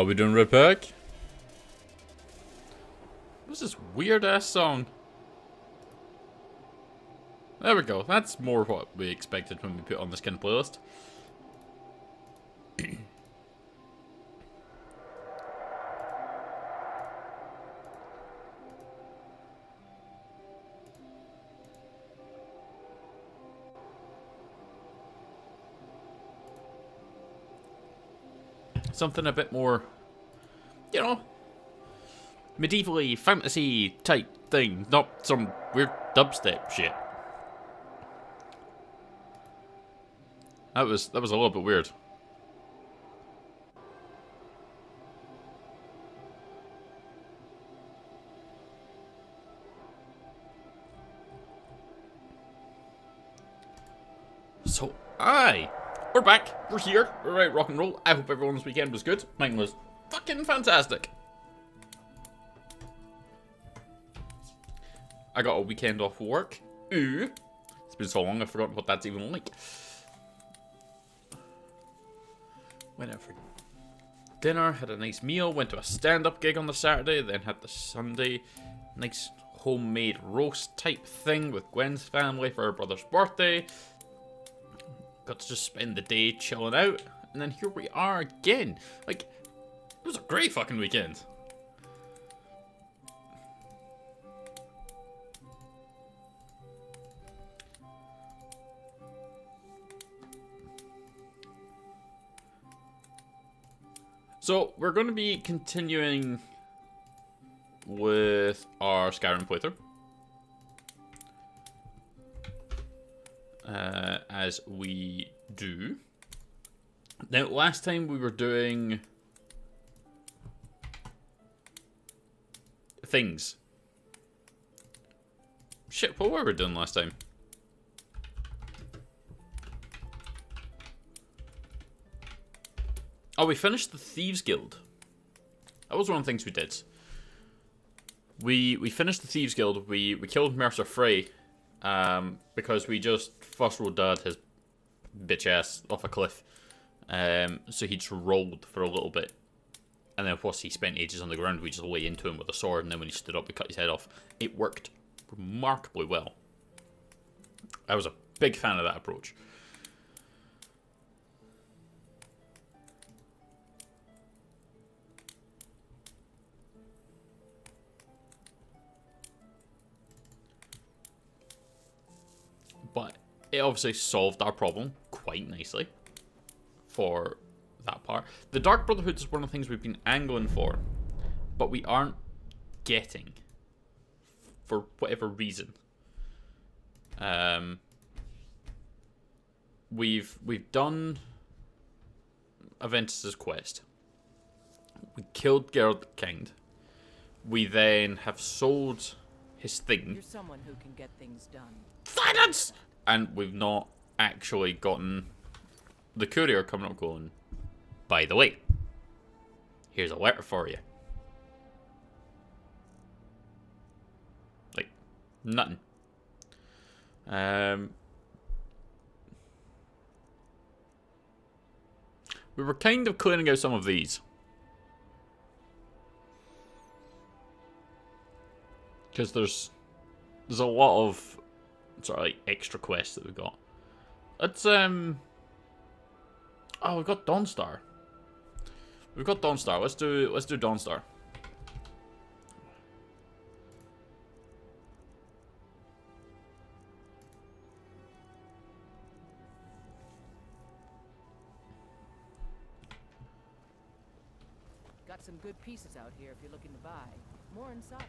we doing, Red Pack? What's this weird ass song? There we go. That's more what we expected when we put on this kind of playlist. Something a bit more, you know, medievally fantasy type thing, not some weird dubstep shit. That was a little bit weird. So, we're back. We're here. We're ready to rock and roll. I hope everyone's weekend was good. Mine was fucking fantastic. I got a weekend off work. Ooh. It's been so long, I've forgotten what that's even like. Went out for dinner, had a nice meal, went to a stand-up gig on the Saturday, then had the Sunday nice homemade roast type thing with Gwen's family for her brother's birthday. Got to just spend the day chilling out, and then here we are again. Like, it was a great fucking weekend. So, we're going to be continuing with our Skyrim playthrough. As we do. Now, last time we were doing things. Shit, what were we doing last time? Oh, we finished the Thieves Guild. That was one of the things we did. We finished the Thieves Guild. We killed Mercer Frey. Because we just first rolled dad his bitch ass off a cliff. So he just rolled for a little bit. And then of course he spent ages on the ground. We just lay into him with a sword, and then when he stood up we cut his head off. It worked remarkably well. I was a big fan of that approach. But it obviously solved our problem quite nicely for that part. The Dark Brotherhood is one of the things we've been angling for, but we aren't getting for whatever reason. We've done Aventus's quest. We killed Gerald Kind. We then have sold his thing. You're someone who can get things done. Silence! And we've not actually gotten the courier coming up going, by the way, here's a letter for you. Like, nothing. We were kind of clearing out some of these. Because there's a lot of sort of like extra quests that we've got. Let's oh, we've got Dawnstar. We've got Dawnstar. Let's do Dawnstar. Got some good pieces out here if you're looking to buy. More inside.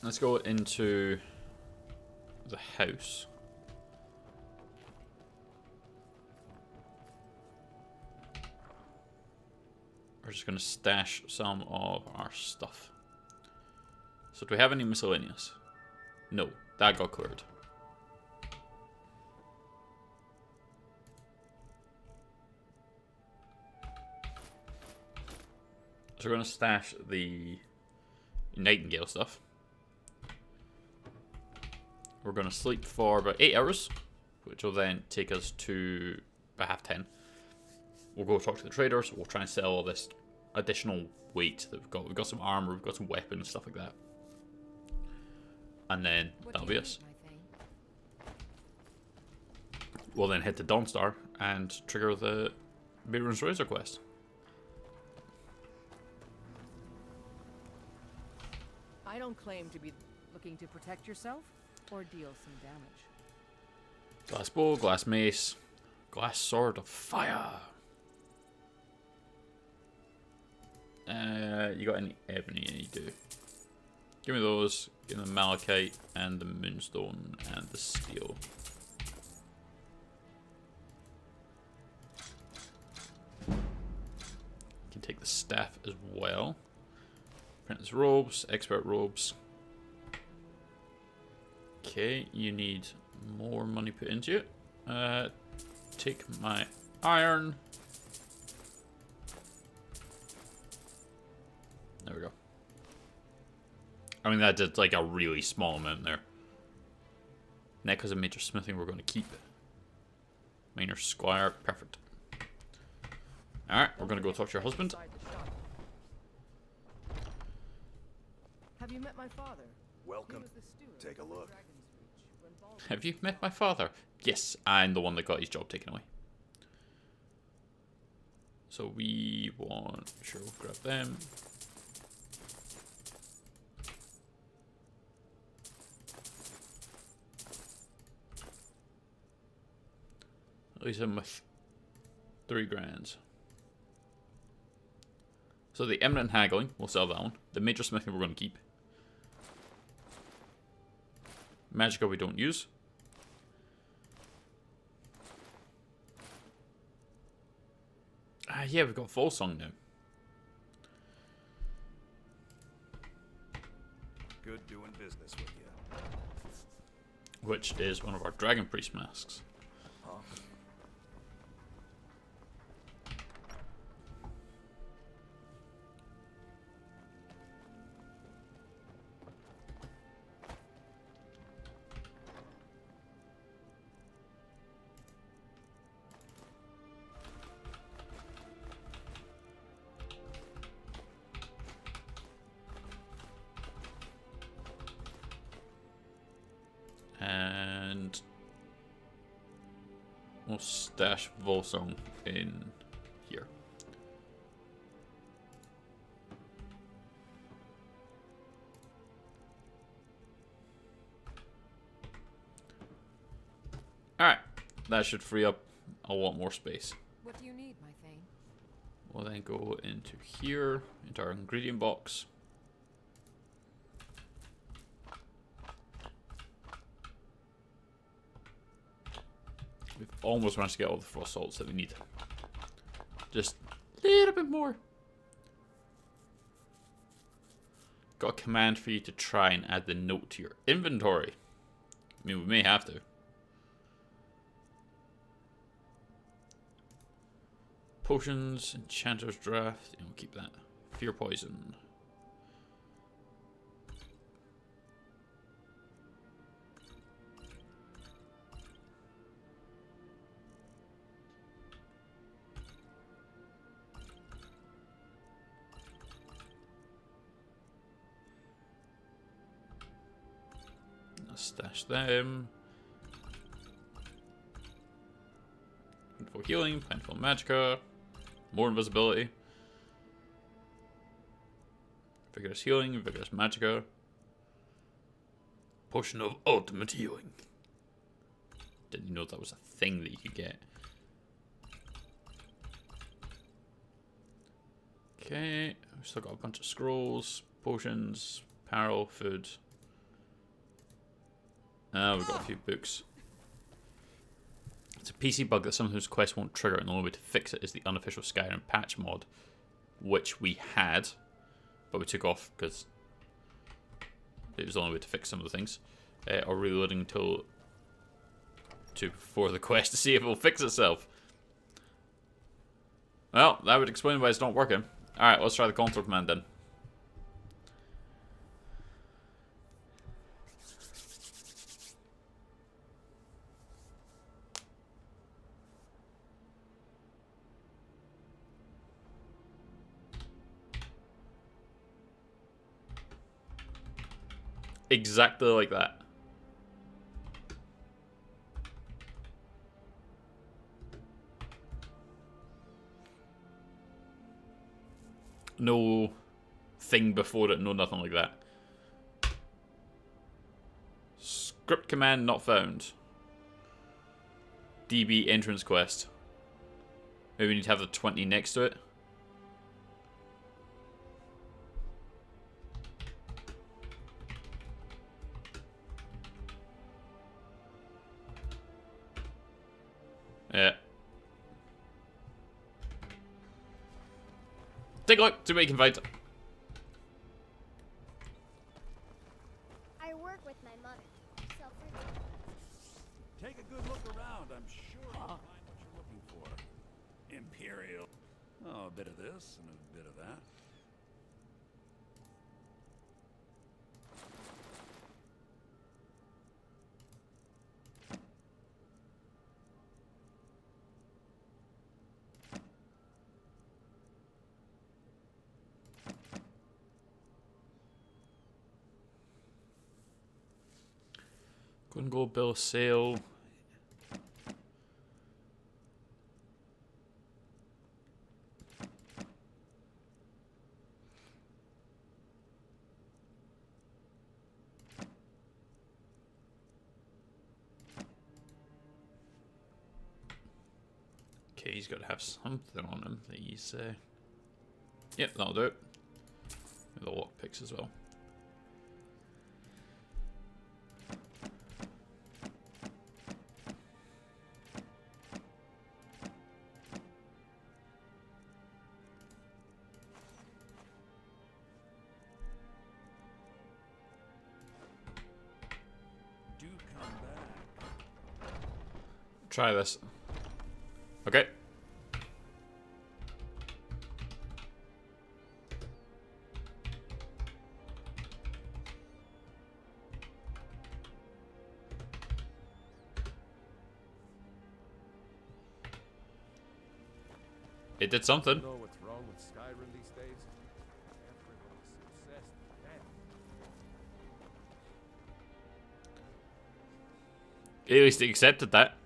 Let's go into the house. We're just going to stash some of our stuff. So do we have any miscellaneous? No, that got cleared. So we're going to stash the Nightingale stuff. We're going to sleep for about 8 hours, which will then take us to about 10:30. we'll go talk to the traders. We'll try and sell all this additional weight that we've got. We've got some armor, we've got some weapons, stuff like that. And then that'll be us. We'll then head to Dawnstar and trigger the Baron's Razor quest. I don't claim to be looking to protect yourself or deal some damage. Glass bow, glass mace, glass sword of fire. You got any ebony? Yeah, you do. Give me those. Give me the malachite and the moonstone and the steel. You can take the staff as well. Apprentice robes, expert robes. Okay, you need more money put into it. Take my iron. There we go. I mean, that did like a really small amount there. Necklace and major smithing we're going to keep. Minor squire, perfect. Alright, we're going to go talk to your husband. Have you met my father? Welcome. Take a look. Have you met my father? Yes, I'm the one that got his job taken away. So we want... Sure, we'll grab them. At least I'm with 3 grand. So the eminent haggling, we'll sell that one. The major smithing we're going to keep. Magicka we don't use. Yeah, we've got Volsung now. Good doing business with you. Which is one of our Dragon Priest masks. Huh? And we'll stash Volsung in here. Alright, that should free up a lot more space. What do you need, my thane? We'll then go into here, into our ingredient box. We've almost managed to get all the frost salts that we need. Just a little bit more. Got a command for you to try and add the note to your inventory. I mean, we may have to. Potions, Enchanter's Draft. You know, keep that. Fear Poison. Stash them. Plentiful healing, plentiful magicka, more invisibility. Vigorous healing, vigorous magicka. Potion of ultimate healing. Didn't know that was a thing that you could get. Okay, we've still got a bunch of scrolls, potions, apparel, food. We've got a few books. It's a PC bug that sometimes quests won't trigger, and the only way to fix it is the unofficial Skyrim patch mod, which we had, but we took off because it was the only way to fix some of the things. Or reloading until before the quest to see if it will fix itself. Well, that would explain why it's not working. Alright, let's try the console command then. exactly like that. No thing before it, no nothing like that. Script command not found. DB entrance quest. Maybe we need to have the 20 next to it. Yeah. Take a look, see what you can find. I work with my mother. Take a good look around. I'm sure you'll find what you're looking for. Imperial. Oh, a bit of this and a bit of that. Couldn't go bill of sale. Okay, he's got to have something on him that he's. Yep, that'll do it. With the lockpicks as well. Do come back. Try this. Okay. It did something. You know what's wrong with Skyrim these days? Everybody's obsessed with death. At least it accepted that.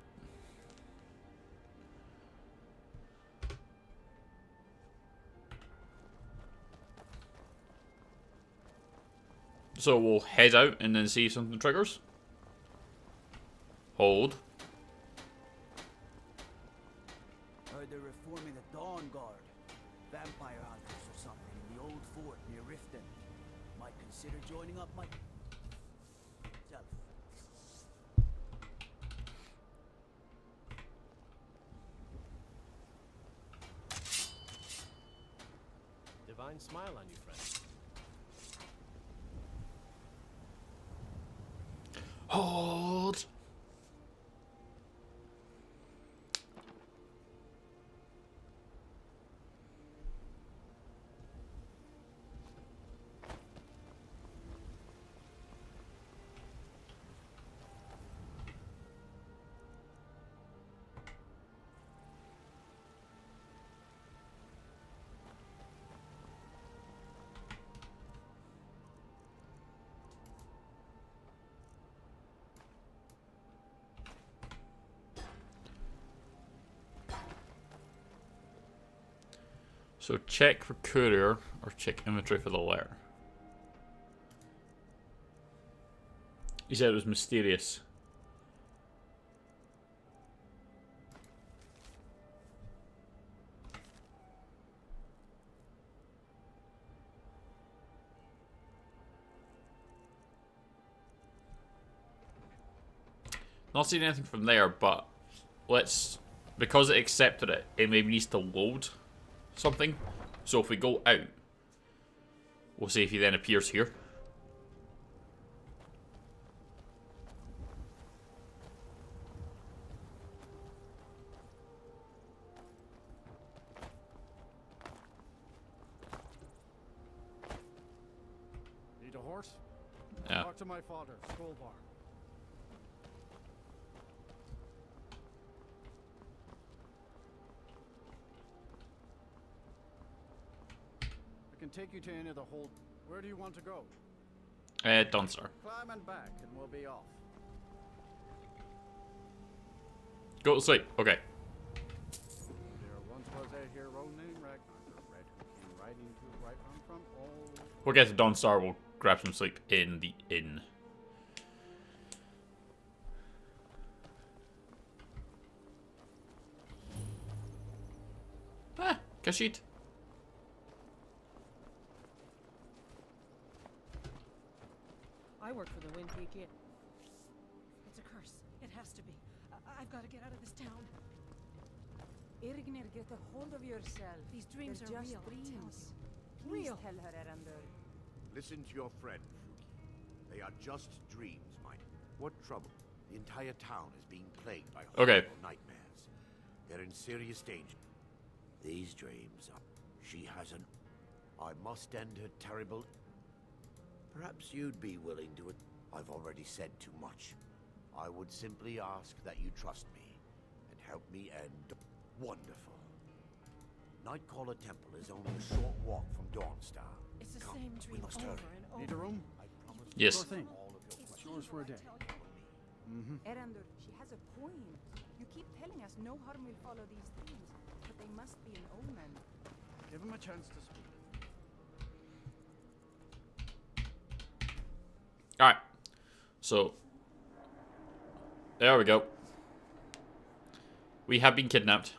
So we'll head out and then see if something triggers. Hold. Heard they're reforming the Dawn Guard. Vampire hunters or something in the old fort near Riften. Might consider joining up myself. Divine smile on you, friend. Hold. So check for courier or check inventory for the letter. He said it was mysterious. Not seeing anything from there, but let's, because it accepted it, it maybe needs to load something. So if we go out, we'll see if he then appears here. Need a horse? Yeah. Talk to my father, Skullbar. I can take you to any of the hold. Where do you want to go? Dunstar. Climb and back, and we'll be off. Go to sleep. Okay. There once was a hero named Ragnar the Red who came riding to right from all. We'll get to Dunstar. We'll grab some sleep in the inn. Ah, Kashid. I work for the Wind Pt.8. It's a curse. It has to be. I've got to get out of this town. Irgnir, get a hold of yourself. These dreams They're are just real. dreams. Tell Please Real. tell her, Erandur. Listen to your friend, Fuki. They are just dreams, mine. What trouble? The entire town is being plagued by Okay. horrible nightmares. They're in serious danger. These dreams are... She has an... I must end her terrible... Perhaps you'd be willing to... I've already said too much. I would simply ask that you trust me and help me end... Wonderful. Nightcaller Temple is only a short walk from Dawnstar. It's the Come, same we dream must over hurry. and over. Need a room? I promise. Yes. Sure thing. All of your It's questions. yours for a day. Erandur, she has a point. You keep telling us no harm will follow these dreams, but they must be an omen. Give him a chance to speak. Alright. So. There we go. We have been kidnapped.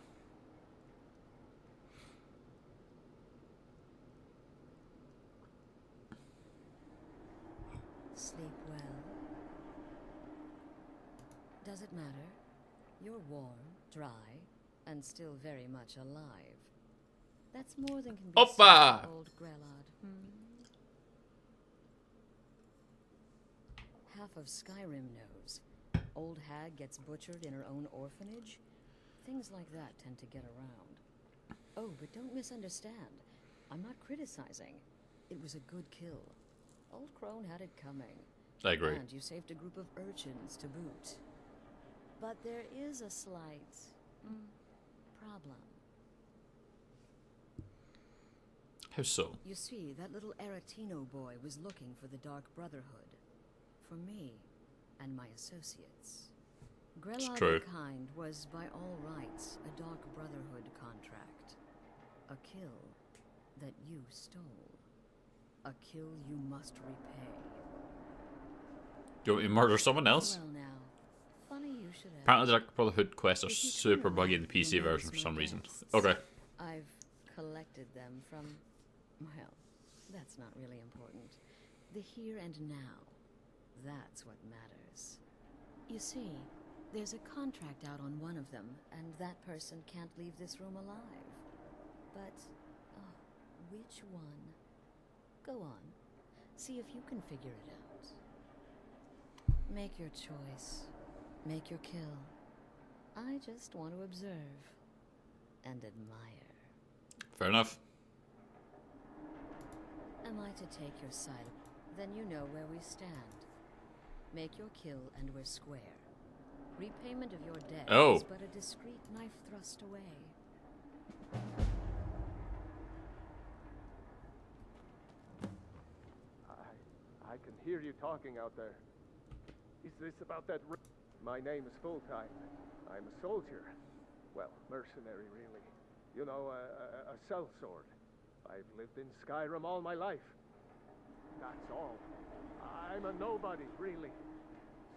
Sleep well. Does it matter? You're warm, dry, and still very much alive. That's more than can be Oppa! said, old Grelod. Half of Skyrim knows. Old hag gets butchered in her own orphanage. Things like that tend to get around. Oh, but don't misunderstand. I'm not criticizing. It was a good kill. Old Crone had it coming. I agree. And you saved a group of urchins to boot. But there is a slight problem. How so? You see, that little Aretino boy was looking for the Dark Brotherhood. For me and my associates. Grelod true. the Kind was, by all rights, a Dark Brotherhood contract. A kill that you stole. A kill you must repay. Do you want me to murder someone else? Well now, funny you should ask. Apparently the Dark Brotherhood quests are If you super turn buggy in the around, PC you'll version notice for some my reason. guests. Okay. I've collected them from, well, that's not really important. The here and now. That's what matters. You see, there's a contract out on one of them, and that person can't leave this room alive. But, which one? Go on. See if you can figure it out. Make your choice. Make your kill. I just want to observe and admire. Fair enough. Am I to take your side? Then you know where we stand. Make your kill and we're square. Repayment of your debt Oh. is but a discreet knife thrust away. I can hear you talking out there. Is this about that? My name is Full-Time. I'm a soldier. Well, mercenary, really. You know, a sellsword. I've lived in Skyrim all my life. That's all. I'm a nobody, really.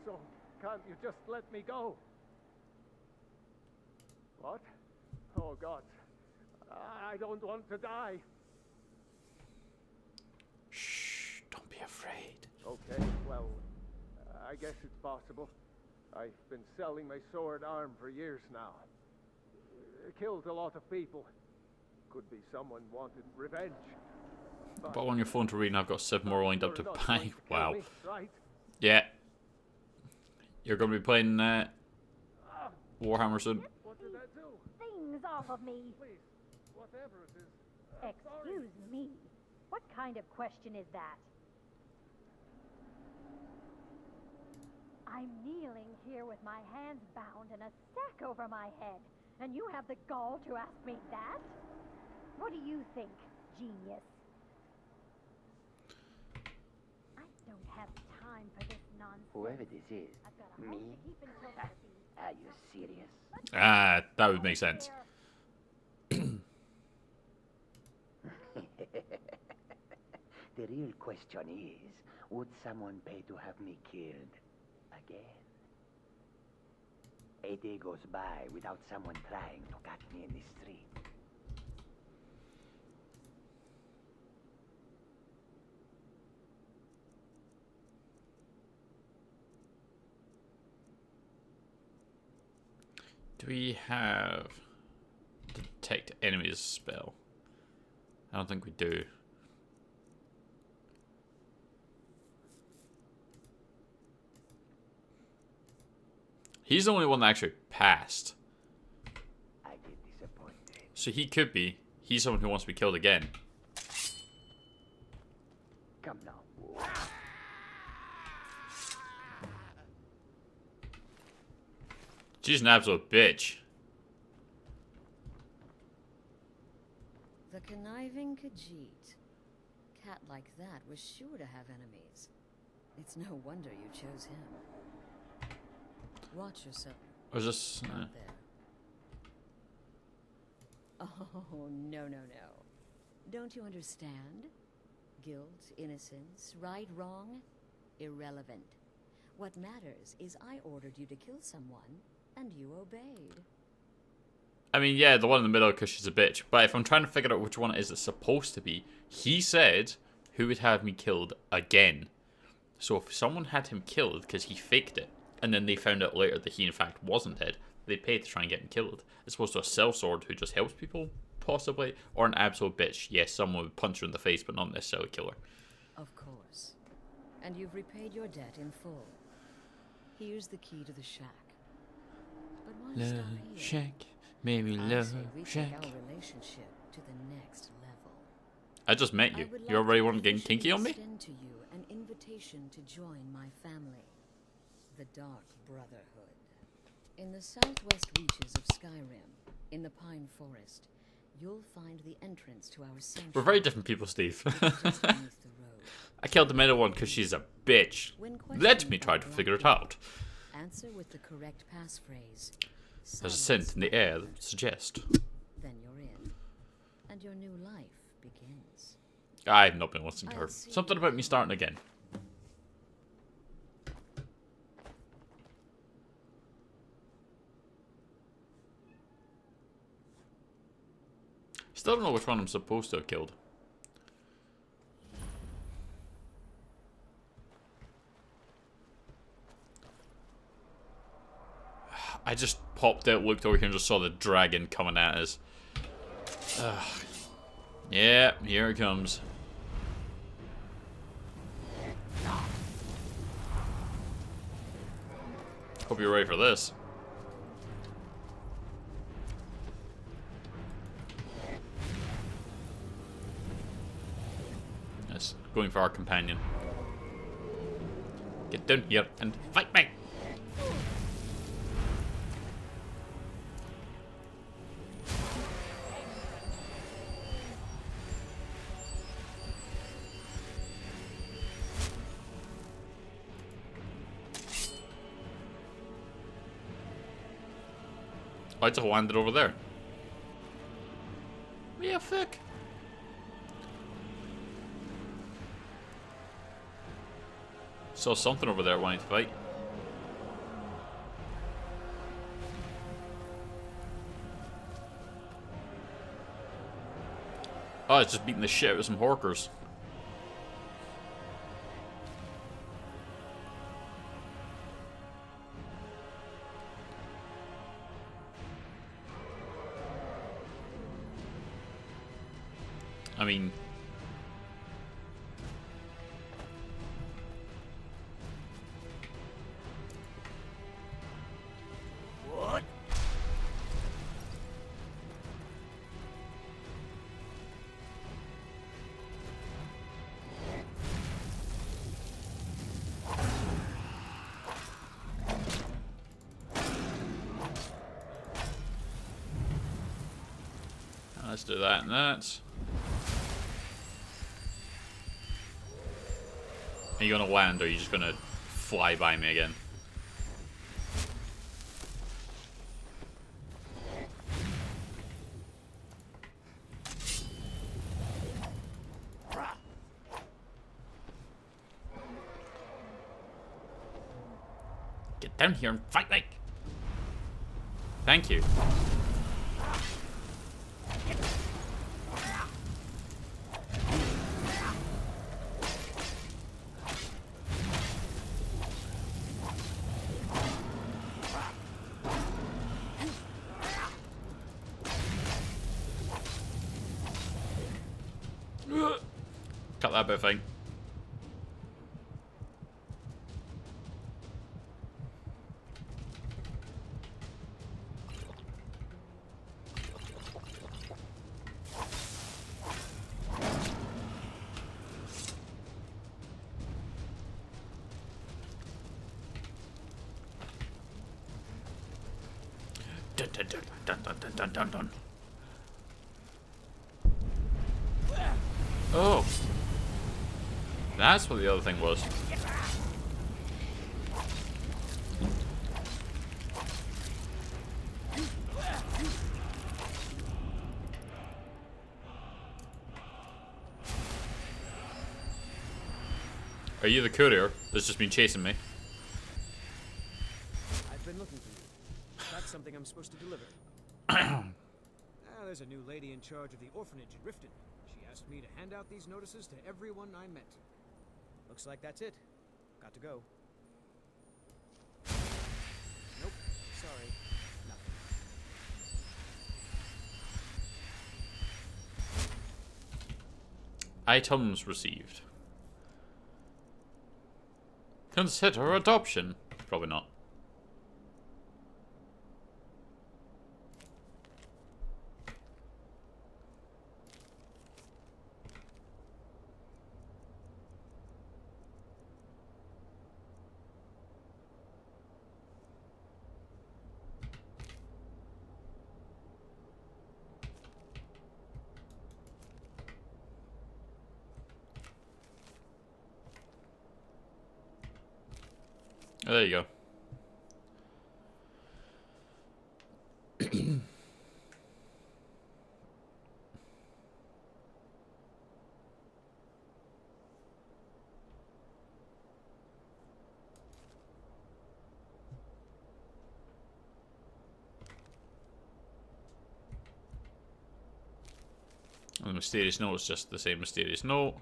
So, can't you just let me go? What? Oh, God. I don't want to die. Shh, don't be afraid. Okay, well, I guess it's possible. I've been selling my sword arm for years now. Killed a lot of people. Could be someone wanted revenge. But on your phone to read, and I've got 7 more lined up to You're not buy. going to kill Wow. me, right? Yeah. You're going to be playing Warhammer soon. What did I do? Things off of me. Please, whatever it is. I'm sorry. Excuse me. What kind of question is that? I'm kneeling here with my hands bound and a sack over my head, and you have the gall to ask me that? What do you think, genius? I don't have nonsense. Whoever this is, I've got a home me? to keep until they're beat. Are you serious? Ah, that would make sense. The real question is, would someone pay to have me killed again? A day goes by without someone trying to catch me in the street. Do we have the detect enemies spell? I don't think we do. He's the only one that actually passed. I get disappointed. So he could be. He's someone who wants to be killed again. Come now. She's an absolute bitch. The conniving Khajiit. Cat like that was sure to have enemies. It's no wonder you chose him. Watch yourself. Or just... Out there. Oh, no, no, no. Don't you understand? Guilt, innocence, right, wrong, irrelevant. What matters is I ordered you to kill someone, and you obeyed. I mean, yeah, the one in the middle because she's a bitch. But if I'm trying to figure out which one it is it's supposed to be, he said who would have me killed again. So if someone had him killed because he faked it, and then they found out later that he in fact wasn't dead, they paid to try and get him killed. As opposed to a sellsword who just helps people, possibly, or an absolute bitch. Yes, someone would punch her in the face, but not necessarily kill her. Of course. And you've repaid your debt in full. Here's the key to the shack. But why stop here? Shack, maybe I love say we shack. take our relationship to the next level. I just met you. I would You like already to want to get officially kinky on me? extend to you an invitation to join my family, the Dark Brotherhood. In the southwest reaches of Skyrim, in the Pine Forest, you'll find the entrance to our sanctuary. We're very different people, Steve. Just beneath the road. I killed the middle one because she's a bitch. When Let questioned me try by to figure it Blackbeard, out. Answer with the correct passphrase. There's a scent in the air that suggests. Then you're in, and your new life begins. I've not been listening to her. I'll see Something you about me starting again. Still don't know which one I'm supposed to have killed. I just popped out, looked over here, and just saw the dragon coming at us. Ugh. Yeah, here it comes. Hope you're ready for this. Yes, going for our companion. Get down here and fight me! I just landed over there. Yeah, fuck. Saw something over there wanting to fight. Oh, it's just beating the shit out of some horkers. I mean... What? Let's do that and that. Are you gonna land or are you just gonna fly by me again. Get down here and fight me! Thank you. Cut that bit thing. Dun, dun, dun, dun, dun, dun, dun, dun, dun. Oh. That's what the other thing was. Are you the courier that's just been chasing me? I've been looking for you. That's something I'm supposed to deliver. There's a new lady in charge of the orphanage in Riften. She asked me to hand out these notices to everyone I met. Looks like that's it. Got to go. Nope. Sorry. Nothing. Items received. Consider adoption. Probably not. Oh, there you go. The mysterious note is just the same mysterious note.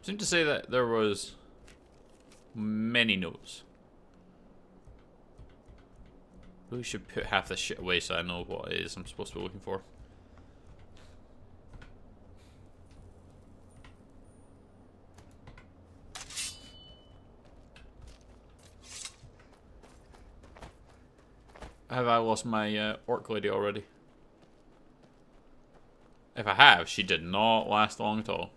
Seemed to say that there was many notes. Really should put half this shit away so I know what it is I'm supposed to be looking for. Have I lost my orc lady already? If I have, she did not last long at all.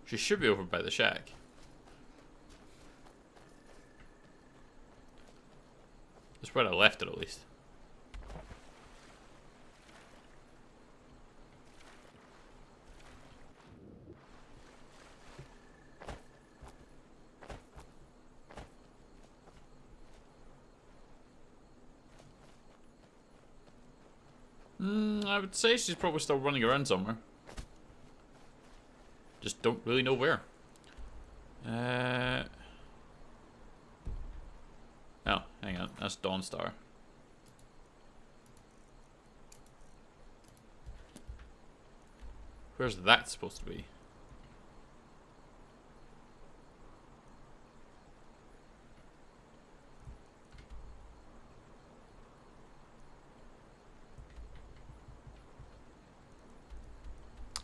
She should be over by the shack. That's where I left it, at least. I would say she's probably still running around somewhere. Just don't really know where. Oh, hang on. That's Dawnstar. Where's that supposed to be?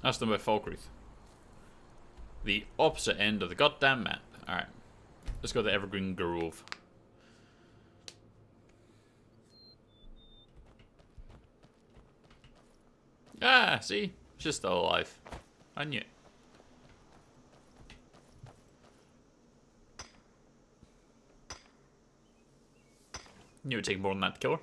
That's done by Falkreath. The opposite end of the goddamn map. Alright. Let's go to Evergreen Grove. Ah, see? She's still alive. I knew it. You would take more than that to kill her.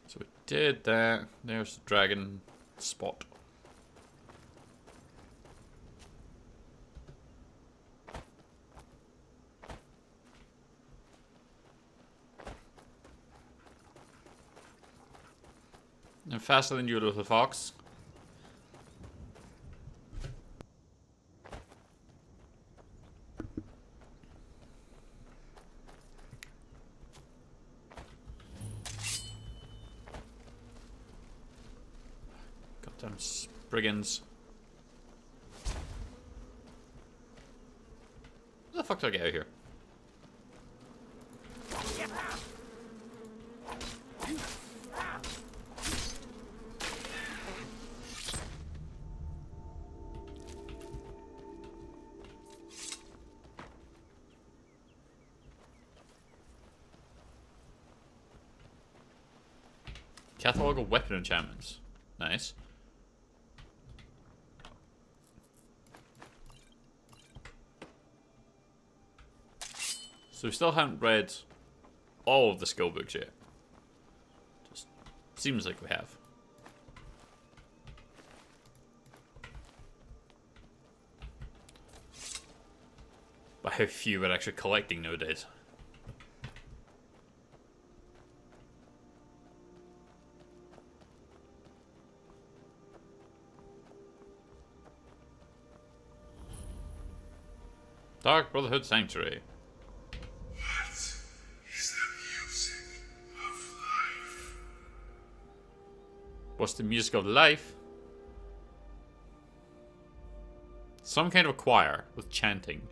So we did that. There's the dragon spot. And faster than you, little fox. Goddamn brigands. How the fuck do I get out of here? Catalog of weapon enchantments. Nice. So we still haven't read all of the skill books yet. Just seems like we have. But how few are actually collecting nowadays. Dark Brotherhood Sanctuary. What is the music of life? What's the music of life? Some kind of a choir with chanting.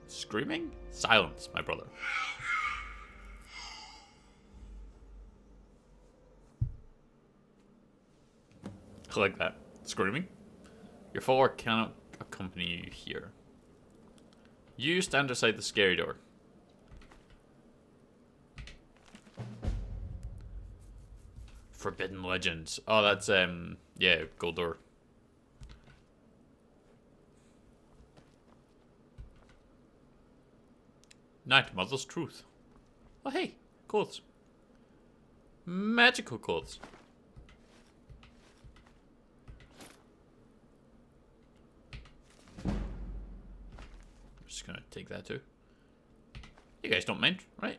Screaming? Silence, my brother. I like that. Screaming? Your follower cannot accompany you here. You stand outside the scary door. Forbidden Legends. Oh, that's, yeah, gold door. Night Mother's Truth. Oh, hey, clothes. Magical clothes. Just gonna take that too. You guys don't mind, right?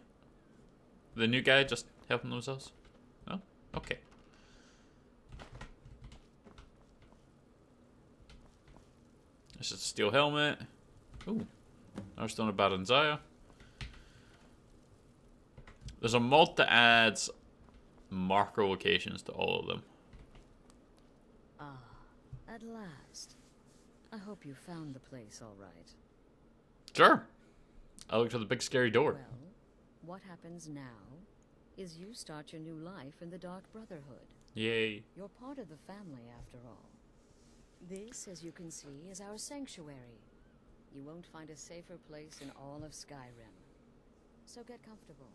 The new guy just helping themselves? No? Okay. This is a steel helmet. Ooh. Another stone of Badanzaya. There's a mod that adds marker locations to all of them. Ah, at last. I hope you found the place all right. Sure. I looked for the big scary door. Well, what happens now is you start your new life in the Dark Brotherhood. Yay. You're part of the family after all. This, as you can see, is our sanctuary. You won't find a safer place in all of Skyrim. So get comfortable.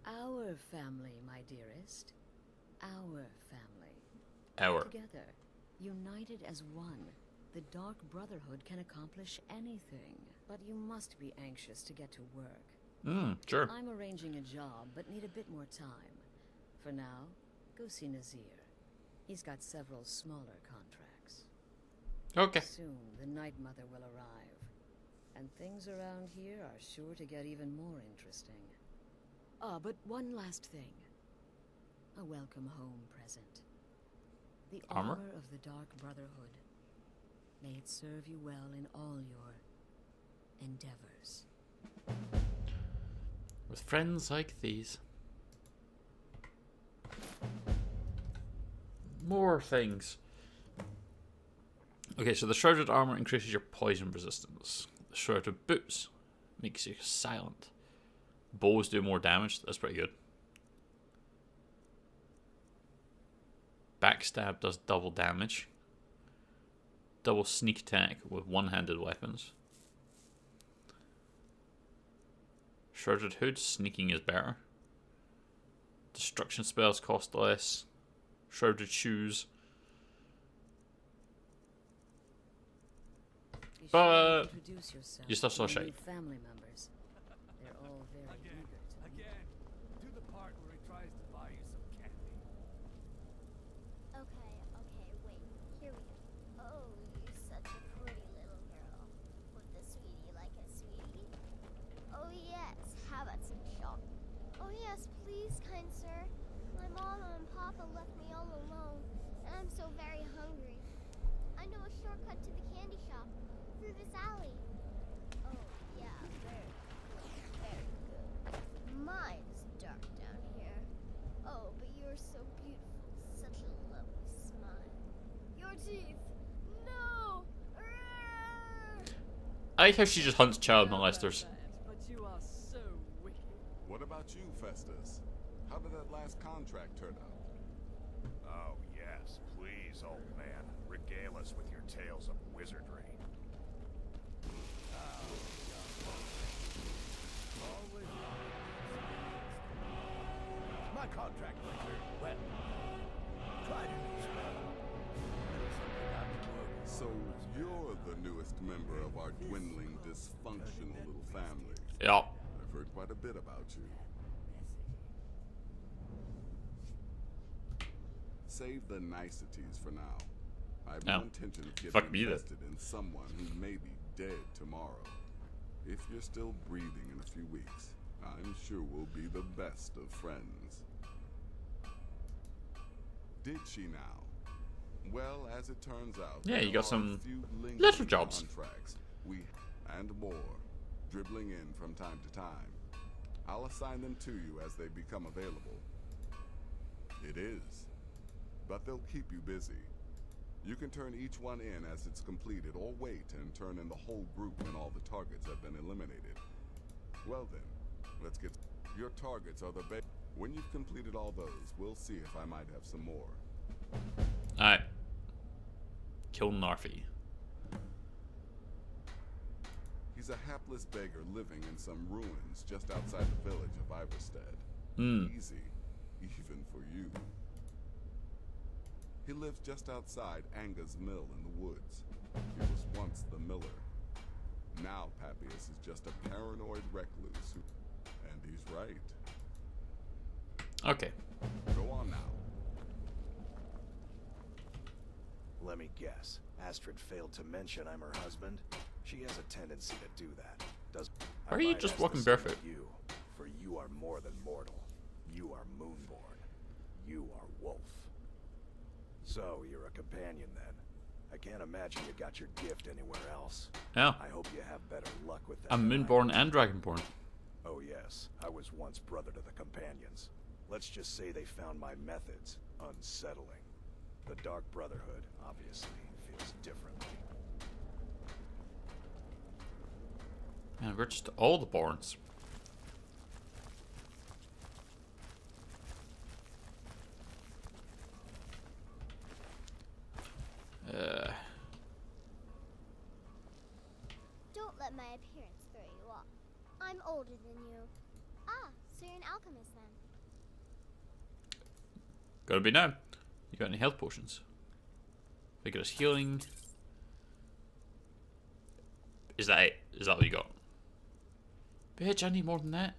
Our family, my dearest. Our family. Our. Together, united as one, the Dark Brotherhood can accomplish anything. But you must be anxious to get to work. Sure. I'm arranging a job, but need a bit more time. For now, go see Nazir. He's got several smaller contracts. Okay. Soon, the Night Mother will arrive. And things around here are sure to get even more interesting. Ah, but one last thing. A welcome home present. The Armor? armor of the Dark Brotherhood. May it serve you well in all your endeavors. With friends like these. More things. Okay, so the shrouded armor increases your poison resistance. The shrouded boots makes you silent. Bows do more damage. That's pretty good. Backstab does double damage. double sneak attack with one-handed weapons. Shrouded Hood, sneaking is better. Destruction spells cost less. Shrouded Shoes. But you still saw shite. Family members. They're all very eager to meet. Again. Do the part where he tries to buy you some candy. Okay, wait. Here we go. Oh, you're such a pretty little girl. With the sweetie like a sweetie. Oh yes, how about some shopping? Oh yes, please, kind sir. My mama and papa left me all alone, and I'm so very hungry. I know a shortcut to the candy shop, through this alley. Oh yeah, very good. My, it's dark down here. Oh, but you're so beautiful. Such a lovely smile. Your teeth. No! I like how she just hunts child molesters. But you are so wicked. What about you, Festus? How did that last contract turn out? Oh, yes. Please, old man. Regale us with your tales of wizardry. My contract later. Well, tried a new spell. So you're the newest member of our dwindling, dysfunctional little family. Yeah. I've heard quite a bit about you. Save the niceties for now. I have no intention of getting invested in someone who may be dead tomorrow. If you're still breathing in a few weeks, I'm sure we'll be the best of friends. Did she now? Well, as it turns out, yeah, you got some little little jobs. Contracts and more dribbling in from time to time. I'll assign them to you as they become available. It is, but they'll keep you busy. You can turn each one in as it's completed, or wait and turn in the whole group when all the targets have been eliminated. Well then, let's get... Your targets are the base. When you've completed all those, we'll see if I might have some more. Alright. Kill Narfi. He's a hapless beggar living in some ruins just outside the village of Iverstead. Easy, even for you. He lives just outside Anga's mill in the woods. He was once the miller. Now Papias is just a paranoid recluse who... And he's right. Okay. Go on now. Let me guess. Astrid failed to mention I'm her husband. She has a tendency to do that. Why are you just walking barefoot? You, for you are more than mortal. You are Moonborn. You are Wolf. So you're a companion then. I can't imagine you got your gift anywhere else. Yeah. I hope you have better luck with that. I'm Moonborn and Dragonborn. Oh yes, I was once brother to the companions. Let's just say they found my methods unsettling. The Dark Brotherhood, obviously, feels differently. Man, we're just all the Borns. Don't let my appearance throw you off. I'm older than you. Ah, so you're an alchemist then. Gotta be now. You got any health potions? Vigorous healing. Is that it? Is that what you got? Bitch, I need more than that.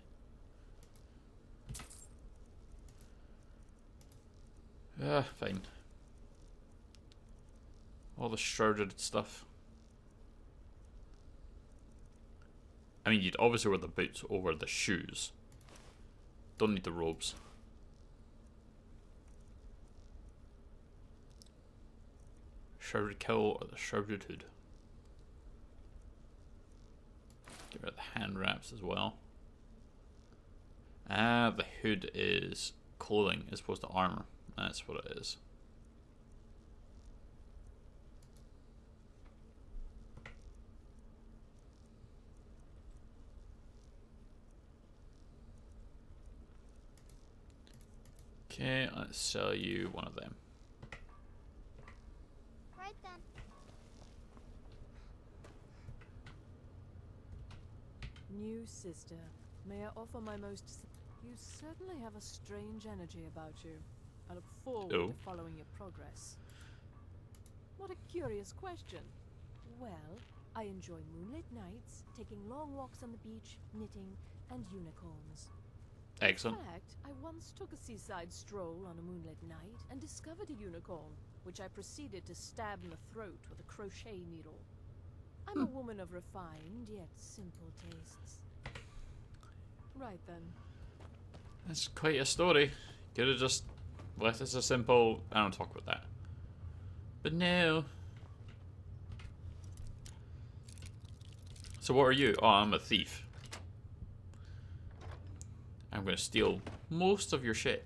Fine. All the shrouded stuff. I mean, you'd obviously wear the boots over the shoes. Don't need the robes. Shrouded Cowl or the Shrouded Hood. Get rid of the hand wraps as well. Ah, the hood is clothing as opposed to armor. That's what it is. Okay, let's sell you one of them. Right then. New sister, may I offer my most... You certainly have a strange energy about you. I look forward to following your progress. What a curious question. Well, I enjoy moonlit nights, taking long walks on the beach, knitting, and unicorns. Excellent. In fact, I once took a seaside stroll on a moonlit night and discovered a unicorn, which I proceeded to stab in the throat with a crochet needle. I'm a woman of refined yet simple tastes. Right then. That's quite a story. Could have just left it so simple. I don't talk about that. But no. So what are you? Oh, I'm a thief. I'm gonna steal most of your shit.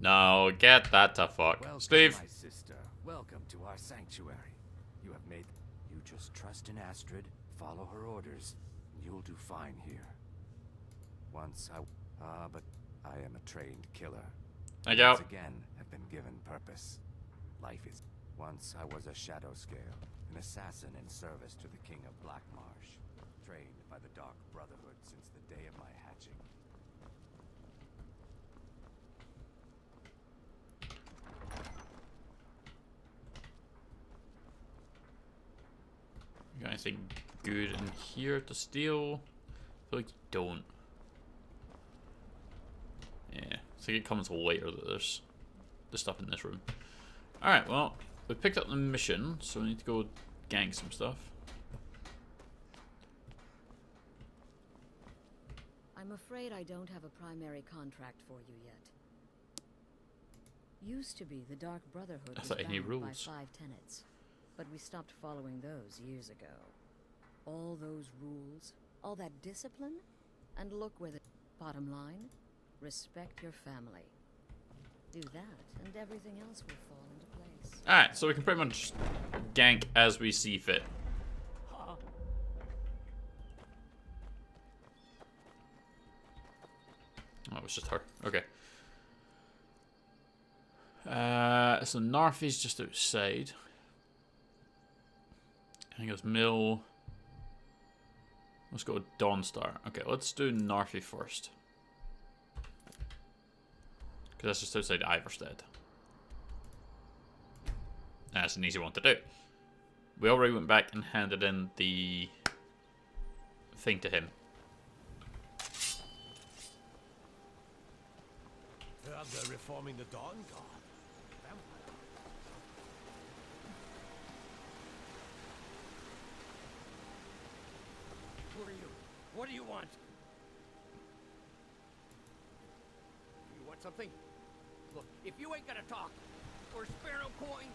No, get that to fuck. Welcome, Steve. my sister. Welcome to our sanctuary. You have made... You just trust in Astrid, follow her orders, and you'll do fine here. Once I... but I am a trained killer. I go. Once again, have been given purpose. Life is... Once I was a shadow scale, an assassin in service to the King of Blackmarsh, trained by the Dark Brotherhood since the day of my hatching. You got anything good in here to steal? I feel like you don't. Yeah, I think it comes later that there's the stuff in this room. Alright, well, we picked up the mission, so we need to go gang some stuff. I'm afraid I don't have a primary contract for you yet. Used to be the Dark Brotherhood was bound by 5 tenets, but we stopped following those years ago. All those rules, all that discipline, and look where the bottom line, respect your family. Do that, and everything else will fall into place. Alright, so we can pretty much gank as we see fit. Oh, it was just her. Okay. So Narfi's just outside. I think it's Mill. Let's go with Dawnstar. Okay, let's do Narfi first. Because that's just outside Iverstead. That's an easy one to do. We already went back and handed in the thing to him. They're reforming the Dawn Guard. Who are you? What do you want? You want something? Look, if you ain't gonna talk, or spare no coin,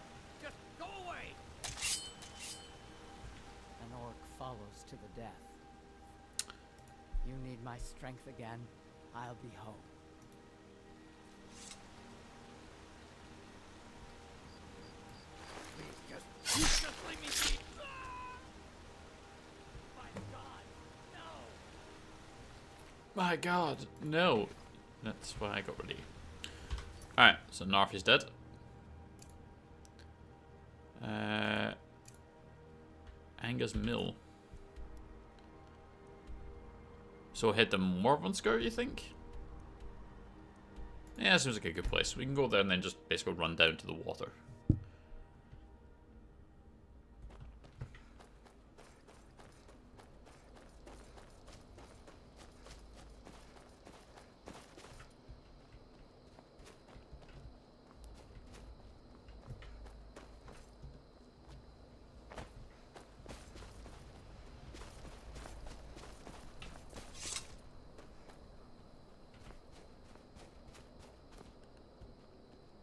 just go away! An orc follows to the death. You need my strength again, I'll be home. Please, just leave me be! My god, no. That's why I got ready. Alright, so Narfi's dead. Angus Mill. So hit the Morven Skirt, you think? Yeah, seems like a good place. We can go there and then just basically run down to the water.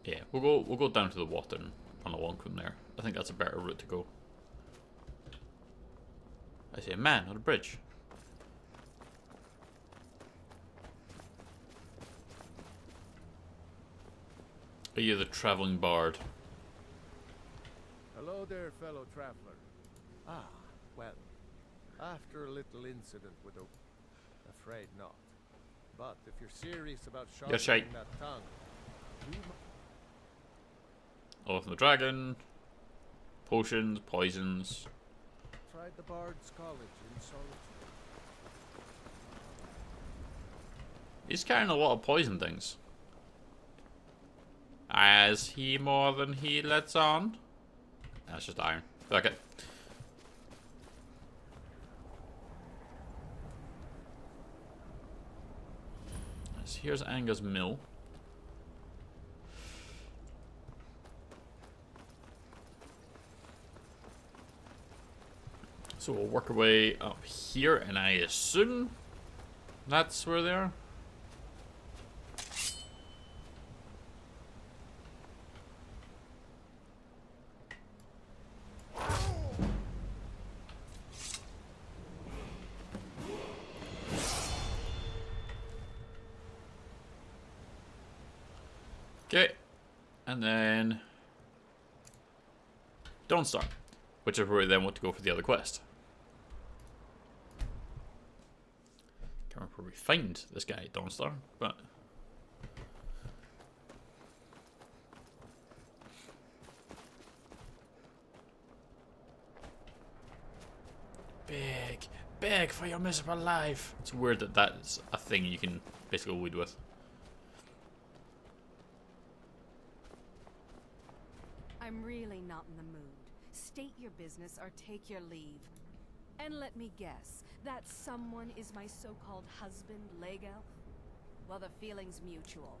Yeah, we'll go down to the water and run along from there. I think that's a better route to go. I see a man on a bridge. Are you the traveling bard? Hello there, fellow traveler. Ah, well, after a little incident with a... Afraid not. But if you're serious about You're sharpening shite. that tongue, you Oath of the Dragon. Potions, poisons. tried the Bard's College in Solitude. He's carrying a lot of poison things. As he more than he lets on. That's just iron. Okay. So here's Anga's mill. So we'll work our way up here, and I assume that's where they are. Okay, and then Dawnstar, which is where we then want to go for the other quest. Can't remember where we find this guy, Dawnstar, but beg for your miserable life. It's weird that that's a thing you can basically lead with. I'm really not in the mood. State your business or take your leave. And let me guess, that someone is my so-called husband, Leg Elf? Well, the feeling's mutual.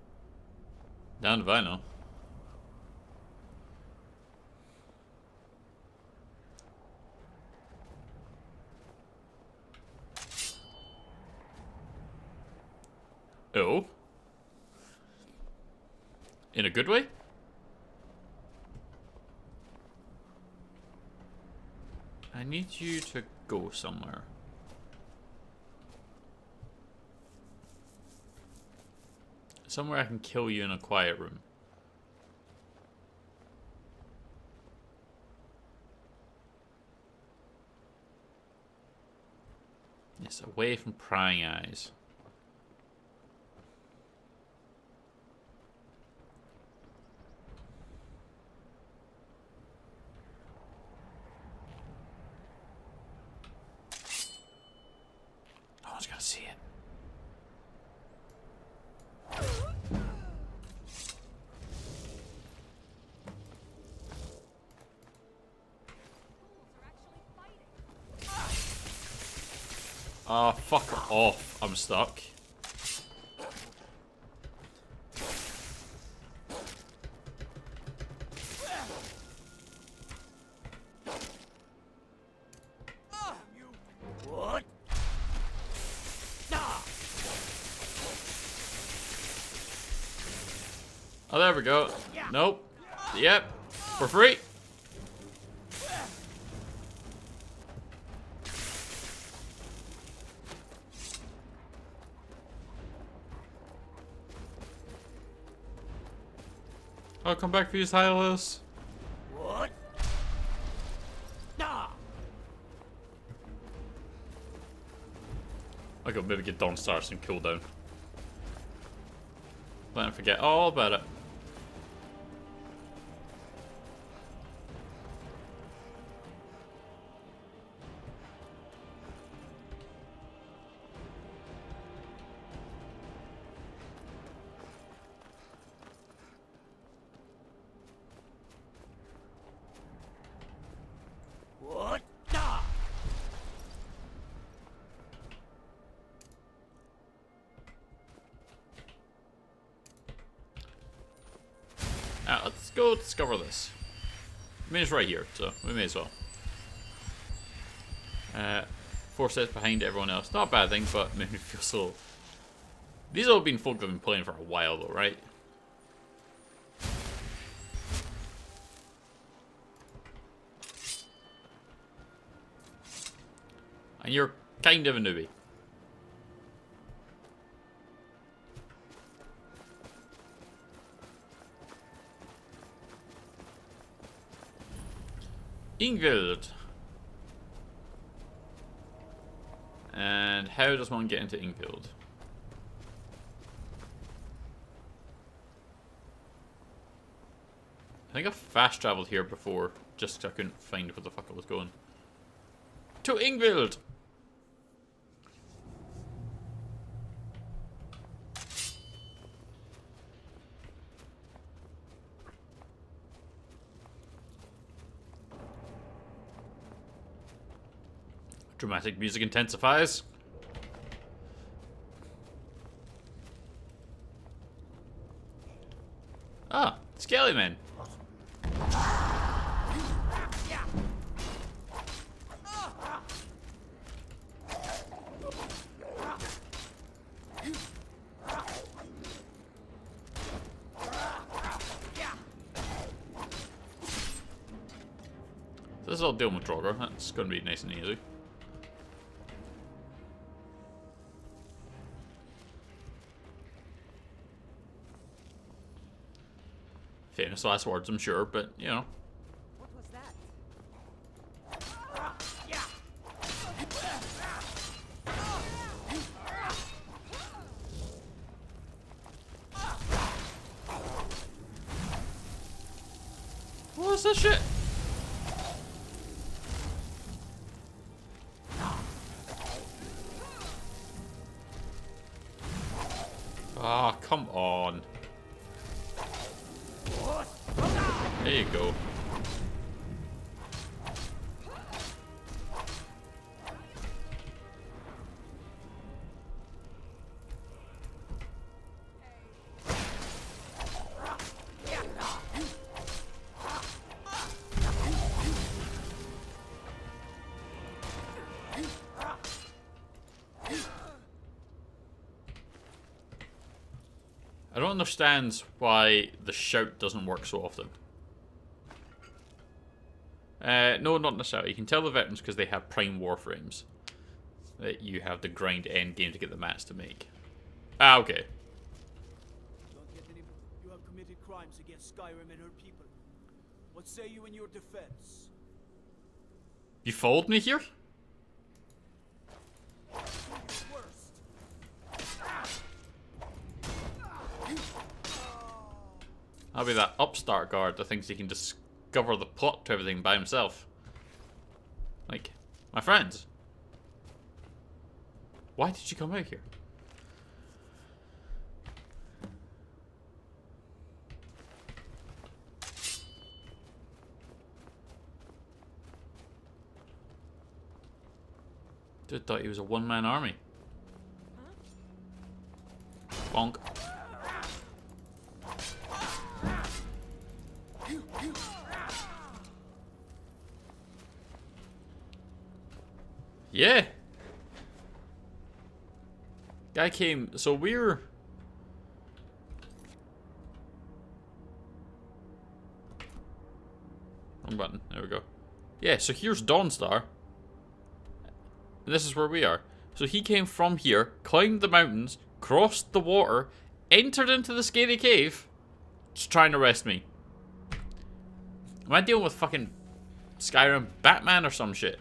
Down to Vino. Oh? In a good way? I need you to go somewhere. Somewhere I can kill you in a quiet room. Yes, away from prying eyes. No one's gonna see it. Oh, fuck off. I'm stuck. What? Oh, there we go. Nope. Yep. We're free. I'll come back for you, Silas. What? Nah. I could maybe get Dawnstar some cooldown. Let him forget all about it. What? Nah. Let's go discover this. I mean, it's right here, so we may as well. 4 steps behind everyone else. Not a bad thing, but made me feel so... These have all been folk that have been playing for a while, though, right? And you're kind of a newbie. Ingvild. And how does one get into Ingvild? I think I fast traveled here before, just 'cause I couldn't find where the fuck I was going. To Ingvild! Dramatic music intensifies. Ah, Skellyman. So this is all dealing with Draugr. That's going to be nice and easy. Famous last words, I'm sure, but you know. What was that? What is this shit? Ah, come on. There you go. I don't understand why the shout doesn't work so often. No, not necessarily. You can tell the veterans because they have prime warframes that you have to grind end game to get the mats to make. Ah, okay. You have committed crimes against Skyrim and her people. What say you in your defense? You followed me here? I'll be that upstart guard that thinks he can discover the plot to everything by himself. Like, my friends. Why did you come out here? Dude thought he was a one-man army. Bonk. Yeah. Guy came, so we're... Wrong button, there we go. Yeah, so here's Dawnstar. And this is where we are. So he came from here, climbed the mountains, crossed the water, entered into the scary cave, just trying to arrest me. Am I dealing with fucking Skyrim Batman or some shit?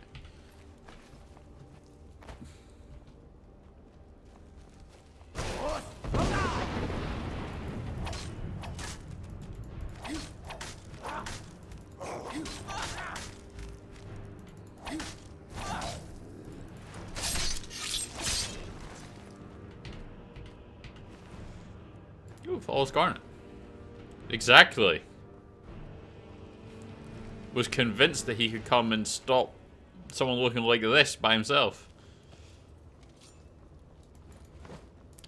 Ooh, follows Garnet. Exactly. Was convinced that he could come and stop someone looking like this by himself.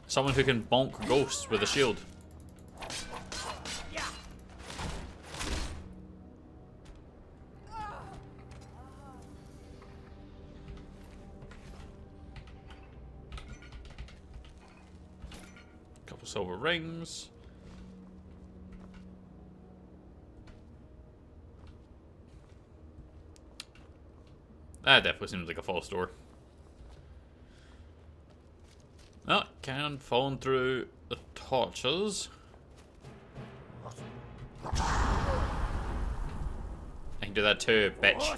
Someone who can bonk ghosts with a shield. Couple silver rings. That definitely seems like a false door. Oh, can falling through the torches. I can do that too, bitch.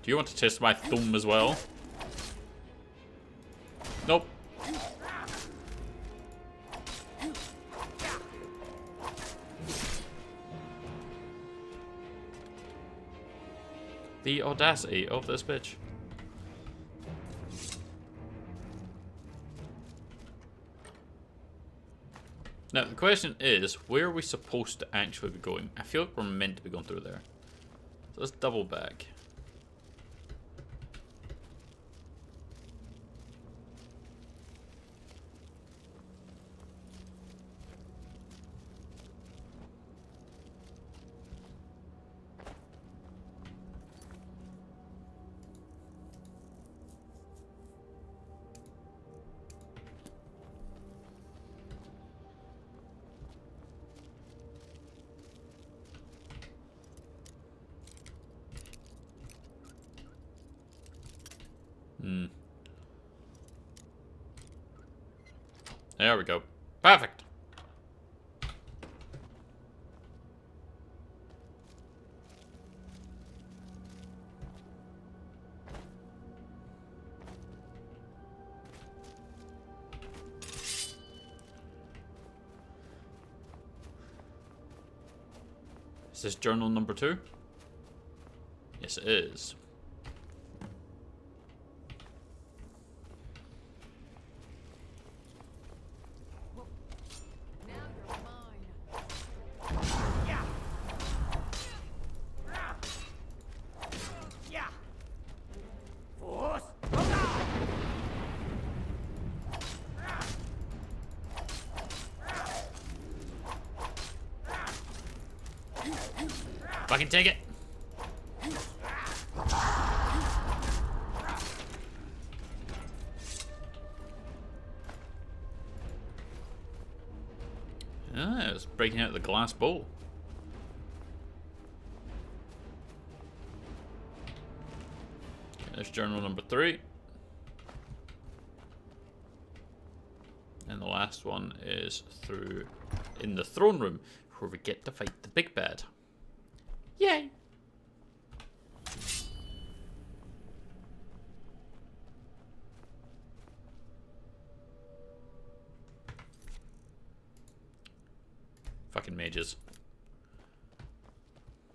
Do you want to test my thumb as well? Nope. The audacity of this bitch. Now, the question is, where are we supposed to actually be going? I feel like we're meant to be going through there. So let's double back. There we go. Perfect. Is this journal number 2? Yes, it is. I can take it. Ah, it's breaking out the glass bowl. Okay, there's journal number 3. And the last one is through in the throne room, where we get to fight the big bad. Yay! Fucking mages.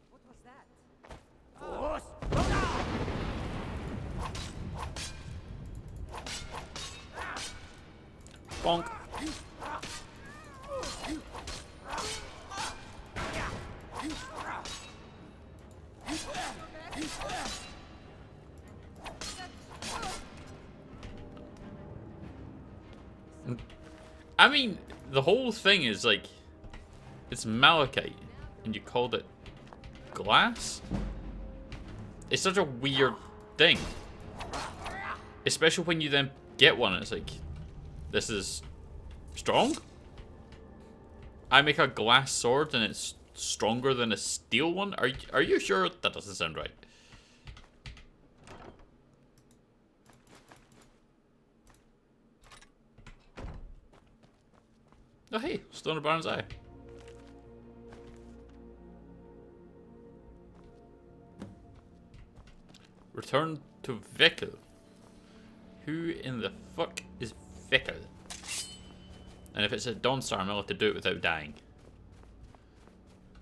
What was that? Bonk. I mean, the whole thing is like, it's malachite, and you called it glass? It's such a weird thing. Especially when you then get one, and it's like, this is strong? I make a glass sword and it's stronger than a steel one? Are you sure? That doesn't sound right. Oh hey, Stone of Baron's Eye. Return to Vekel. Who in the fuck is Vekel? And if it's a Dawnstar, I'm allowed to do it without dying.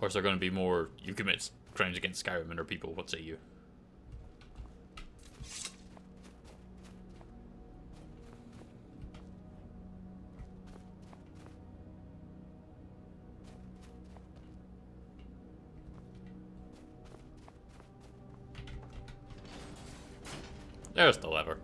Or is there going to be more, you commit crimes against Skyrim and our people, what say you? There's the lever.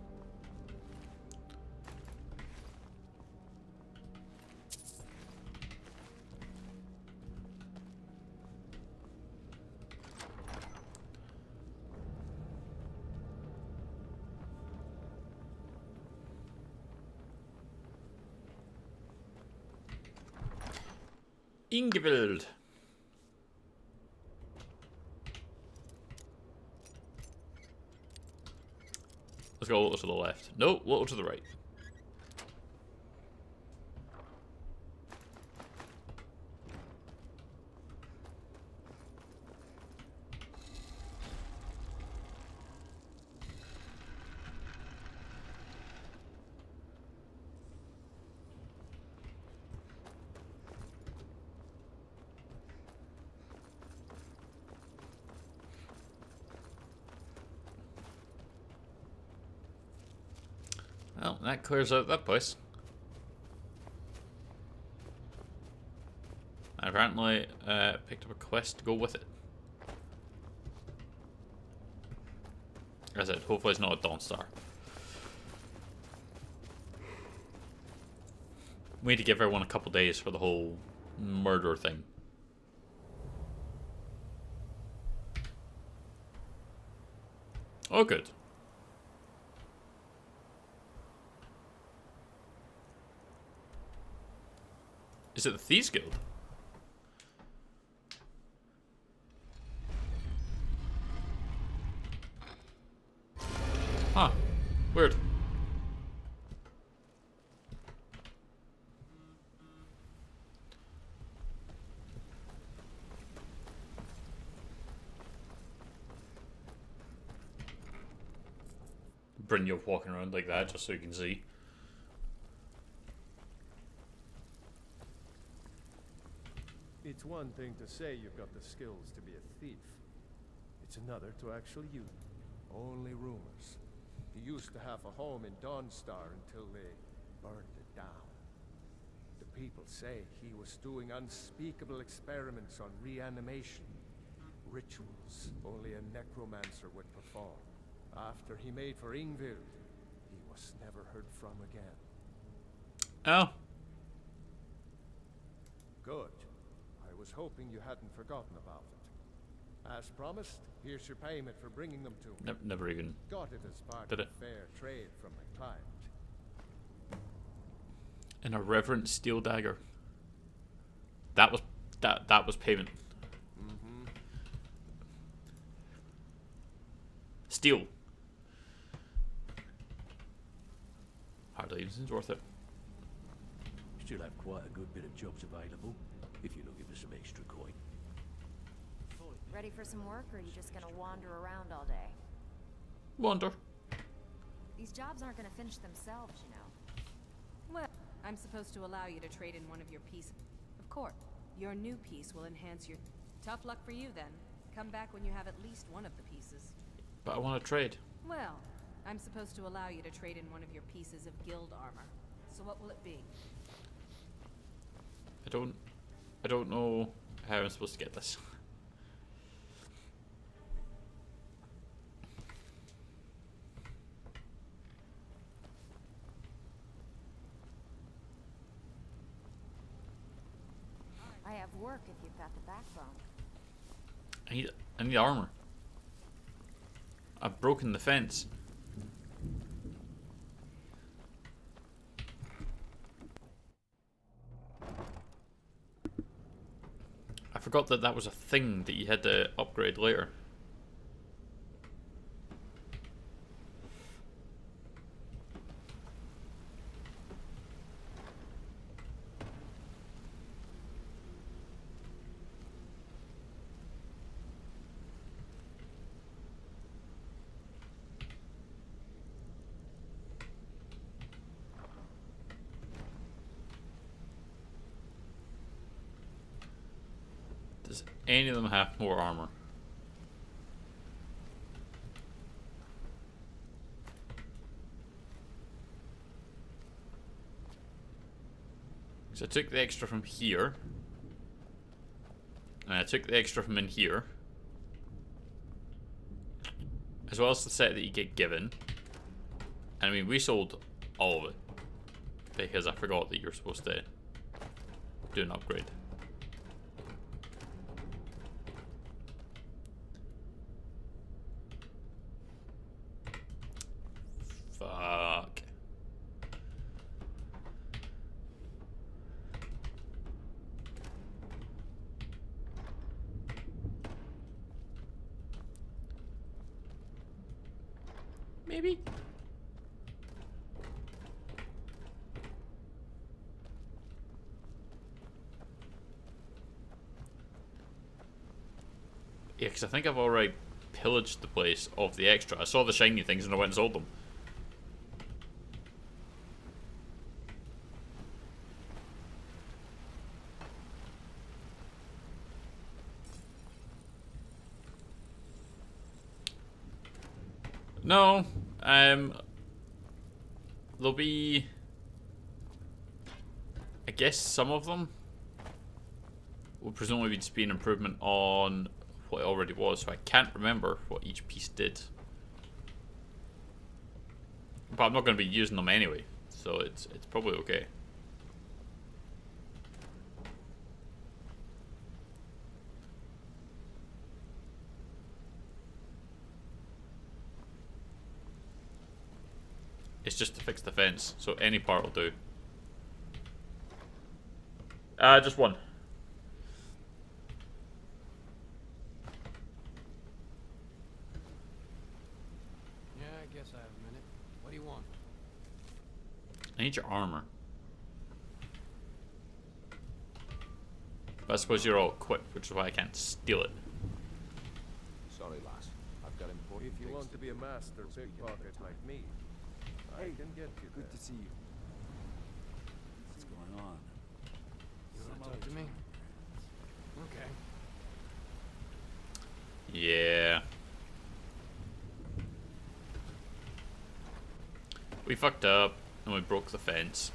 Ingvild. Let's go a little to the left. No, a little to the right. Well, that clears out that place. I apparently picked up a quest to go with it. As I said, hopefully it's not a Dawn Star. We need to give everyone a couple days for the whole murder thing. Oh, good. Is it the Thieves Guild? Huh. Weird. Brynjolf walking around like that just so you can see. It's one thing to say you've got the skills to be a thief. It's another to actually use them. Only rumors. He used to have a home in Dawnstar until they burned it down. The people say he was doing unspeakable experiments on reanimation. Rituals only a necromancer would perform. After he made for Ingvild, he was never heard from again. Oh. Good. I was hoping you hadn't forgotten about it. As promised, here's your payment for bringing them to me. Never even Got it as part did of it. fair trade from my client. An irreverent steel dagger. That was payment. Mm-hmm. Steel. Hardly even seems worth it. Still have quite a good bit of jobs available, if you're looking for some extra coin. Ready for some work, or are you just gonna wander around all day? Wander. These jobs aren't gonna finish themselves, you know. Well, I'm supposed to allow you to trade in one of your pieces. Of course, your new piece will enhance your... Tough luck for you, then. Come back when you have at least one of the pieces. But I want to trade. Well, I'm supposed to allow you to trade in one of your pieces of guild armor. So what will it be? I don't know how I'm supposed to get this. I have work if you've got the backbone. I need armor. I've broken the fence. I forgot that that was a thing that you had to upgrade later. Does any of them have more armor? So I took the extra from here. And I took the extra from in here. As well as the set that you get given. And I mean, we sold all of it. Because I forgot that you're supposed to do an upgrade. Fuck. Maybe. Yeah, because I think I've already pillaged the place of the extra. I saw the shiny things and I went and sold them. No, there'll be, I guess some of them will presumably just be an improvement on what it already was, so I can't remember what each piece did. But I'm not going to be using them anyway, so it's probably okay. It's just to fix the fence, so any part will do. Just one. Yeah, I guess I have a minute. What do you want? I need your armor. But I suppose you're all equipped, which is why I can't steal it. Sorry, lass. I've got important If you things want to be a master pickpocket like me, I can get you there. Good to see you. What's going on? You want to talk to me? Okay. Yeah. We fucked up and we broke the fence.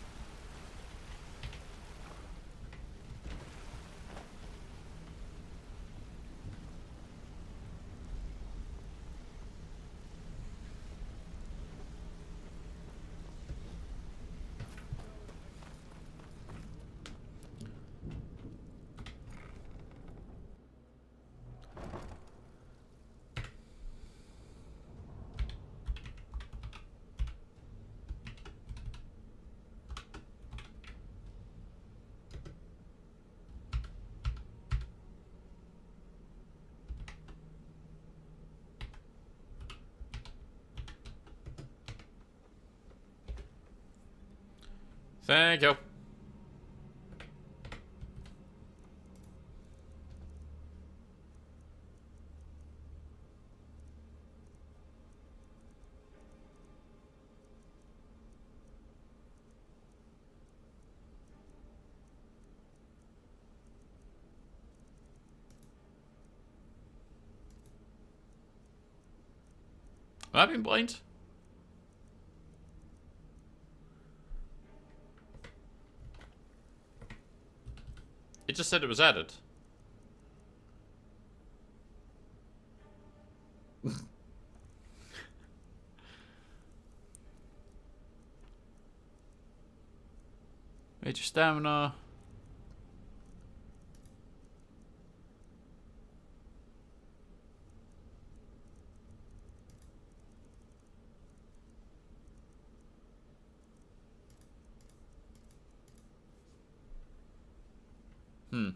Thank you. Have I been blind? It just said it was added. Major stamina. Hmm.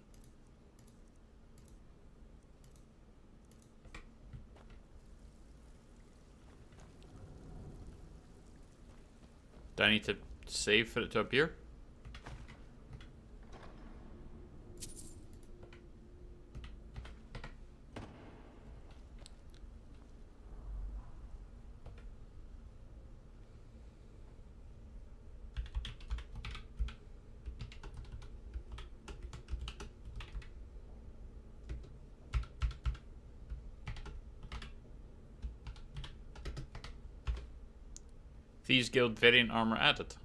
Do I need to save for it to appear? Thieves Guild variant armor added.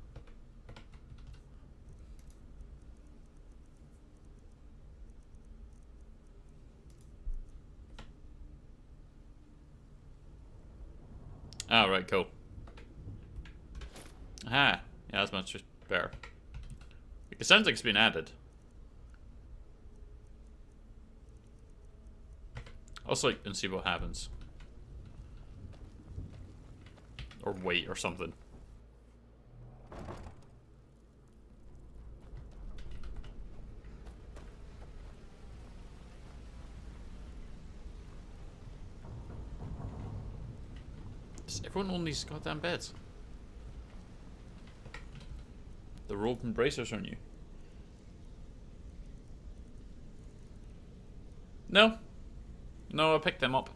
Oh, right, cool. Aha. Yeah, that's much better. It sounds like it's been added. I'll sleep and see what happens. Or wait or something. Does everyone own these goddamn beds? The rope and bracers are new. No. No, I picked them up.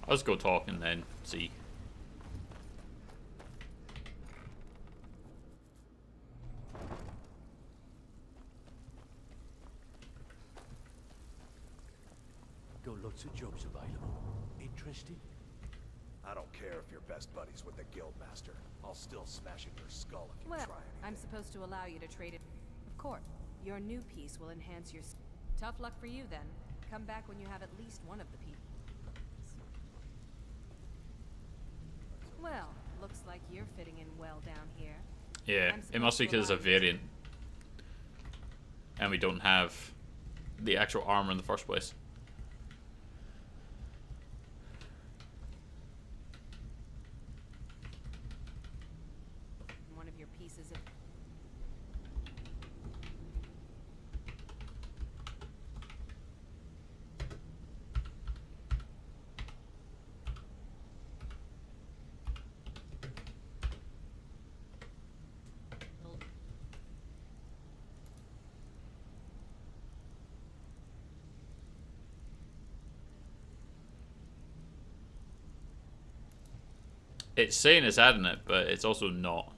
I'll just go talk and then see. lots of jobs available. Interested? I don't care if you're best buddies with the Guildmaster. I'll still smash in your skull if you Well, try anything. I'm supposed to allow you to trade it. Of course. Your new piece will enhance your... Tough luck for you, then. Come back when you have at least one of the pieces. Well, looks like you're fitting in well down here. Yeah, it must be because it's a variant. And we don't have the actual armor in the first place. One of your pieces of... It's saying it's adding it, but it's also not.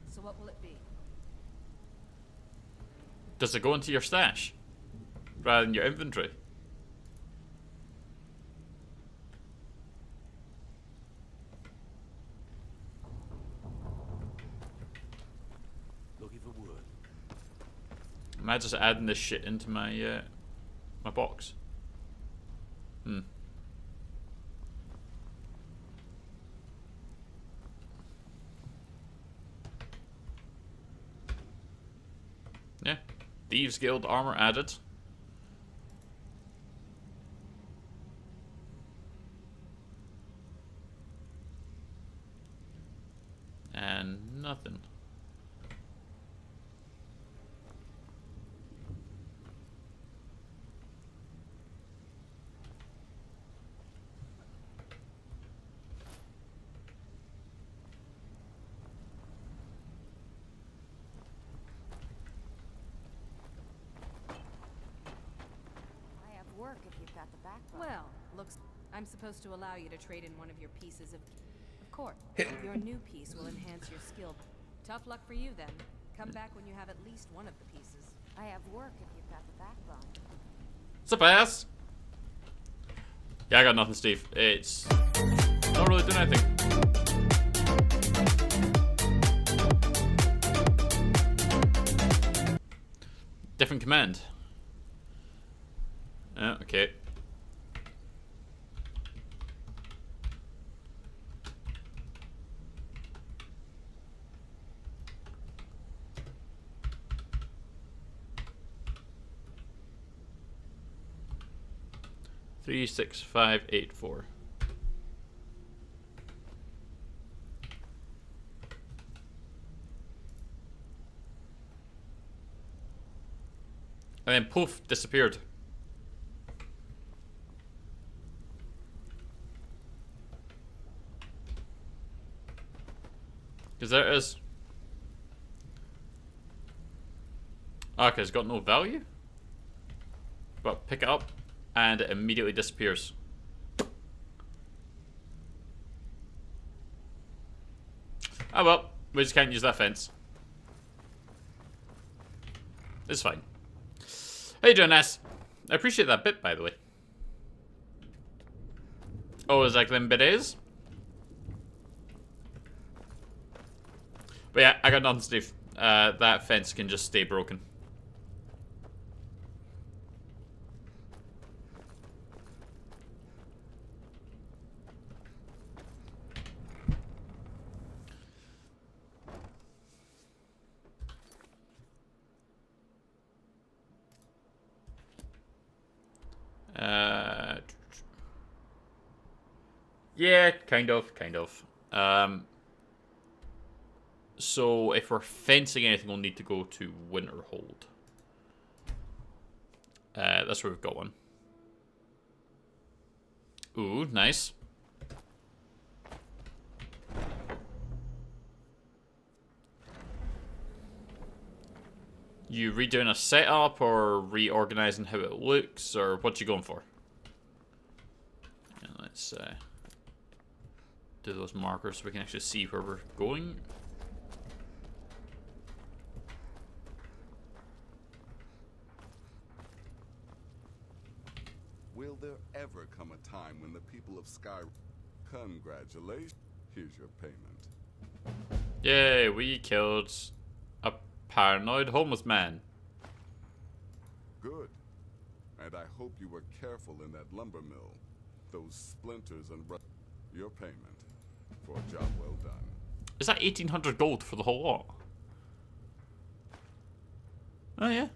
So what will it be? Does it go into your stash rather than your inventory? Looking for wood. Am I just adding this shit into my my box? Yeah. Thieves Guild armor added. And nothing. I have work if you've got the backbone. Well, looks... I'm supposed to allow you to trade in one of your pieces of... Of course. Your new piece will enhance your skill. Tough luck for you, then. Come back when you have at least one of the pieces. I have work if you've got the backbone. What's up, ass? Yeah, I got nothing, Steve. It's not really doing anything. Different command. Okay. Three, 6, 5, 8, 4. And then poof, disappeared. Because there it is. Okay, it's got no value. But pick it up. And it immediately disappears. Oh well, we just can't use that fence. It's fine. How you doing, Ness? I appreciate that bit, by the way. Oh, is that them bidets? But yeah, I got nothing, Steve. That fence can just stay broken. Yeah, kind of. So if we're fencing anything, we'll need to go to Winterhold. That's where we've got one. Ooh, nice. You redoing a setup or reorganizing how it looks, or what you going for? And let's do those markers so we can actually see where we're going. Will there ever come a time when the people of Skyrim... Congratulations. Here's your payment. Yay, we killed a paranoid homeless man. Good. And I hope you were careful in that lumber mill. Those splinters and... Your payment for a job well done. Is that 1800 gold for the whole lot? Oh yeah.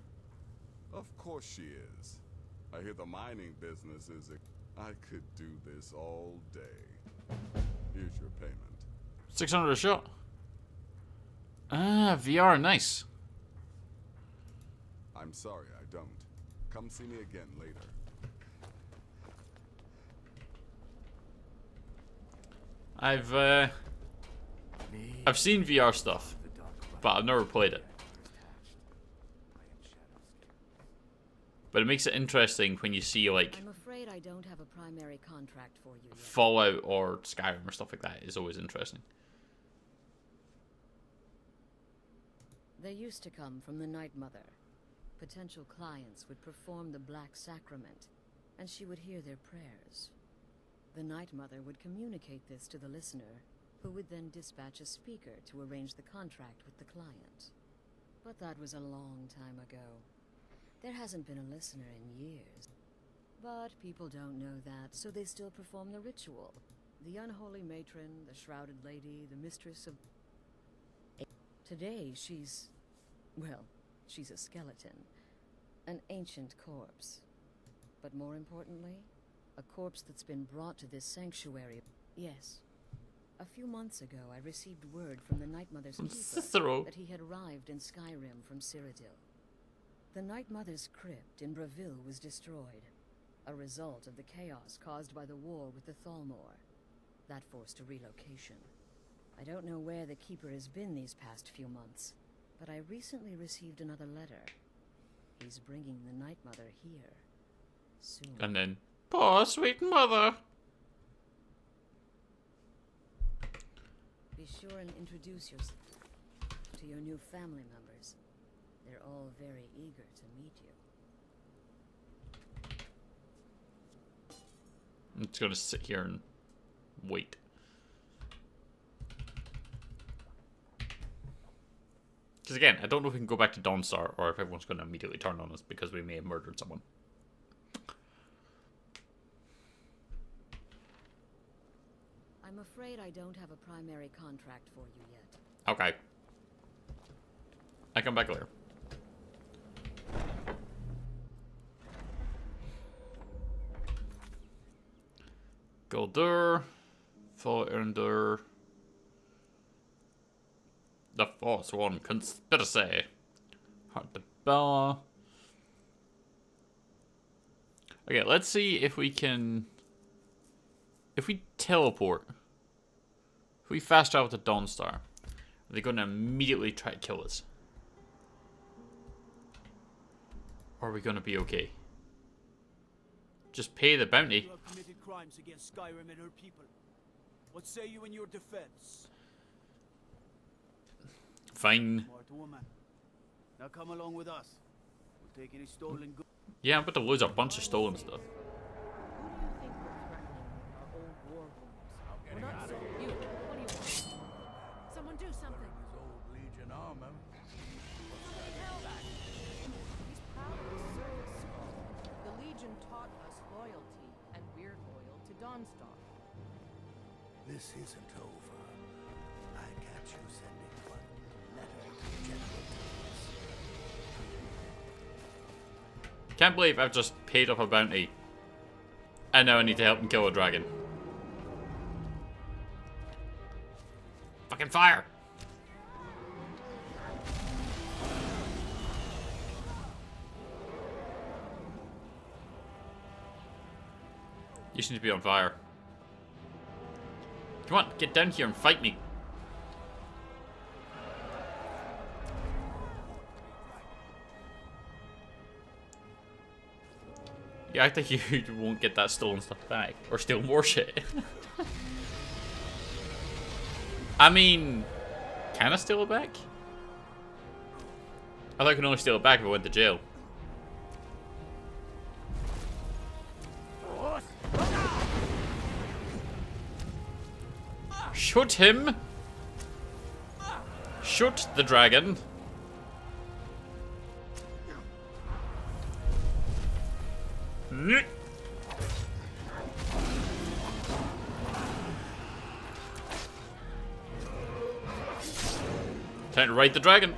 Of course she is. I hear the mining business is... I could do this all day. Here's your payment. 600 a shot. Ah, VR, nice. I'm sorry, I don't. Come see me again later. I've seen VR stuff, but I've never played it. But it makes it interesting when you see like I'm afraid I don't have a primary contract for you yet. Fallout or Skyrim or stuff like that. Is always interesting. They used to come from the Night Mother. Potential clients would perform the Black Sacrament, and she would hear their prayers. The Night Mother would communicate this to the listener, who would then dispatch a speaker to arrange the contract with the client. But that was a long time ago. There hasn't been a listener in years. But people don't know that, so they still perform the ritual. The unholy matron, the shrouded lady, the mistress of... Today, she's a skeleton. An ancient corpse. But more importantly, a corpse that's been brought to this sanctuary. Yes. A few months ago, I received word from the Night Mother's keeper that he had arrived in Skyrim from Cyrodiil. The Night Mother's crypt in Bravil was destroyed, a result of the chaos caused by the war with the Thalmor. That forced a relocation. I don't know where the Keeper has been these past few months, but I recently received another letter. He's bringing the Night Mother here. Soon. And then, poor sweet mother. Be sure and introduce yourself to your new family members. They're all very eager to meet you. I'm just gonna sit here and wait. Because again, I don't know if we can go back to Dawnstar or if everyone's going to immediately turn on us because we may have murdered someone. I'm afraid I don't have a primary contract for you yet. Okay. I come back later. Goldur. Fallendur. The Force One Conspiracy. Heart to Bella. Okay, let's see if we can... If we teleport... If we fast travel to Dawnstar, are they going to immediately try to kill us? Or are we going to be okay? Just pay the bounty. You have committed crimes against Skyrim and her people. What say you in your defense? Fine. Smart woman. Now come along with us. We'll take any stolen goods. Yeah, I'm about to lose a bunch of stolen stuff. We're not so you. What do you want? Someone do something. Old Legion armor. He's proud of his service. The Legion taught us loyalty, and we're loyal to Dawnstar. This isn't over. I catch you sending one letter to General Thomas. Can't believe I've just paid off a bounty. And now I need to help him kill a dragon. Fucking fire! You seem to be on fire. Come on, get down here and fight me. Yeah, I think you won't get that stolen stuff back. Or steal more shit. I mean, can I steal it back? I thought I could only steal it back if I went to jail. Shoot him! Shoot the dragon! Time to ride the dragon.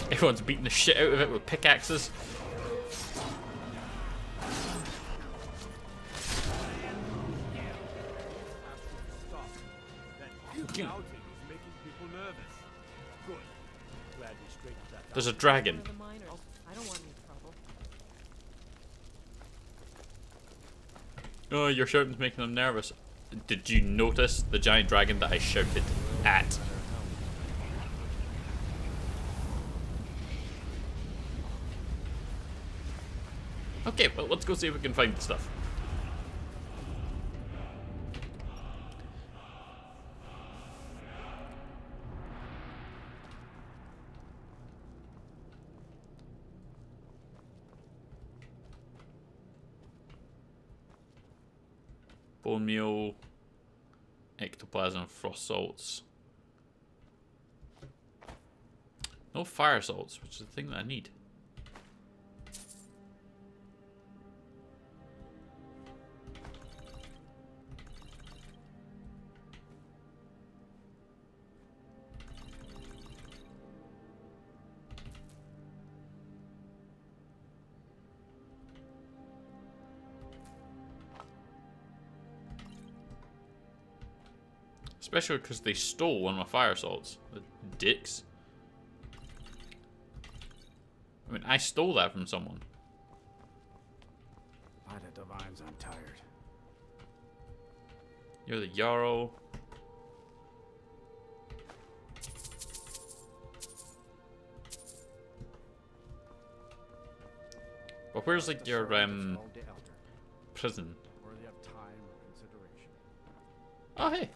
Everyone's beating the shit out of it with pickaxes. There's a dragon. Oh, your shouting's making them nervous. Did you notice the giant dragon that I shouted at? Okay, well, let's go see if we can find the stuff. Bone meal, ectoplasm, frost salts. No fire salts, which is the thing that I need. Especially because they stole one of my fire salts. The dicks. I mean, I stole that from someone. By the divines, I'm tired. You're the Yarrow. But where's like your prison? Worthy of time or consideration. Oh hey.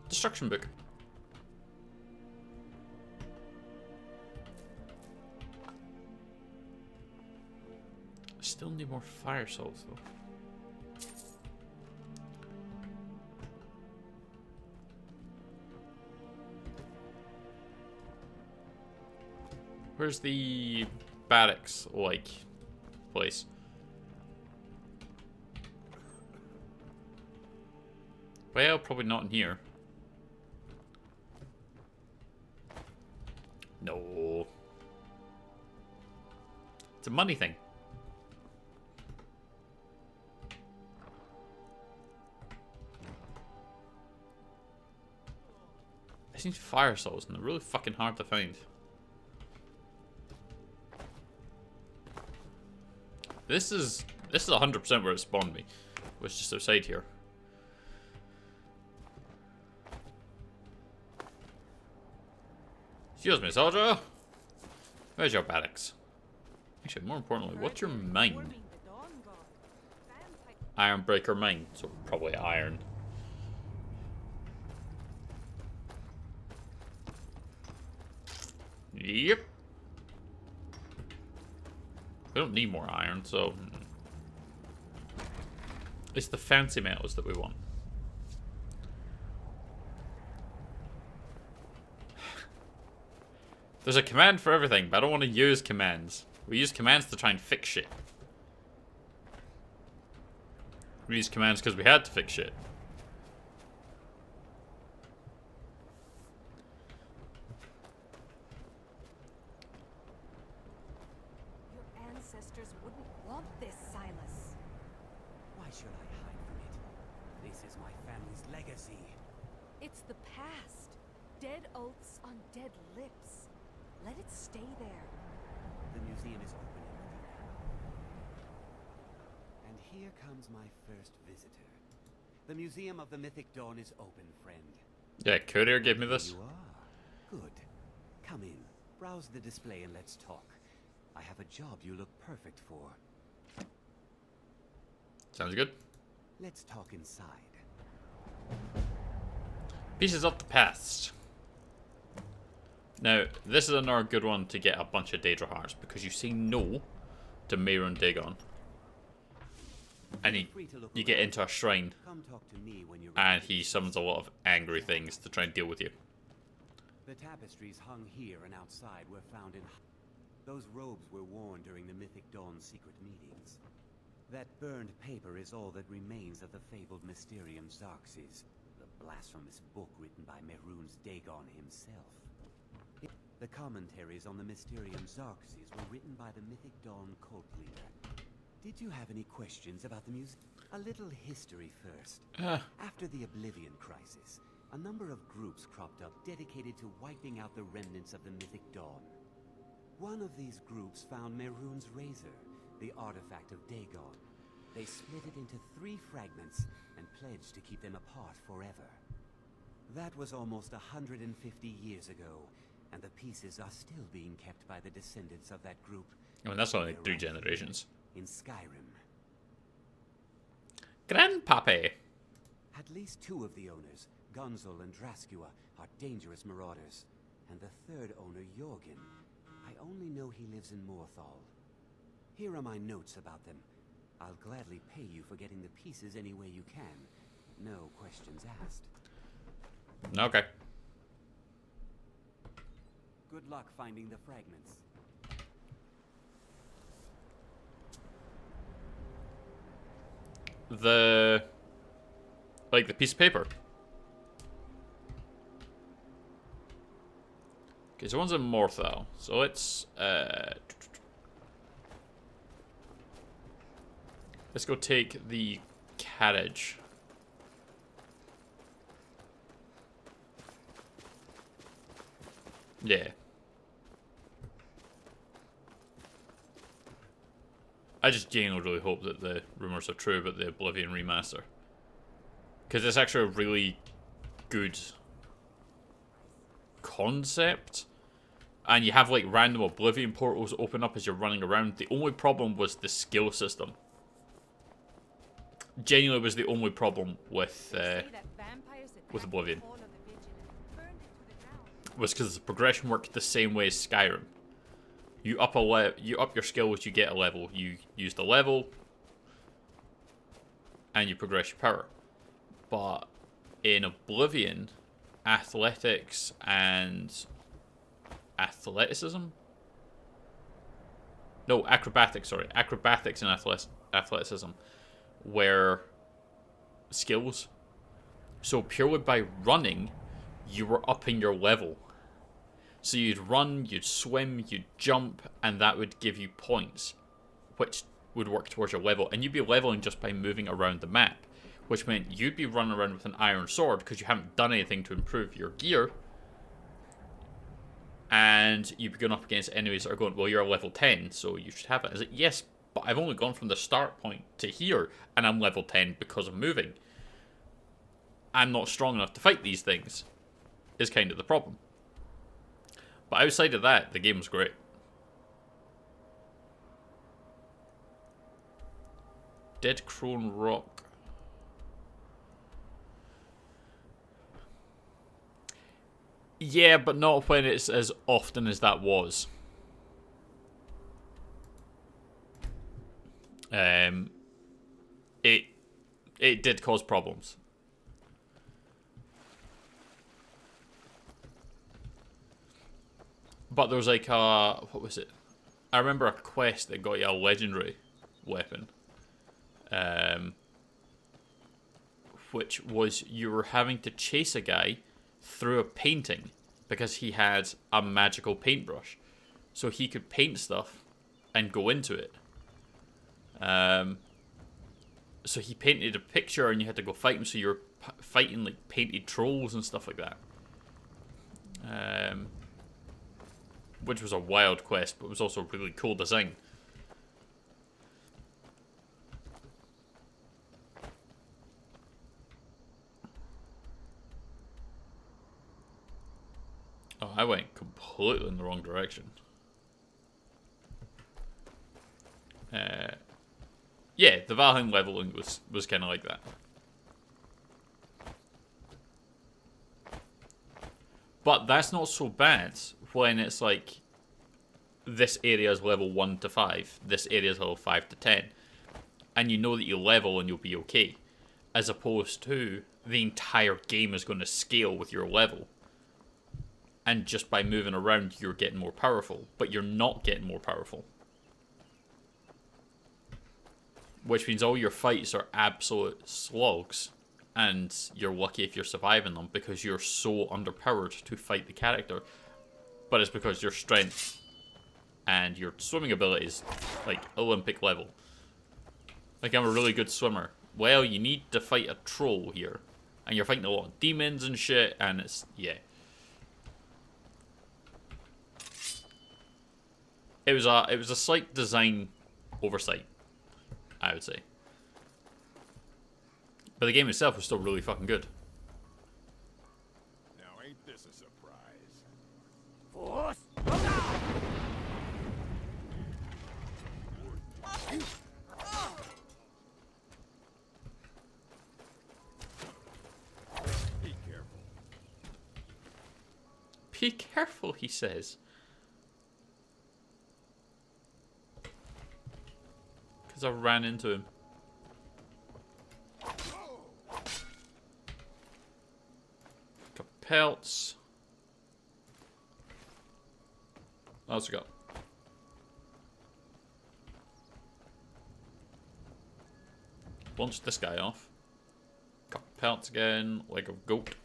Destruction book. Still need more fire salts though. Where's the barracks like place? Well, probably not in here. No. It's a money thing. I need fire salts and they're really fucking hard to find. This is 100% where it spawned me. It was just outside here. Excuse me, soldier. Where's your barracks? Actually, more importantly, what's your mine? Ironbreaker mine, so probably iron. Yep. We don't need more iron, so it's the fancy metals that we want. There's a command for everything, but I don't want to use commands. We use commands to try and fix shit. We use commands because we had to fix shit. Your ancestors wouldn't want this, Silas. Why should I hide from it? This is my family's legacy. It's the past. Dead oaths on dead lips. Let it stay there. The museum is open. And here comes my first visitor. The Museum of the Mythic Dawn is open, friend. Yeah, Courier gave me this. You are. Good. Come in, browse the display, and let's talk. I have a job you look perfect for. Sounds good. Let's talk inside. Pieces of the past. Now, this is another good one to get a bunch of Daedra hearts, because you say no to Mehrunes Dagon. And you get into a shrine, and he summons a lot of angry things to try and deal with you. The tapestries hung here and outside were found in... Those robes were worn during the Mythic Dawn's secret meetings. That burned paper is all that remains of the fabled Mysterium Xarxes, the blasphemous book written by Mehrunes Dagon himself. The commentaries on the Mysterium Xarxes were written by the Mythic Dawn cult leader. Did you have any questions about the music? A little history first. After the Oblivion Crisis, a number of groups cropped up dedicated to wiping out the remnants of the Mythic Dawn. One of these groups found Mehrunes' razor, the artifact of Dagon. They split it into 3 fragments and pledged to keep them apart forever. That was almost 150 years ago, and the pieces are still being kept by the descendants of that group. I mean, that's only like 3 generations. In Skyrim. Grandpappy! At least 2 of the owners, Gunzel and Draskua, are dangerous marauders. And the third owner, Jorgen, I only know he lives in Morthal. Here are my notes about them. I'll gladly pay you for getting the pieces any way you can. No questions asked. Okay. Good luck finding the fragments. The piece of paper. Okay, so one's in Morthal. So let's go take the carriage. Yeah. I just genuinely really hope that the rumors are true about the Oblivion remaster. Because it's actually a really good concept. And you have like random Oblivion portals open up as you're running around. The only problem was the skill system. Genuinely was the only problem with Oblivion. Was because the progression worked the same way as Skyrim. You up your skills, you get a level. You use the level, and you progress your power. But in Oblivion, athletics and athleticism? No, acrobatics, sorry. Acrobatics and athleticism were skills. So purely by running, you were upping your level. So you'd run, you'd swim, you'd jump, and that would give you points, which would work towards your level. And you'd be leveling just by moving around the map, which meant you'd be running around with an iron sword because you haven't done anything to improve your gear. And you'd be going up against enemies that are going, well, you're a level 10, so you should have it. I was like, yes, but I've only gone from the start point to here, and I'm level 10 because of moving. I'm not strong enough to fight these things, is kind of the problem. But outside of that, the game's great. Dead Crone Rock. Yeah, but not when it's as often as that was. It did cause problems. But there was like a... what was it? I remember a quest that got you a legendary weapon. Which was you were having to chase a guy through a painting because he had a magical paintbrush. So he could paint stuff and go into it. So he painted a picture and you had to go fight him, so you were fighting like painted trolls and stuff like that. Which was a wild quest, but was also a really cool design. Oh, I went completely in the wrong direction. Yeah, Yeah, the Valheim leveling was kind of like that. But that's not so bad when it's like, this area is level 1 to 5, this area is level 5 to 10, and you know that you level and you'll be okay, as opposed to the entire game is going to scale with your level, and just by moving around you're getting more powerful, but you're not getting more powerful. Which means all your fights are absolute slogs, and you're lucky if you're surviving them because you're so underpowered to fight the character. But it's because your strength and your swimming ability is like Olympic level. Like, I'm a really good swimmer. Well, you need to fight a troll here, and you're fighting a lot of demons and shit, and it's, yeah. It was a slight design oversight, I would say. But the game itself was still really fucking good. Now ain't this a surprise? Force! Be careful. Be careful, he says. Because I ran into him. Pelts. What else we got? Launch this guy off. Couple pelts again. Leg of goat.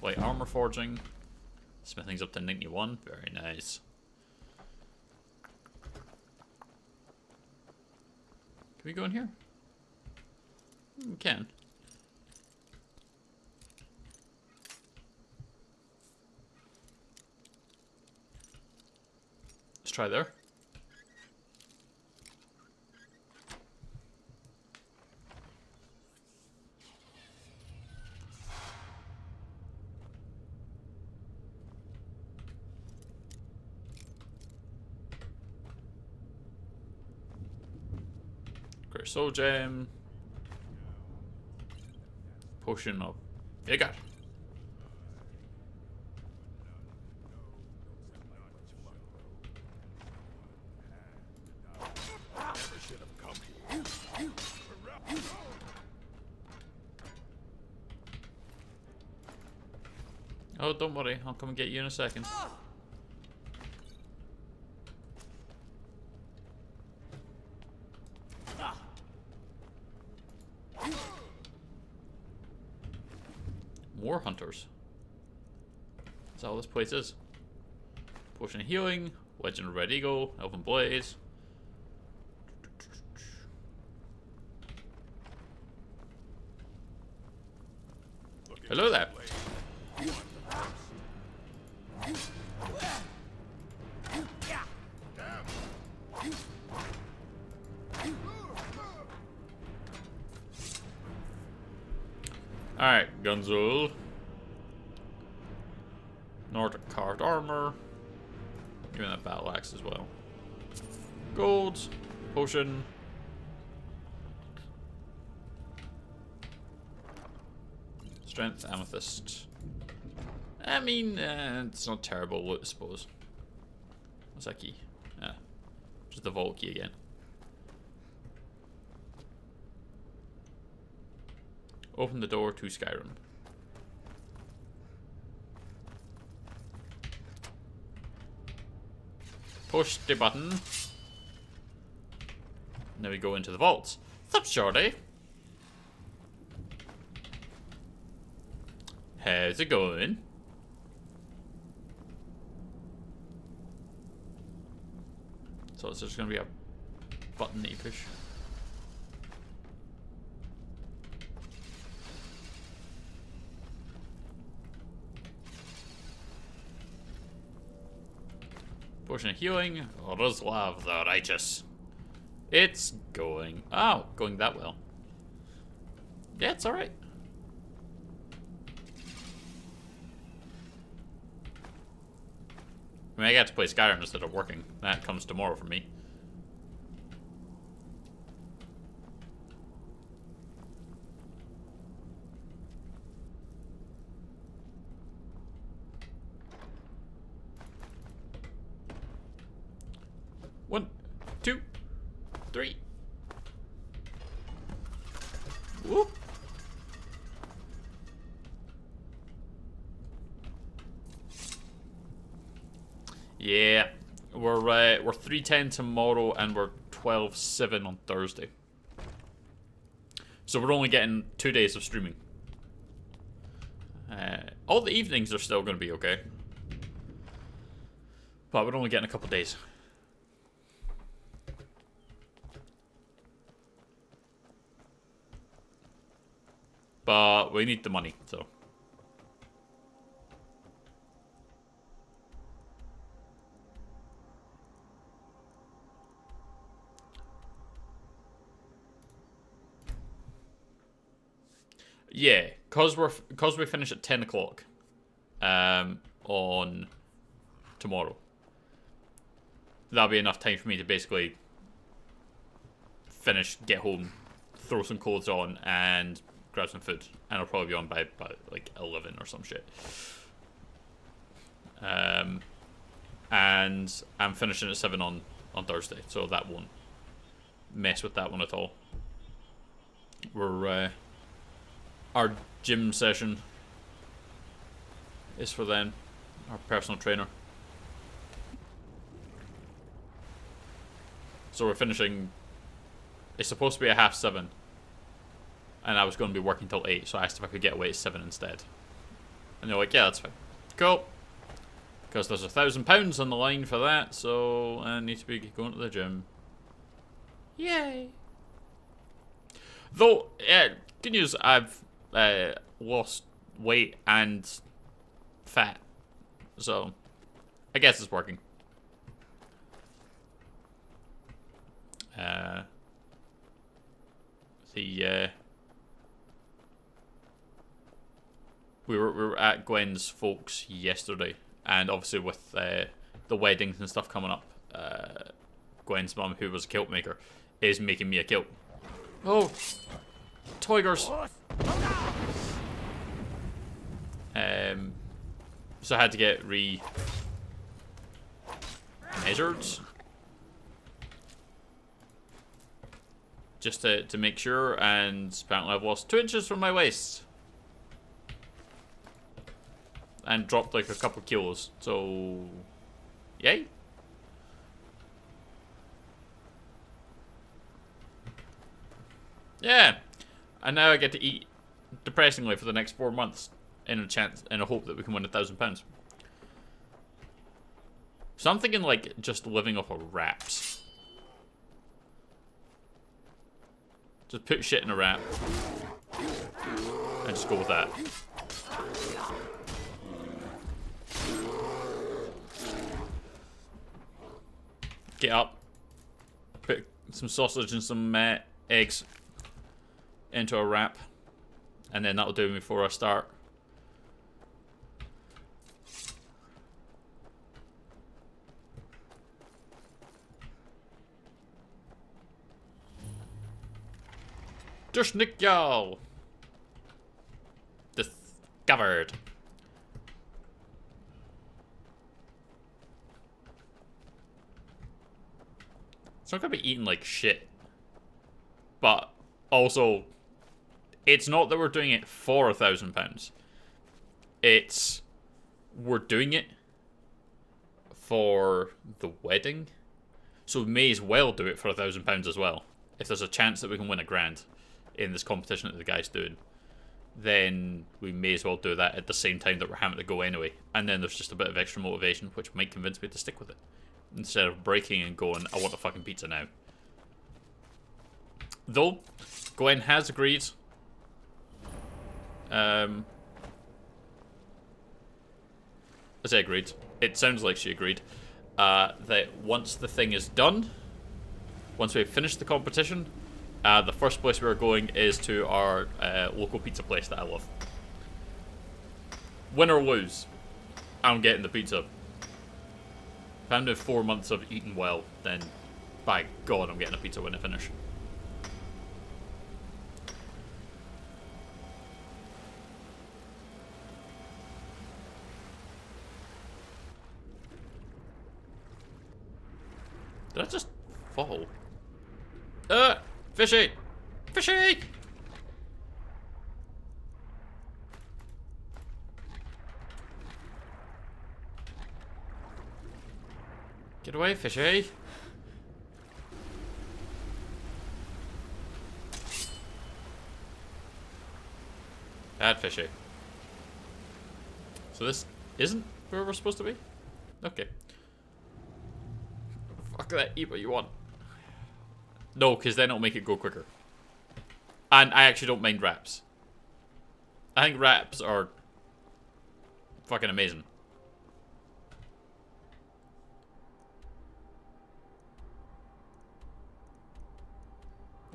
Light armor forging. Smithing's up to 91. Very nice. Can we go in here? We can. Let's try there. Great soul gem. Potion of vigor. Oh, don't worry. I'll come and get you in a second. More hunters. That's all this place is. Potion of healing, Legend of Red Eagle, Elven Blaze. Hello there. Alright, Gunzul. Nordic carved armor. Give me that battle axe as well. Gold. Potion. Strength, amethyst. I mean, it's not terrible loot, I suppose. What's that key? Yeah. Just the vault key again. Open the door to Skyrim. Push the button. Now we go into the vaults. What's up, shorty? How's it going? So it's just gonna be a button that you push. Potion of healing, Roslav the Righteous. It's going. Oh, going that well. Yeah, it's alright. I mean, I got to play Skyrim instead of working. That comes tomorrow for me. 3. Whoop. Yeah, we're 3:10 tomorrow, and we're 12:7 on Thursday. So we're only getting 2 days of streaming. All the evenings are still going to be okay, but we're only getting a couple days. But we need the money, so. Yeah, cause we finish at 10 o'clock, on tomorrow. That'll be enough time for me to basically finish, get home, throw some clothes on, and grab some food. And I'll probably be on by like 11 or some shit. And I'm finishing at 7 on Thursday, so that won't mess with that one at all. We're our gym session is for them, our personal trainer. So we're finishing. It's supposed to be at 7:30, and I was going to be working till 8, so I asked if I could get away at 7 instead. And they're like, yeah, that's fine. Cool. Because there's £1,000 on the line for that, so I need to be going to the gym. Yay. Though, good news, I've lost weight and fat, so I guess it's working. We were at Gwen's folks yesterday, and obviously with the weddings and stuff coming up, Gwen's mum, who was a kilt maker, is making me a kilt. Oh, tigers! So I had to get measured just to make sure, and apparently I've lost 2 inches from my waist and dropped like a couple kilos. So, yay! Yeah, and now I get to eat depressingly for the next 4 months in a hope that we can win £1,000. So I'm thinking like just living off of wraps. Just put shit in a wrap and just go with that. Get up, put some sausage and some eggs into a wrap, and then that'll do me before I start. Dushnik y'all discovered. So I'm gonna be eating like shit, but also it's not that we're doing it for £1,000. It's we're doing it for the wedding, so we may as well do it for £1,000 as well. If there's a chance that we can win £1,000 in this competition that the guy's doing, then we may as well do that at the same time that we're having to go anyway. And then there's just a bit of extra motivation, which might convince me to stick with it, instead of breaking and going, I want a fucking pizza now. Though, Gwen has agreed. I say agreed. It sounds like she agreed. That once the thing is done, once we've finished the competition, the first place we're going is to our local pizza place that I love. Win or lose, I'm getting the pizza. If I'm doing 4 months of eating well, then by God, I'm getting a pizza when I finish. Did I just fall? Fishy! Fishy! Get away, fishy! Bad fishy. So this isn't where we're supposed to be? Okay. Fuck that, eat what you want. No, because then it'll make it go quicker. And I actually don't mind wraps. I think wraps are fucking amazing.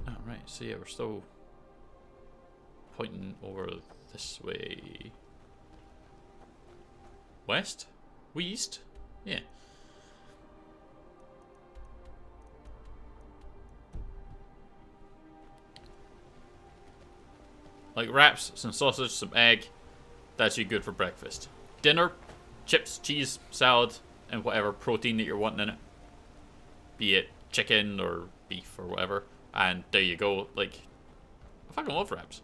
Alright, so yeah, we're still pointing over this way. West? East? Yeah. Like wraps, some sausage, some egg. That's you good for breakfast. Dinner, chips, cheese, salad, and whatever protein that you're wanting in it. Be it chicken or beef or whatever. And there you go. Like, I fucking love wraps.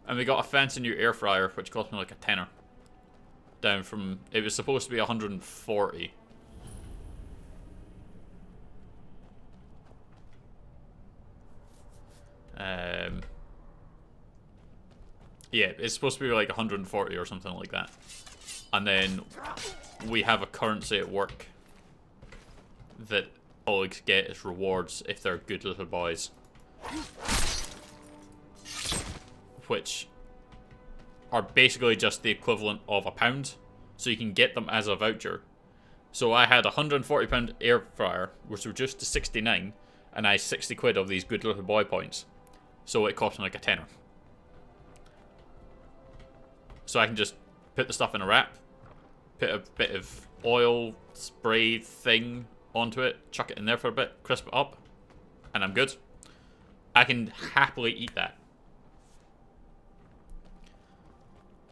And we got a fancy new air fryer, which cost me like a tenner. Down from, it was supposed to be 140. Yeah, it's supposed to be like 140 or something like that. And then we have a currency at work that colleagues get as rewards if they're good little boys. Which are basically just the equivalent of £1. So you can get them as a voucher. So I had a £140 air fryer, which was reduced to 69, and I had 60 quid of these good little boy points. So it cost me like a tenner. So I can just put the stuff in a wrap, put a bit of oil spray thing onto it, chuck it in there for a bit, crisp it up, and I'm good. I can happily eat that.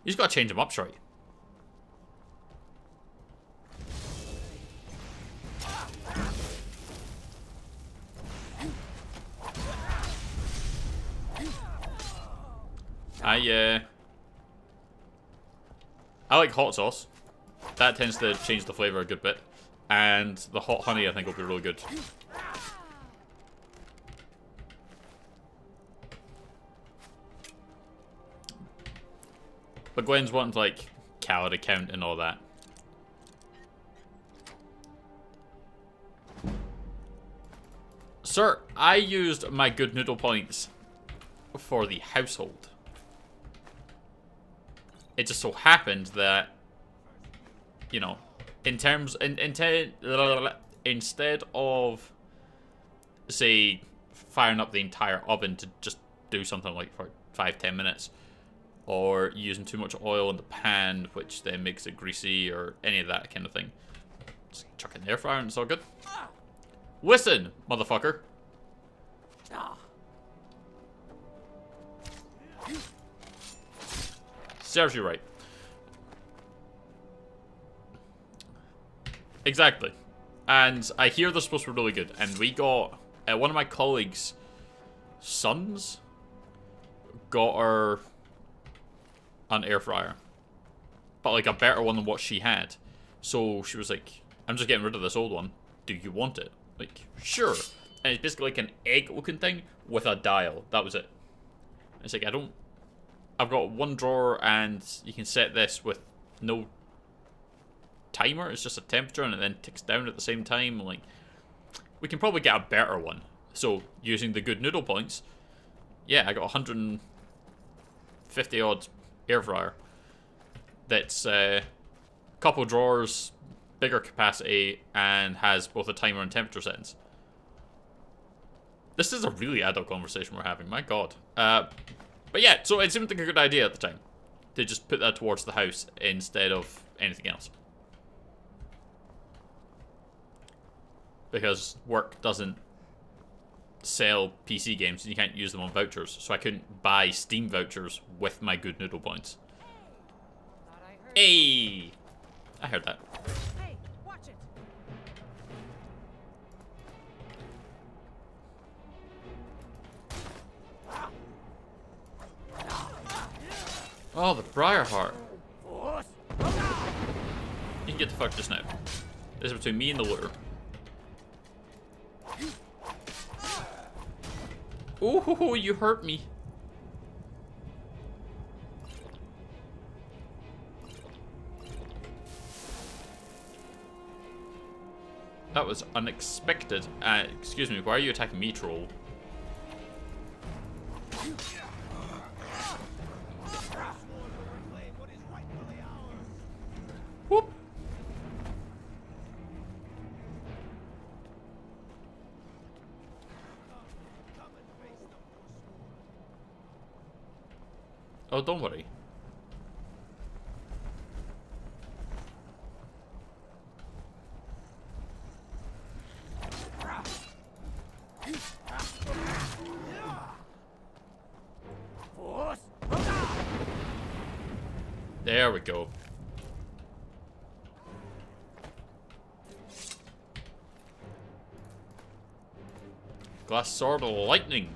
You just gotta change them up, shorty. I like hot sauce. That tends to change the flavor a good bit. And the hot honey, I think, will be really good. But Gwen's wanting, like, calorie count and all that. Sir, I used my good noodle points for the household. It just so happened that, you know, instead of, say, firing up the entire oven to just do something like for 5-10 minutes, or using too much oil in the pan, which then makes it greasy, or any of that kind of thing, just chuck it in the air fryer and it's all good. Listen, motherfucker. Serves you right. Exactly. And I hear they're supposed to be really good. And we got, one of my colleagues' sons got her an air fryer. But like a better one than what she had. So she was like, I'm just getting rid of this old one. Do you want it? Like, sure. And it's basically like an egg looking thing with a dial. That was it. It's like, I've got one drawer and you can set this with no timer. It's just a temperature and it then ticks down at the same time. Like, we can probably get a better one. So, using the good noodle points, yeah, I got 150 odd air fryer. That's a couple drawers, bigger capacity, and has both a timer and temperature settings. This is a really adult conversation we're having, my god. But yeah, so it seemed like a good idea at the time. To just put that towards the house instead of anything else. Because work doesn't sell PC games and you can't use them on vouchers. So I couldn't buy Steam vouchers with my good noodle points. Hey! I heard that. Hey, watch it. Oh, the Briarheart. You can get the fuck just now. This is between me and the looter. Ooh, you hurt me. That was unexpected. Excuse me, why are you attacking me, troll? Whoop. Oh, don't worry. There we go. Glass sword of lightning.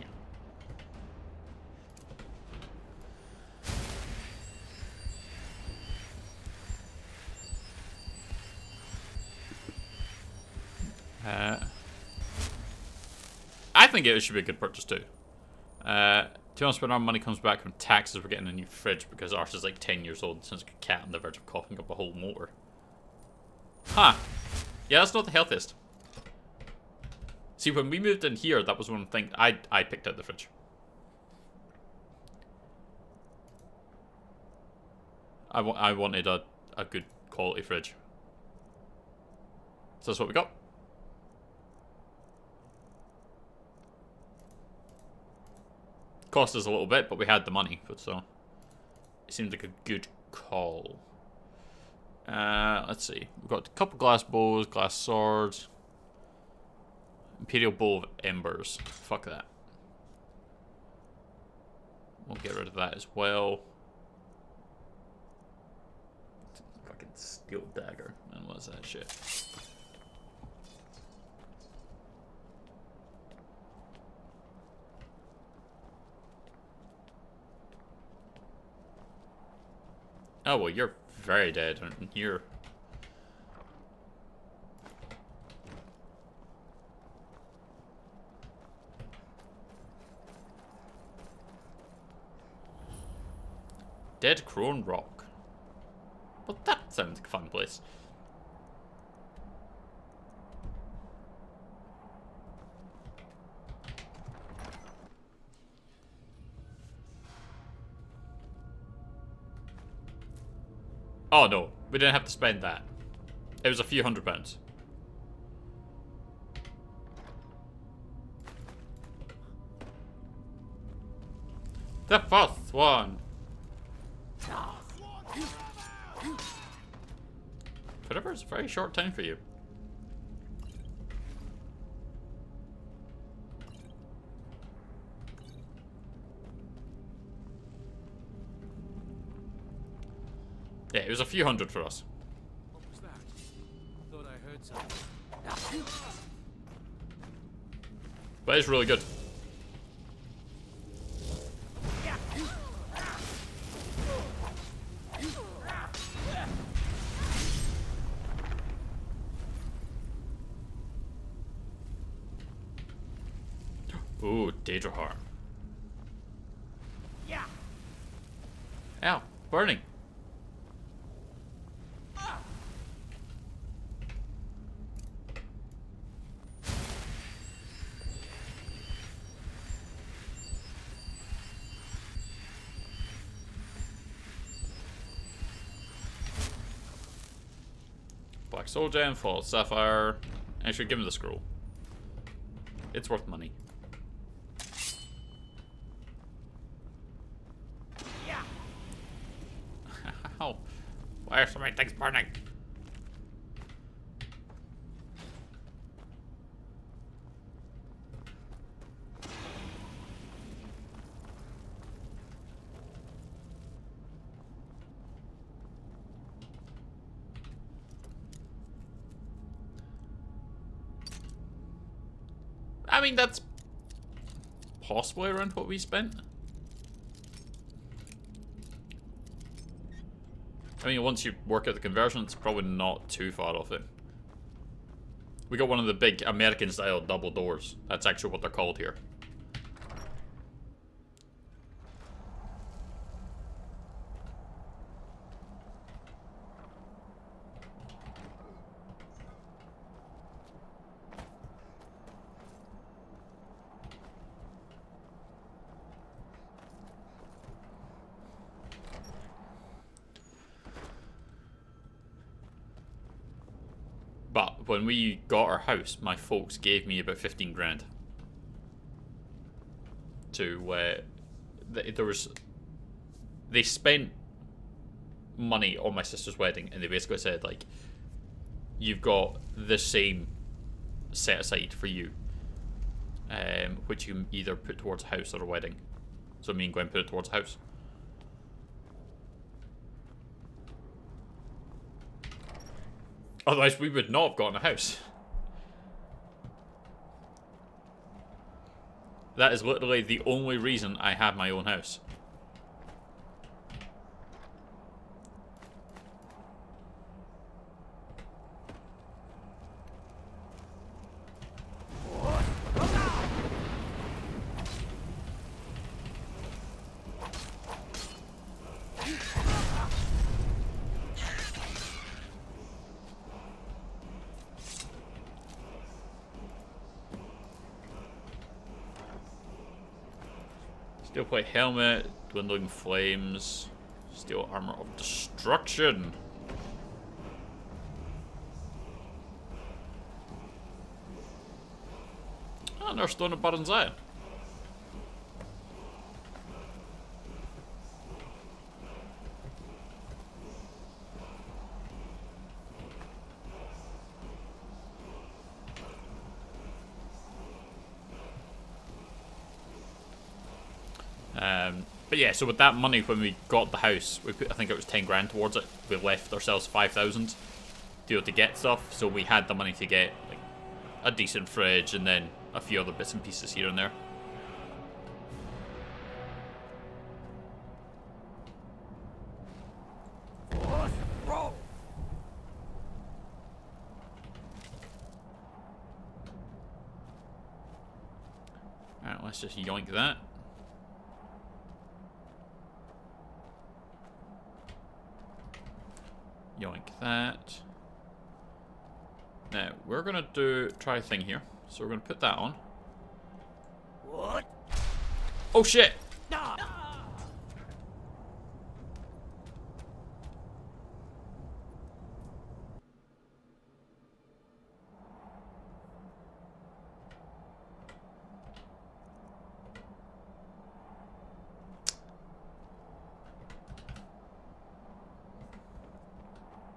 I think it should be a good purchase too. To be honest, when our money comes back from taxes, we're getting a new fridge because ours is like 10 years old since a cat on the verge of coughing up a whole motor. Huh. Yeah, that's not the healthiest. See, when we moved in here, that was one thing I picked out the fridge. I wanted a good quality fridge. So that's what we got. Cost us a little bit, but we had the money, so it seemed like a good call. Let's see. We've got a couple glass bows, glass swords, Imperial Bow of Embers. Fuck that. We'll get rid of that as well. Fucking steel dagger. And what's that shit? Oh, well, you're very dead, and you're... Dead Crone Rock. Well, that sounds like a fun place. Oh no, we didn't have to spend that. It was a few £100. The first one. Whatever, it's a very short time for you. Yeah, it was a few hundred for us. What was that? Thought I heard something. But it's really good. Ooh, Daedra Heart. Yeah. Ow, burning. Black Soul Gem, False Sapphire. Actually, give me the scroll. It's worth money. Yeah. Ow. Why are so many things burning? I mean, that's possibly around what we spent. I mean, once you work out the conversion, it's probably not too far off it. We got one of the big American-style double doors. That's actually what they're called here. But when we got our house, my folks gave me about 15 grand. They spent money on my sister's wedding, and they basically said, like, you've got the same set aside for you, which you can either put towards a house or a wedding. So me and Gwen put it towards a house. Otherwise, we would not have gotten a house. That is literally the only reason I have my own house. Steel plate helmet, dwindling flames, steel armor of destruction. Oh, another stone of Baron Zion. But yeah, so with that money, when we got the house, we put, I think it was 10 grand towards it. We left ourselves 5,000 to get stuff, so we had the money to get like a decent fridge and then a few other bits and pieces here and there. Alright, let's just yoink that. Yoink that. Now, we're gonna try a thing here. So we're gonna put that on. What? Oh shit! No.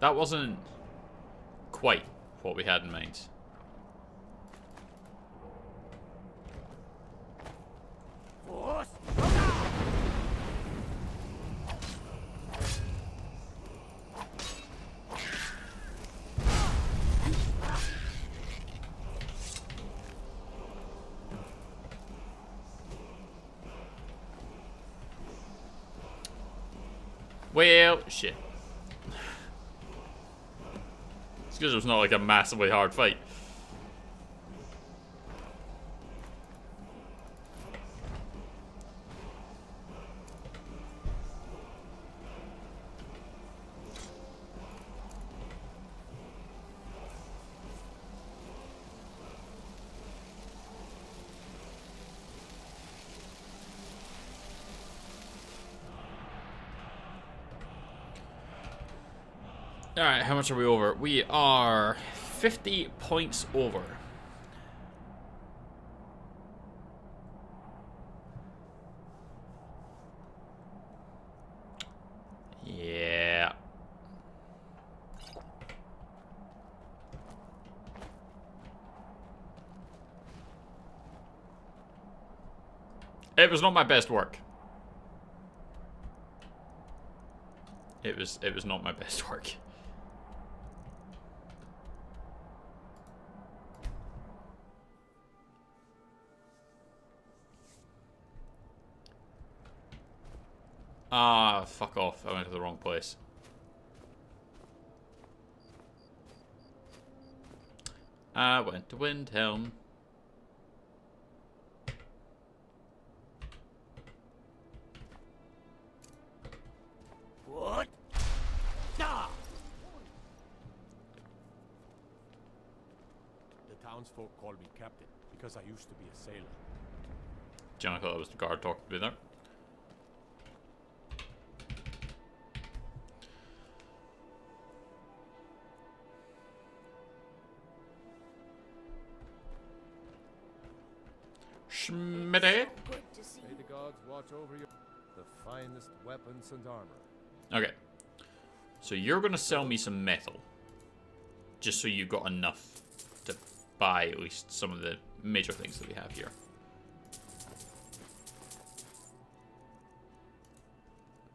That wasn't quite what we had in mind. Well, shit. It's because it was not like a massively hard fight. Alright, how much are we over? We are 50 points over. Yeah. It was not my best work. It was not my best work. Ah, fuck off. I went to the wrong place. I went to Windhelm. What? Ah! The townsfolk call me captain because I used to be a sailor. John, I thought that was the guard talking to me there. Schmitty. May the gods watch over you. The finest weapons and armor. Okay. So you're going to sell me some metal. Just so you got enough to buy at least some of the major things that we have here.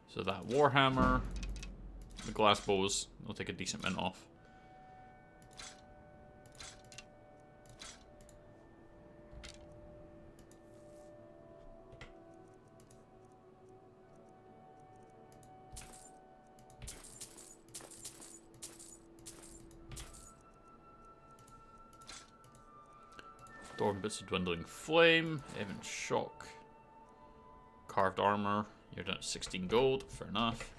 So that warhammer, the glass bows, I'll take a decent amount off. Thorn bits of dwindling flame, even shock, carved armor. You're down to 16 gold, fair enough.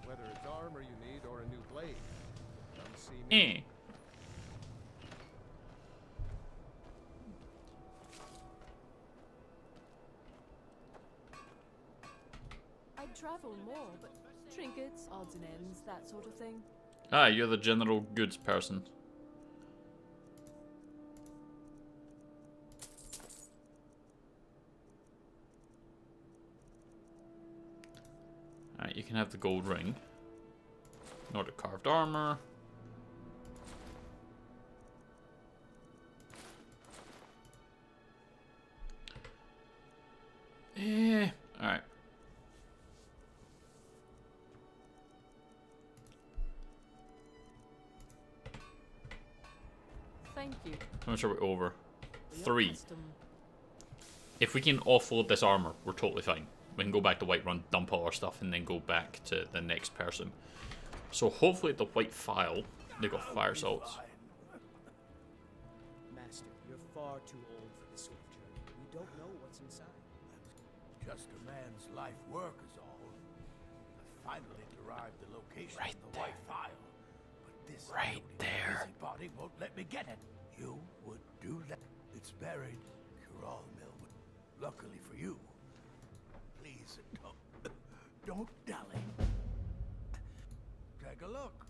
Whether it's armor you need or a new blade, come see me. I'd travel more, but trinkets, odds and ends, that sort of thing. Ah, you're the general goods person. Alright, you can have the gold ring. Nordic carved armor. Alright. Thank you. How much are we over? 3. If we can offload this armor, we're totally fine. We can go back to Whiterun, dump all our stuff, and then go back to the next person. So hopefully the white file, they got fire salts. Master, you're far too old for this sort of journey. We don't know what's inside. Just a man's life work is all. I finally derived the location of the white file. But this busybody won't let me get it. You would do that. It's buried. Cural Mill. Luckily for you. Please don't dally. Take a look.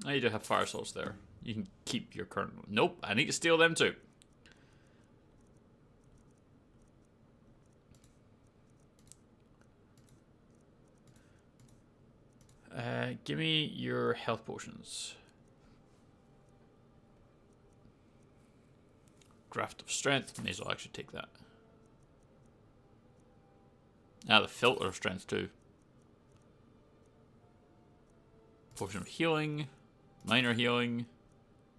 Now you do have fire salts there. You can keep your current one. Nope, I need to steal them too. Give me your health potions. Draft of strength. May as well actually take that. Ah, the filter of strength too. Potion of healing. Minor healing.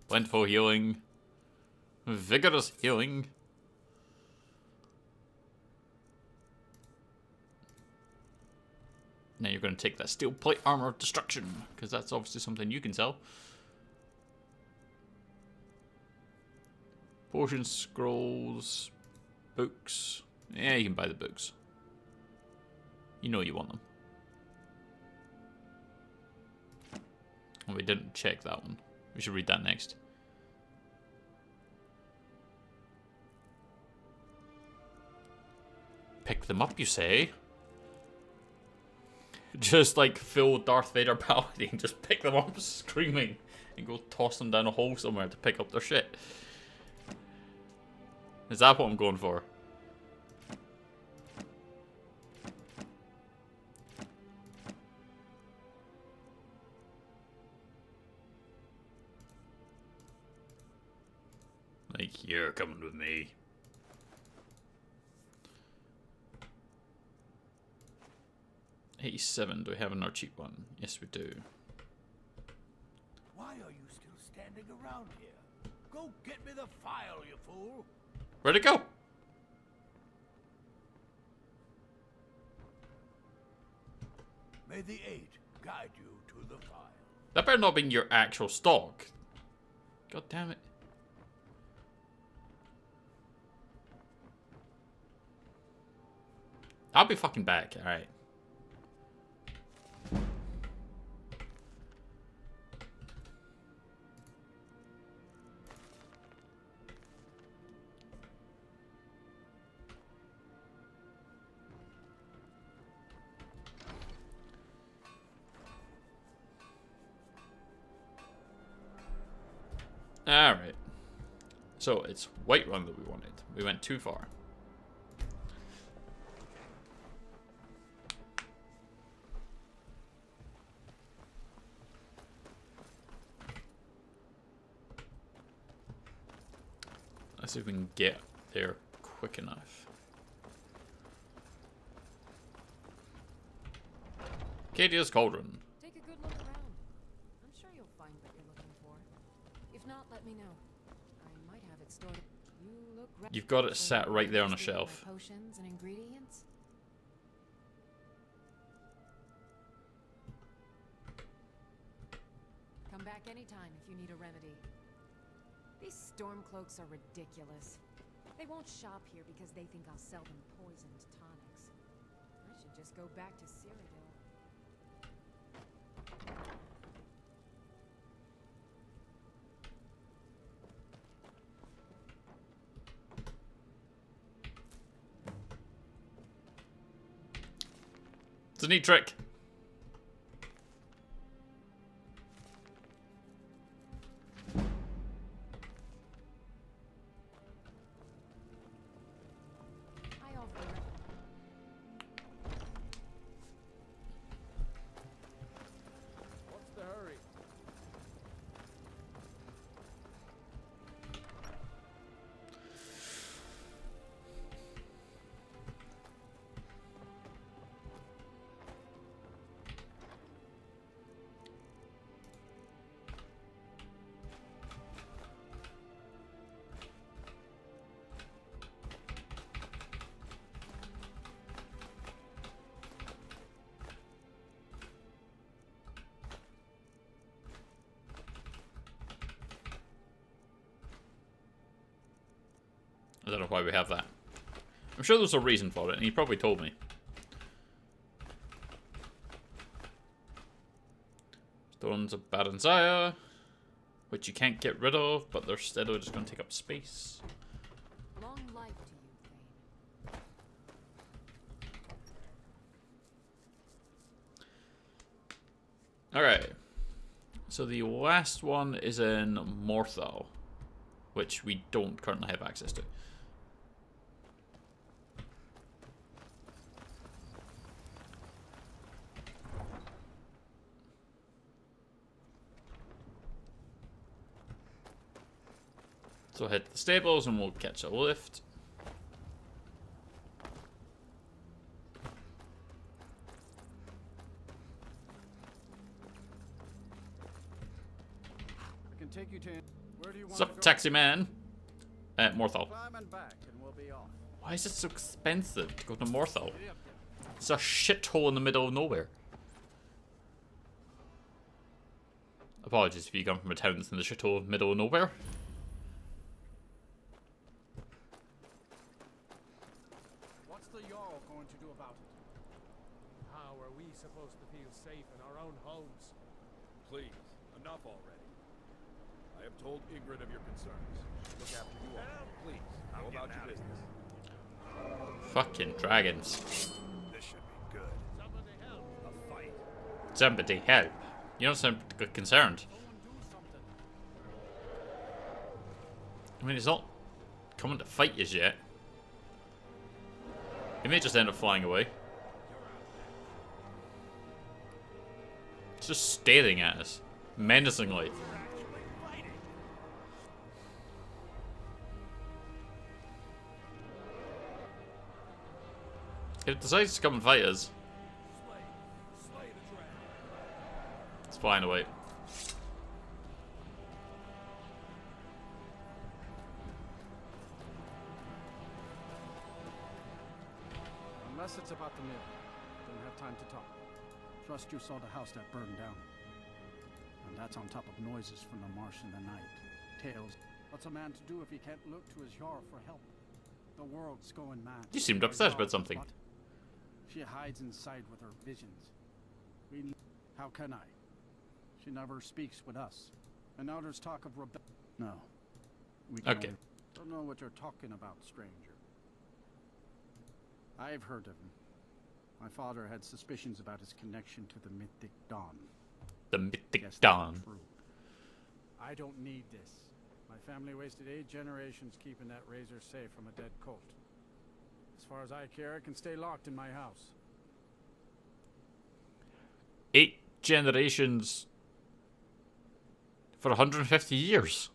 Plentiful healing. Vigorous healing. Now you're going to take that steel plate armor of destruction, because that's obviously something you can sell. Potions, scrolls, books. Yeah, you can buy the books. You know you want them. Oh, we didn't check that one. We should read that next. Pick them up, you say? Just like full Darth Vader Paladin, just pick them up screaming and go toss them down a hole somewhere to pick up their shit. Is that what I'm going for? Like, you're coming with me. $87. Do we have another cheap one? Yes, we do. Why are you still standing around here? Go get me the file, you fool! Where'd it go? May the 8 guide you to the file. That better not be your actual stock. God damn it. I'll be fucking back, alright. Alright. So it's Whiterun that we wanted. We went too far. Let's see if we can get there quick enough. Cadia's Cauldron. Take a good look around. I'm sure you'll find what you're looking for. If not, let me know. I might have it stored. You look You've got it sat right there on a shelf. Potions and ingredients. Come back anytime if you need a remedy. These storm cloaks are ridiculous. They won't shop here because they think I'll sell them poisoned tonics. I should just go back to Cyrodiil. It's a neat trick. What's the hurry? I don't know why we have that. I'm sure there's a reason for it, and he probably told me. Stones of Badenziah, which you can't get rid of, but they're still just going to take up space. Long life to you, Alright. So the last one is in Morthal, which we don't currently have access to. So head to the stables and we'll catch a lift. I can take you to. Where do you want Sup, to go? taxi man? At Morthal. Climb and back, and we'll be off. Why is it so expensive to go to Morthal? It's a shithole in the middle of nowhere. Apologies if you come from a town that's in the shithole middle of nowhere. What's the Jarl going to do about it? How are we supposed to feel safe in our own homes? Please, enough already. I have told Ygritte of your concerns. Look after you all. Please, go about your business. Fucking dragons. This should be good. Somebody help! A fight. Somebody help. You don't sound concerned. I mean, he's not coming to fight us yet. He may just end up flying away. It's just staring at us. Menacingly. If it decides to come and fight us, it's flying away. Unless it's about the mill. Don't have time to talk. Trust you saw the house that burned down. And that's on top of noises from the marsh in the night. Tales. What's a man to do if he can't look to his Jarl for help? The world's going mad. You seemed upset about something. She hides inside with her visions. How can I? She never speaks with us. And now there's talk of rebellion. No. We Okay. Don't know what you're talking about, stranger. I've heard of him. My father had suspicions about his connection to the Mythic Dawn. The Mythic Dawn. I don't need this. My family wasted 8 generations keeping that razor safe from a dead cult. As far as I care, it can stay locked in my house. 8 generations for 150 years.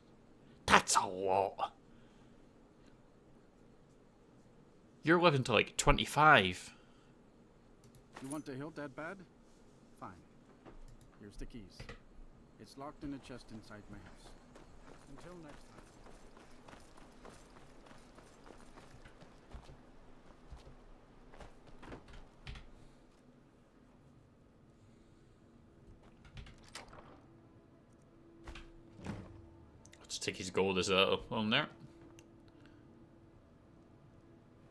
That's a lot. You're living to like 25. You want the hilt that bad? Fine. Here's the keys. It's locked in a chest inside my house. Until next time. Let's take his gold as on there.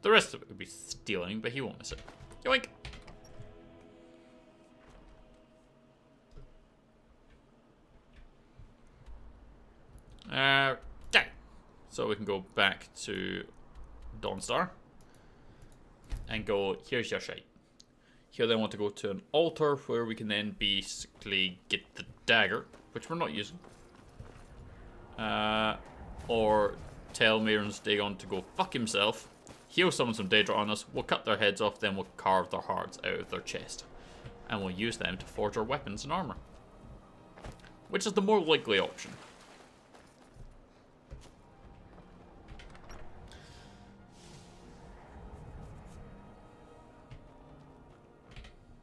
The rest of it would be stealing, but he won't miss it. Yoink! Okay. So we can go back to Dawnstar and go, here's your shite. Here they want to go to an altar where we can then basically get the dagger, which we're not using. Or tell Mairon's Dagon to go fuck himself. He'll summon some Daedra on us, we'll cut their heads off, then we'll carve their hearts out of their chest. And we'll use them to forge our weapons and armor. Which is the more likely option.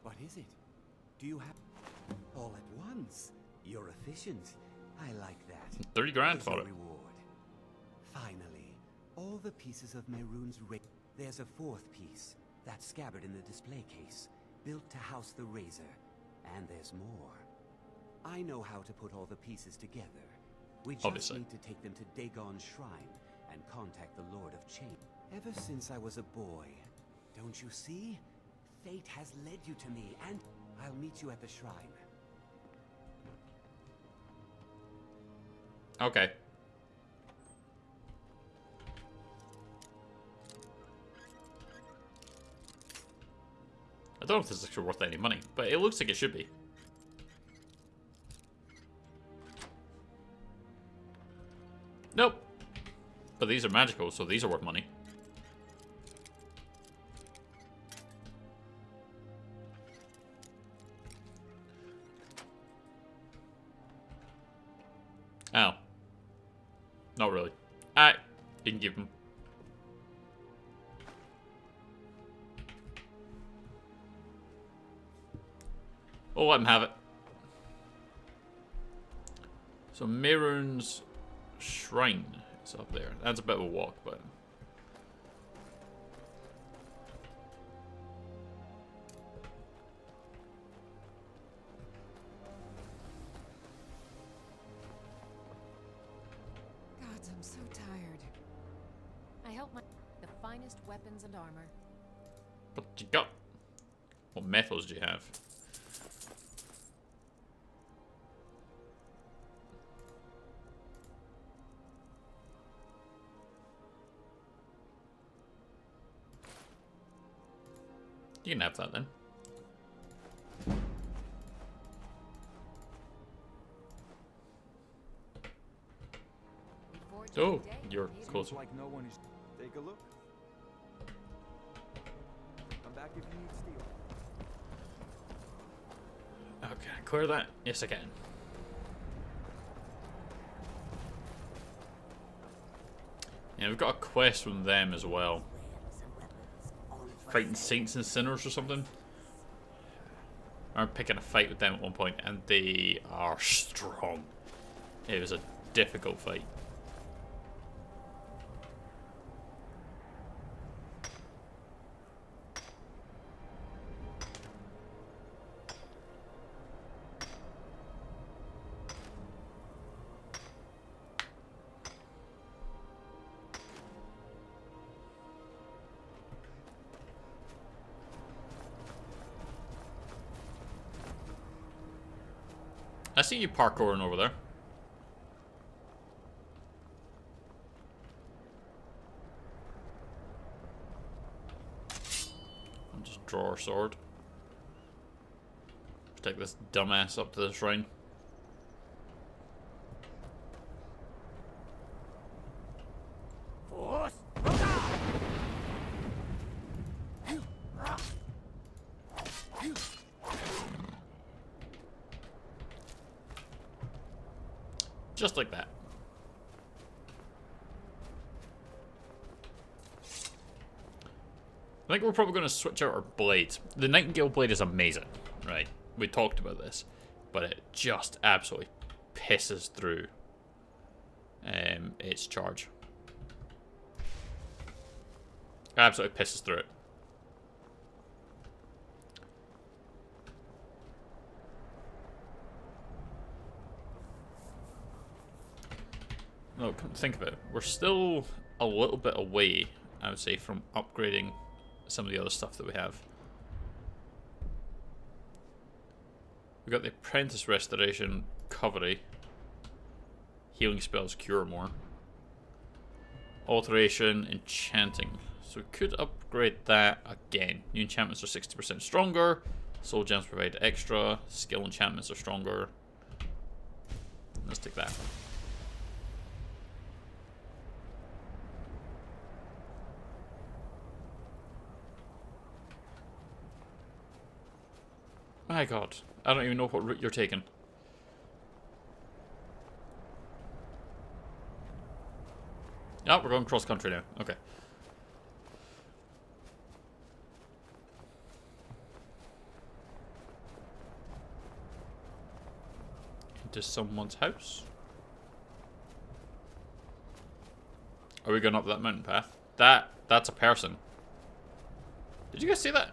What is it? Do you have all at once? You're efficient. I like that. 30 grand Here's for your it. Reward. Finally, all the pieces of Mehrunes There's a 4th piece, that scabbard in the display case, built to house the razor. And there's more. I know how to put all the pieces together. We just Obviously. need to take them to Dagon's shrine and contact the Lord of Change. Ever since I was a boy, don't you see? Fate has led you to me, and I'll meet you at the shrine. Okay. I don't know if this is actually worth any money, but it looks like it should be. Nope. But these are magical, so these are worth money. Oh. Not really. Alright. You can give them. We'll let him have it. So Mehrunes Shrine is up there. That's a bit of a walk, but... God, I'm so tired. I help my the finest weapons and armor. What you got? What metals do you have? You can have that then. Oh, you're closer. Like no one is. Take a look. Come back if you need steel. Okay, clear that. Yes, I can. Yeah, we've got a quest from them as well. Fighting saints and sinners or something. I'm picking a fight with them at one point, and they are strong. It was a difficult fight. I see you parkouring over there. I'll just draw our sword. Take this dumbass up to the shrine. Just like that. I think we're probably going to switch out our blades. The Nightingale blade is amazing, right? We talked about this, but it just absolutely pisses through its charge. Absolutely pisses through it. No, come think of it. We're still a little bit away, I would say, from upgrading some of the other stuff that we have. We got the Apprentice Restoration, Recovery, Healing Spells, Cure More, Alteration, Enchanting. So we could upgrade that again. New enchantments are 60% stronger. Soul Gems provide extra. Skill enchantments are stronger. Let's take that. My god, I don't even know what route you're taking. Oh, we're going cross country now. Okay. Into someone's house. Are we going up that mountain path? That's a person. Did you guys see that?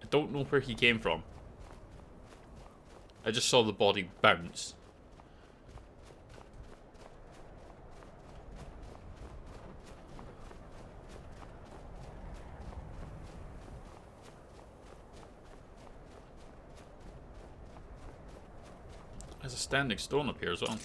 I don't know where he came from. I just saw the body bounce. There's a standing stone up here as well.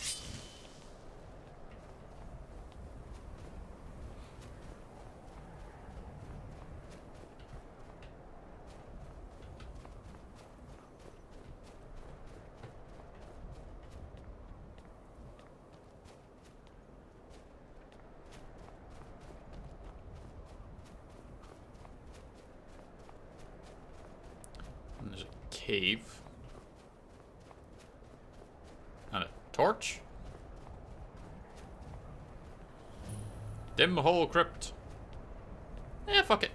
And there's a cave. And a torch. Dim hole crypt. Eh, fuck it.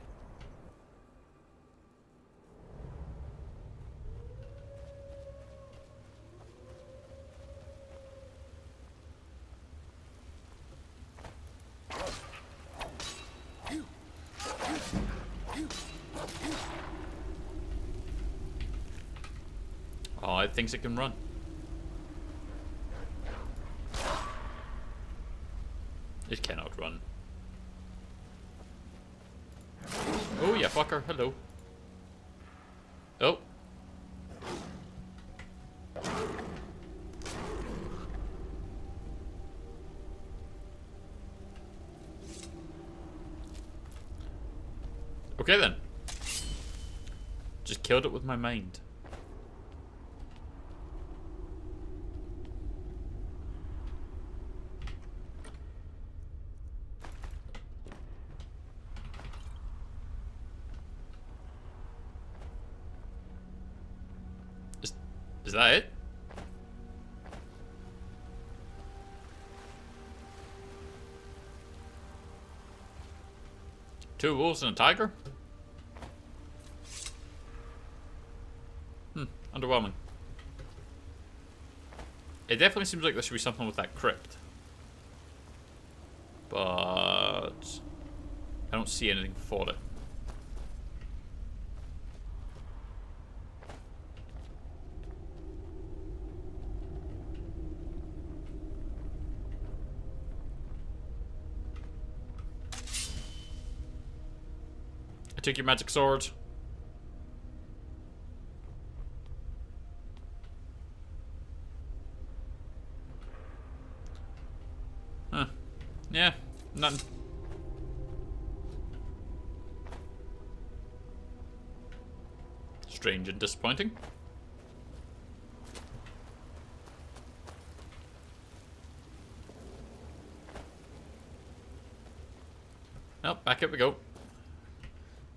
Oh, it thinks it can run. It cannot run. Oh, yeah, fucker. Hello. Oh. Okay, then. Just killed it with my mind. Is that it? Two wolves and a tiger? Underwhelming. It definitely seems like there should be something with that crypt. But I don't see anything for it. took your magic sword. Huh. Yeah, nothing. Strange and disappointing. Well, back up we go.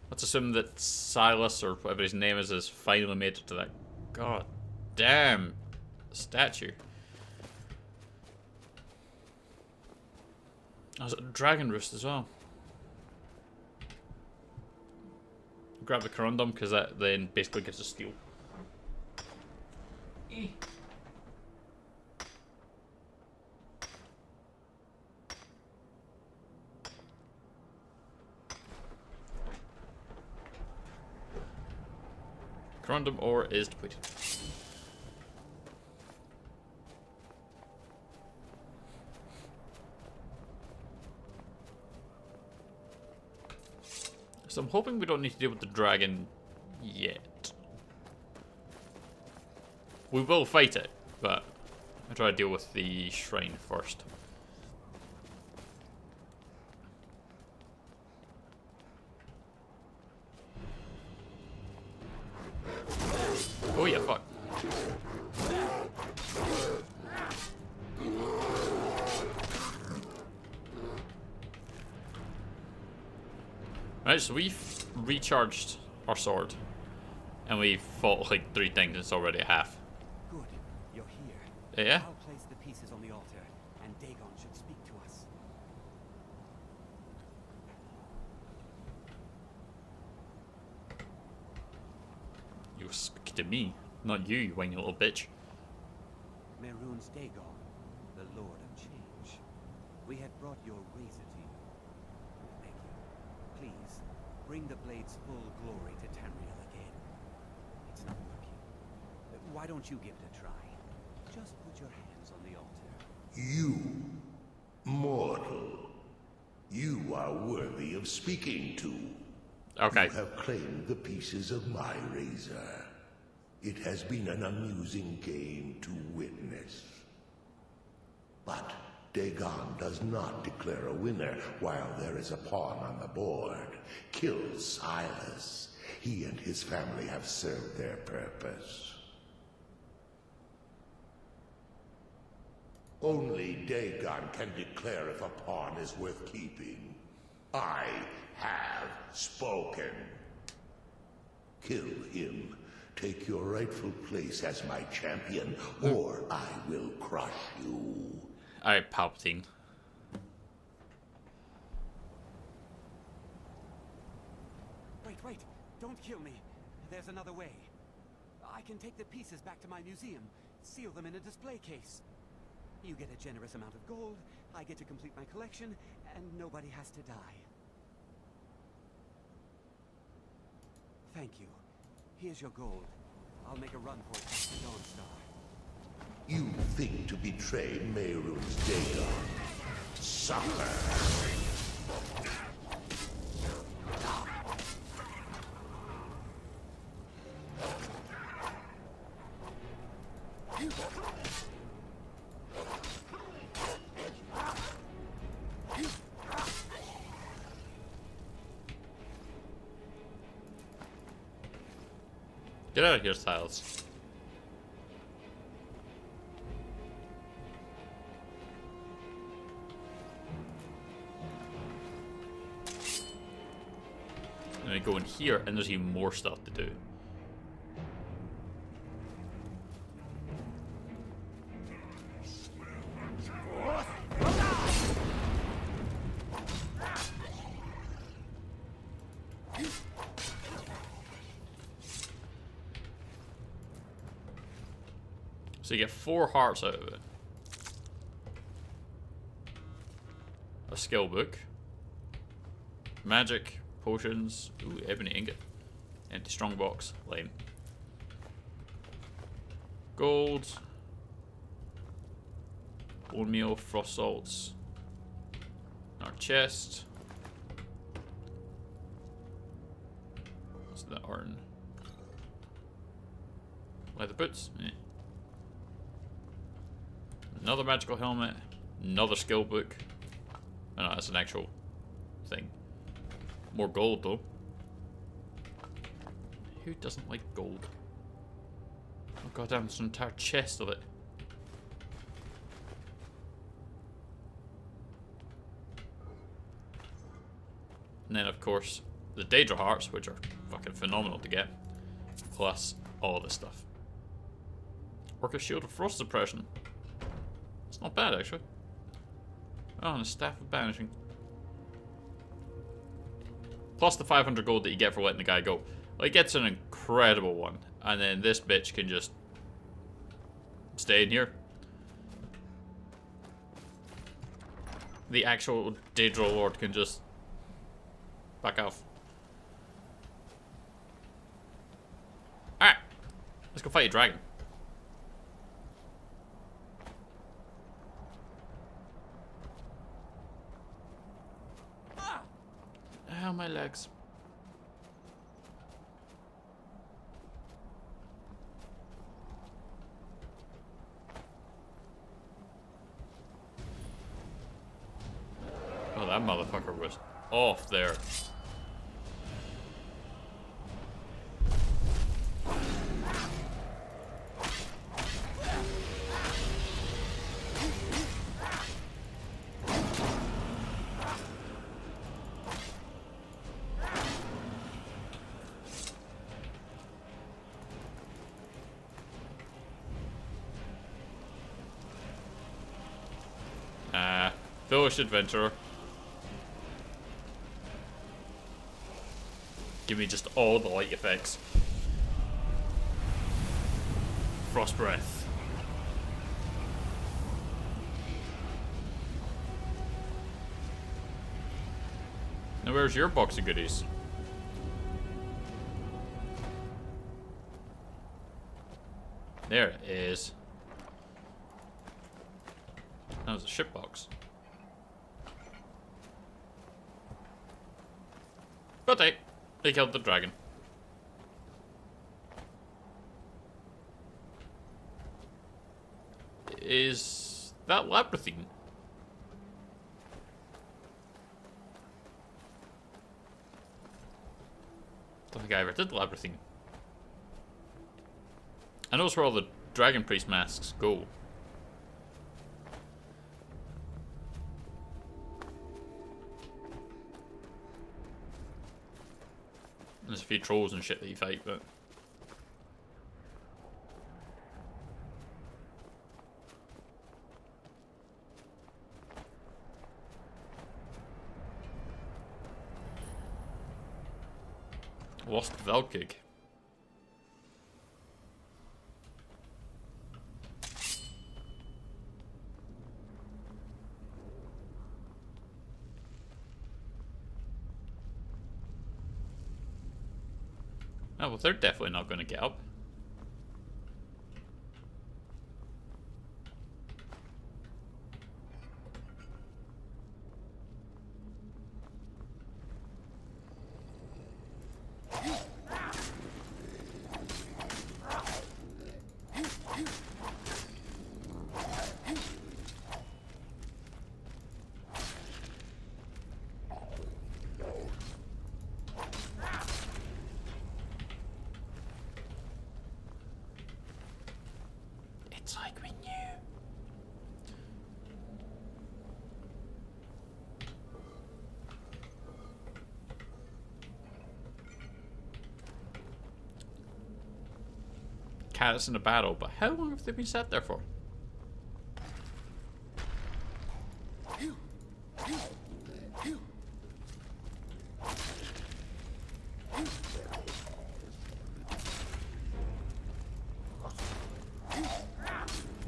Let's assume that Silas, or whatever his name is, has finally made it to that god damn statue. There's a dragon roost as well. Grab the corundum, because that then basically gives us steel. Corundum ore is depleted. So I'm hoping we don't need to deal with the dragon yet. We will fight it, but I'll try to deal with the shrine first. Oh yeah, fuck. Right, so we've recharged our sword. And we've fought like 3 things and it's already at half. Good, you're here. Yeah? I'll place the pieces on the altar, and Dagon should speak to us. You speak to me, not you, you whiny little bitch. Mehrunes Dagon, the Lord of Change. We had brought your razor to you. Thank you. Please, bring the blade's full glory to Tamriel again. It's not working. Why don't you give it a try? Just put your hands on the altar. You, mortal. You are worthy of speaking to. Okay. You have claimed the pieces of my razor. It has been an amusing game to witness. But Dagon does not declare a winner while there is a pawn on the board. Kill Silas. He and his family have served their purpose. Only Dagon can declare if a pawn is worth keeping. I have spoken. Kill him. Take your rightful place as my champion, or I will crush you. Alright, Palpatine. Wait, don't kill me. There's another way. I can take the pieces back to my museum, seal them in a display case. You get a generous amount of gold, I get to complete my collection, and nobody has to die. Thank you. Here's your gold. I'll make a run for it back to Dawnstar. You think to betray Mehrunes Dagon? Sucker! Get out of here, Silas. And we go in here, and there's even more stuff to do. So you get 4 hearts out of it. A skill book. Magic, potions. Ooh, ebony ingot. Empty strongbox. Lame. Gold. Bone meal, frost salts. Our chest. What's the urn? Leather boots. Eh. Another magical helmet. Another skill book. Oh, no, that's an actual thing. More gold though. Who doesn't like gold? Oh goddamn, there's an entire chest of it. And then of course the Daedra hearts, which are fucking phenomenal to get. Plus all this stuff. Orcish shield of frost suppression. It's not bad actually. Oh, and a staff of banishing. Plus the 500 gold that you get for letting the guy go. Like, it gets an incredible one. And then this bitch can just stay in here. The actual Daedra Lord can just back off. Alright. Let's go fight a dragon. Ow, my legs. Oh, that motherfucker was off there. Foolish adventurer. Give me just all the light effects. Frost breath. Now where's your box of goodies? There it is. That was a ship box. Pt.8. They killed the dragon. Is that labyrinthine? Don't think I ever did labyrinthine. I know it's where all the dragon priest masks go. There's a few trolls and shit that you fight, but... Lost Velkig. Oh, well, they're definitely not going to get up. It's like we knew. Cats in a battle, but how long have they been sat there for?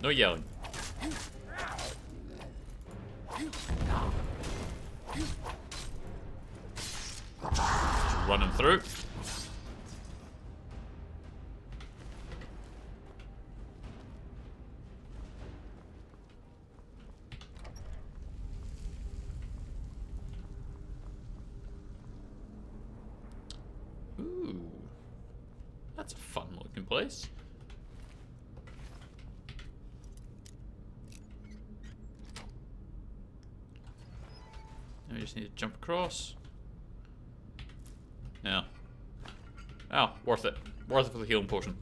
No yelling. Just running through. Ooh. That's a fun looking place. Now we just need to jump across. Yeah. Oh, worth it. Worth it for the healing potion.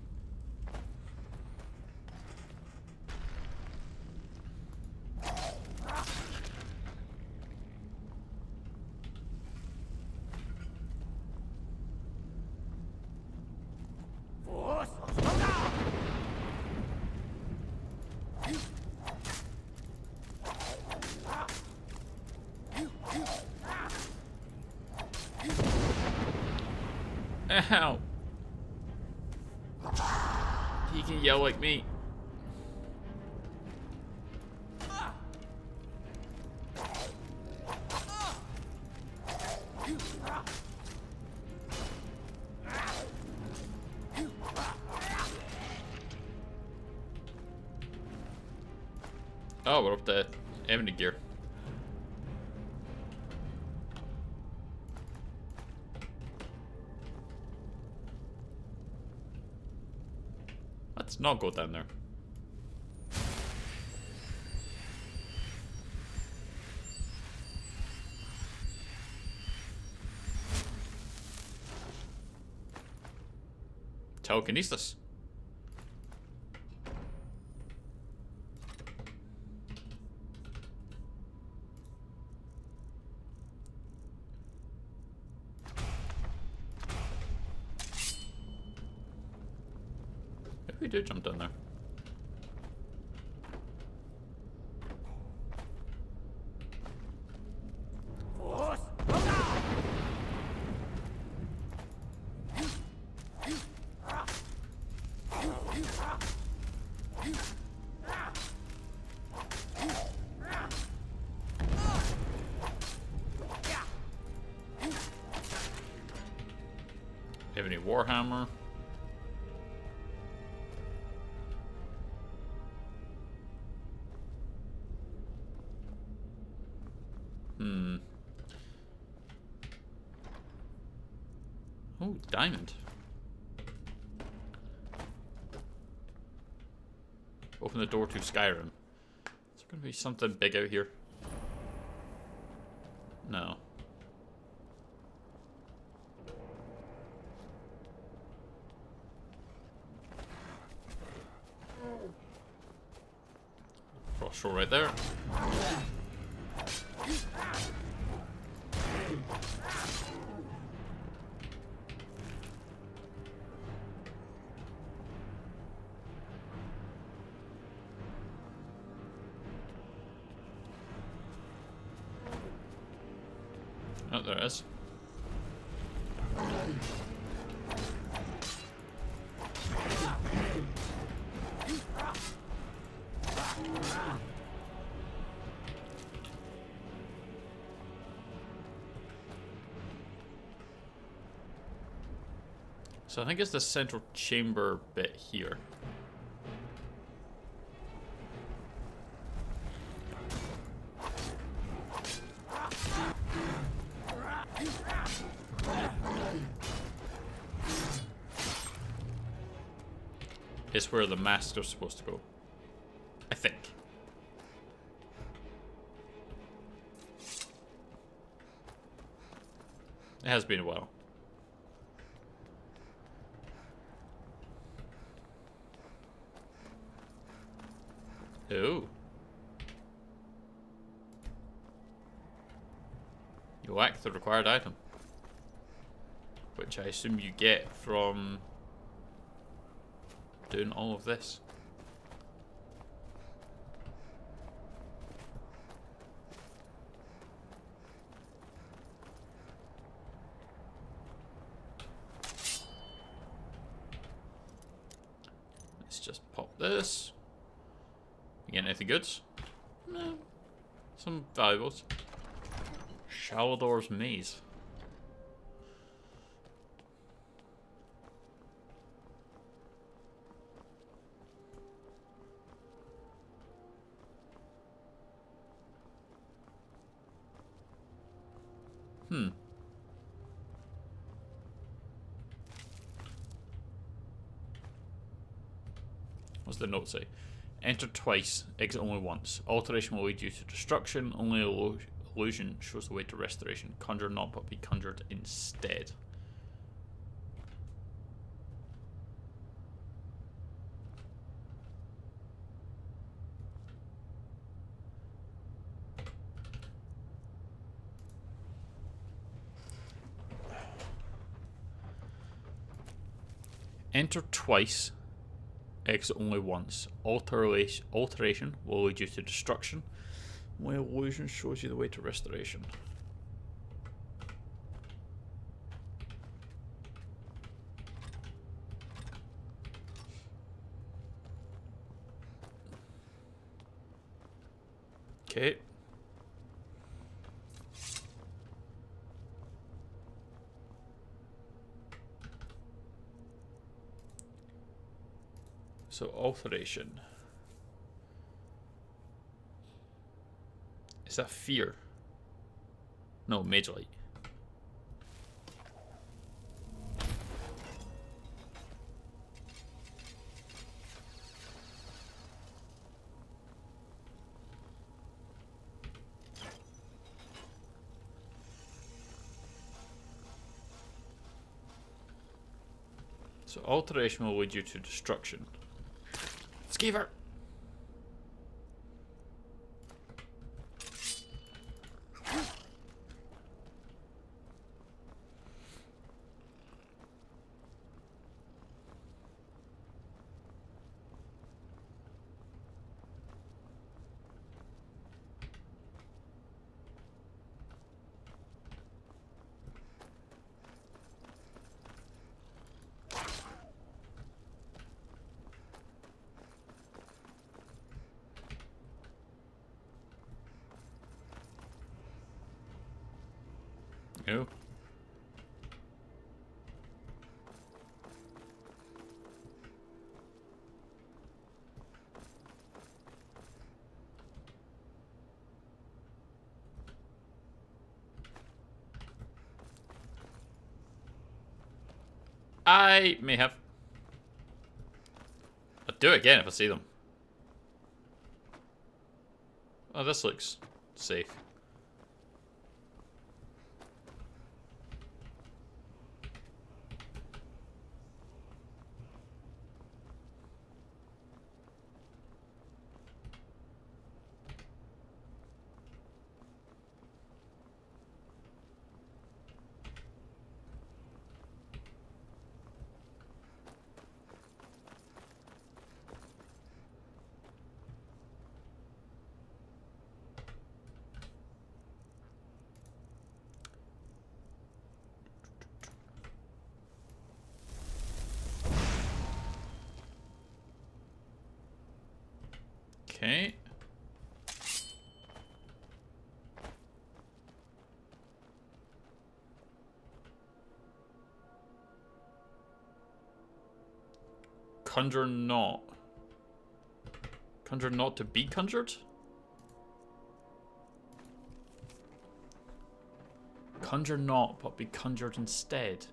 Ow! He can yell like me. Oh, we're up to enemy gear. Let's not go down there. Telekinesis. If we do jump down there. Have any Warhammer? Oh, diamond. Open the door to Skyrim. Is there going to be something big out here? No. Frost roll right there. Oh, there it is. So I think it's the central chamber bit here. It's where the master's supposed to go. I think. It has been a while. Oh. You lack the required item. Which I assume you get from doing all of this. Let's just pop this. You get anything good? No. Some valuables. Shalador's Maze. What's the note say? Enter twice, exit only once. Alteration will lead you to destruction. Only illusion shows the way to restoration. Conjure not, but be conjured instead. Enter twice, exit only once. Alteration will lead you to destruction. My illusion shows you the way to restoration. Okay. So alteration. Is that fear? No, mage light. So alteration will lead you to destruction. Skeever! No. I may have. I'll do it again if I see them. Oh, this looks safe. Okay. Conjure not. Conjure not to be conjured? Conjure not, but be conjured instead.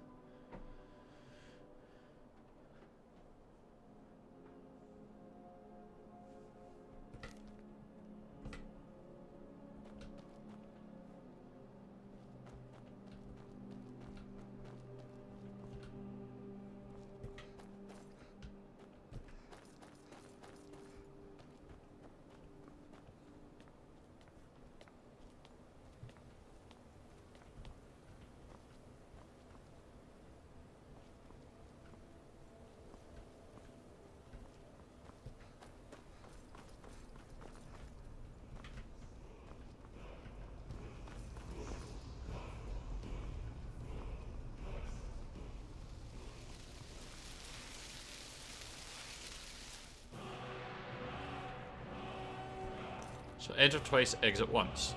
So enter twice, exit once.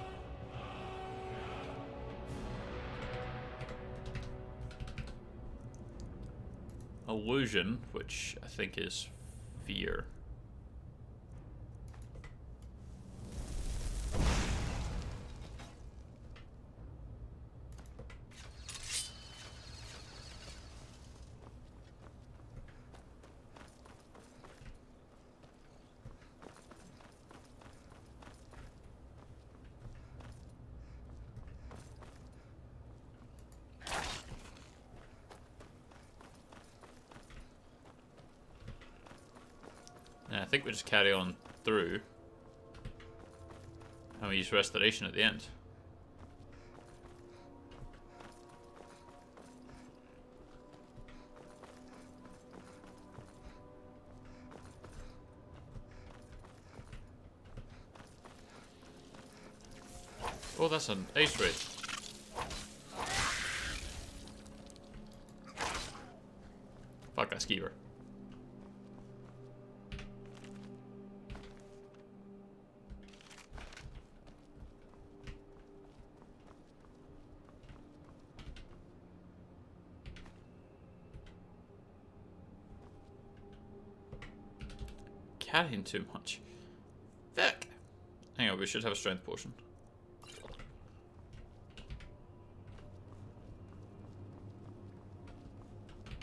Illusion, which I think is fear. And I think we just carry on through. And we use restoration at the end. Oh, that's an ace raid. Fuck that skeever. Carrying too much. Fuck. Hang on, we should have a strength potion.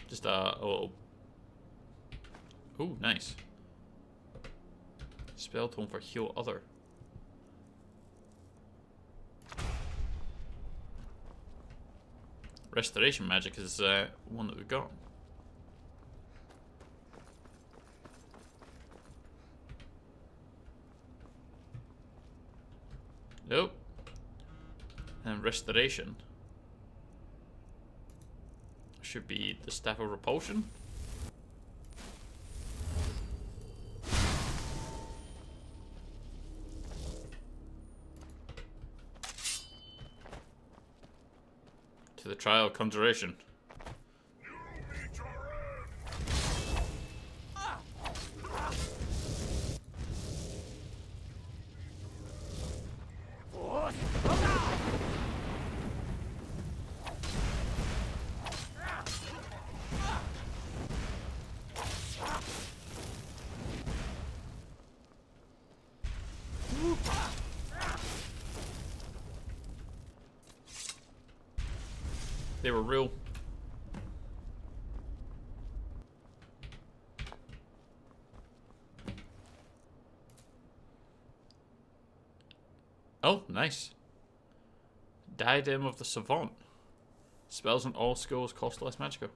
Just a little. Ooh, nice. Spell tome for heal other. Restoration magic is one that we've got. Nope. And restoration should be the staff of repulsion. To the trial of conjuration. They were real. Oh, nice. Diadem of the Savant. Spells on all skills cost less magicka.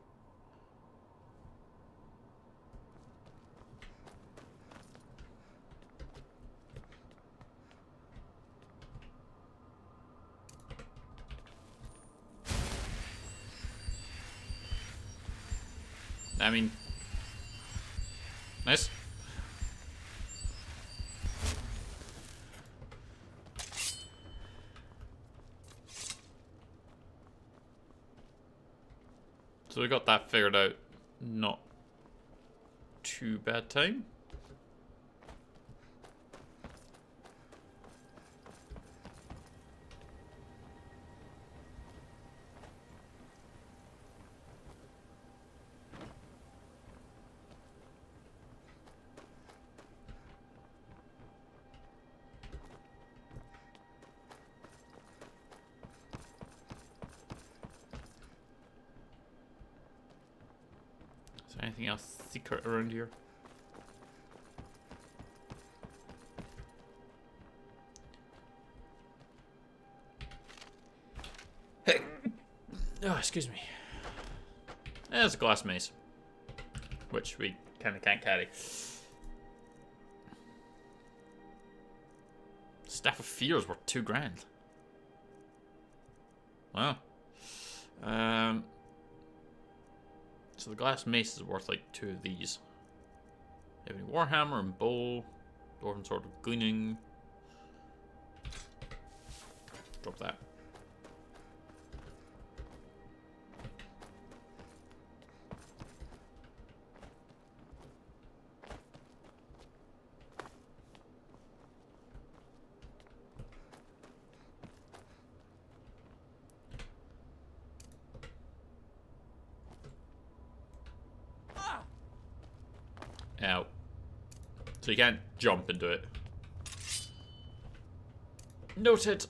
I mean, nice. So we got that figured out. Not too bad time. Anything else secret around here? Hey. Oh, excuse me. There's a glass mace, which we kind of can't carry. Staff of Fear is worth $2,000. Wow. So the glass mace is worth like 2 of these. Ebony Warhammer and bow. Dwarven Sword of Gleaning. Drop that. Out. So you can't jump into it. Noted.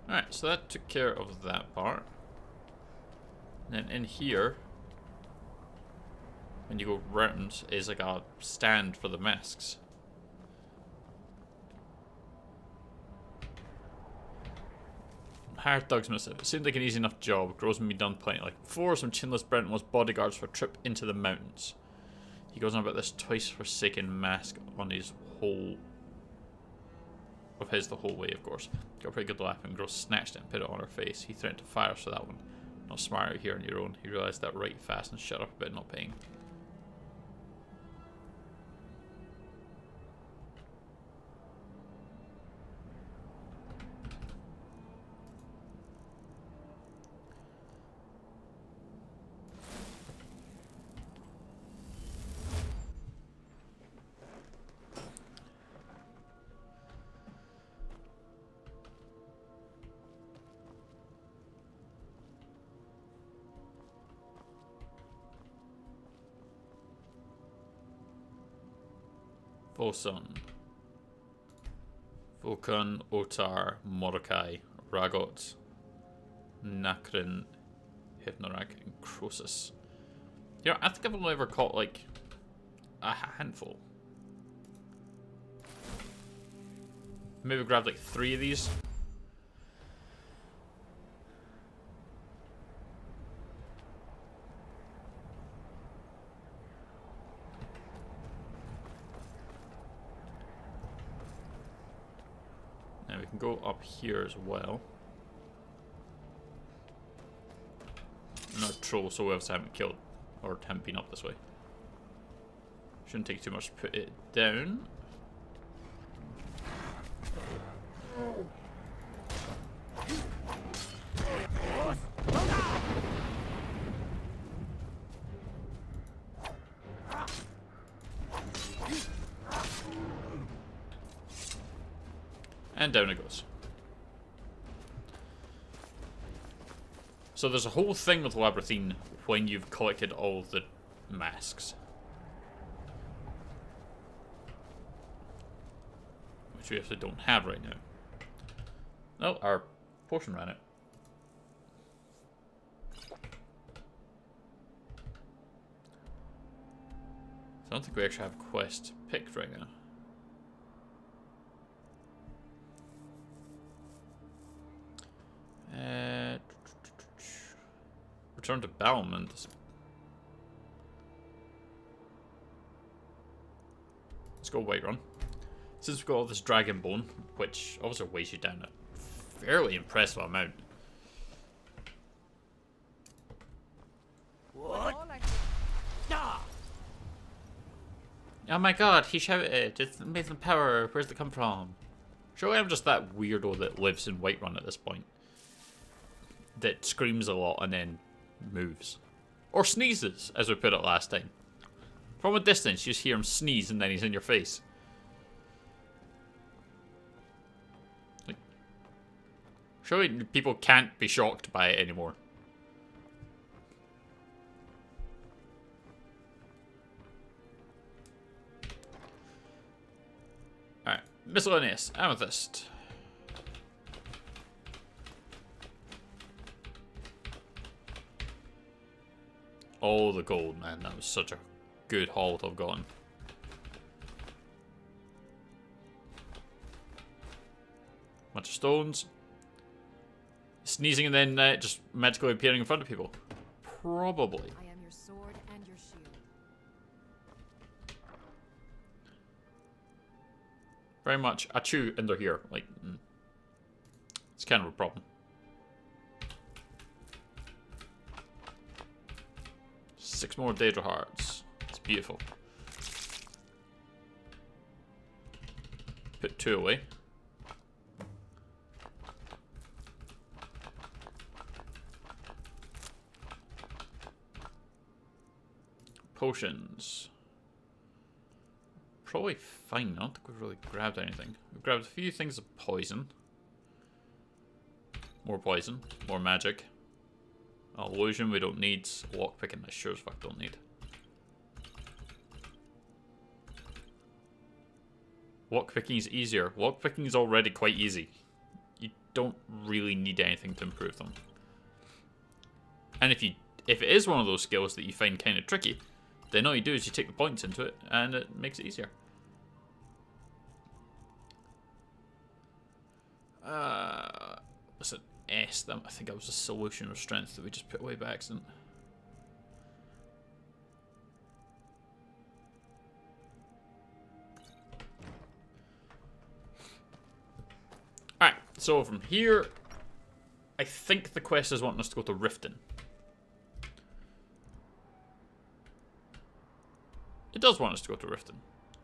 Alright, so that took care of that part. And then in here, when you go round, is like a stand for the masks. Hired thugs missive. It seemed like an easy enough job. Grows can be done plenty. Like before, some chinless Brent was bodyguards for a trip into the mountains. He goes on about this twice forsaken mask on his whole... of his the whole way, of course. Got a pretty good laugh and Gross snatched it and put it on her face. He threatened to fire us for that one. Not smart out here on your own. He realised that right fast and shut up about not paying. Volsun, Vulcan, Otar, Mordecai, Ragot, Nakrin, Hypnorak, and Croesus. Yeah, I think I've only ever caught like a handful. Maybe grabbed like 3 of these. Now we can go up here as well. Not a troll, so we obviously haven't killed or haven't been up this way. Shouldn't take too much to put it down. And down it goes. So there's a whole thing with Labyrinthine when you've collected all the masks. Which we actually don't have right now. No, our potion ran out. So I don't think we actually have quests picked right now. Return to Balmond. Let's go Whiterun. Since we've got all this dragonborn, which obviously weighs you down a fairly impressive amount. What? Oh my god, he shouted, it's amazing power, where's it come from? Surely I'm just that weirdo that lives in Whiterun at this point. That screams a lot and then moves. Or sneezes, as we put it last time. From a distance, you just hear him sneeze and then he's in your face. Like, surely people can't be shocked by it anymore. Alright, miscellaneous, amethyst. Oh, the gold, man. That was such a good haul to have gotten. Bunch of stones. Sneezing and then just magically appearing in front of people. Probably. I am your sword and your shield. Very much a chew and they're here. Like, it's kind of a problem. 6 more Daedra hearts. It's beautiful. Put 2 away. Potions. Probably fine. I don't think we've really grabbed anything. We've grabbed a few things of poison. More poison. More magic. Illusion we don't need. Lockpicking I sure as fuck don't need. Lockpicking is easier. Lockpicking is already quite easy. You don't really need anything to improve them. And if you if it is one of those skills that you find kind of tricky, then all you do is you take the points into it, and it makes it easier. What's an S? I think that was a solution of strength that we just put away by accident. Alright, so from here, I think the quest is wanting us to go to Riften. It does want us to go to Riften.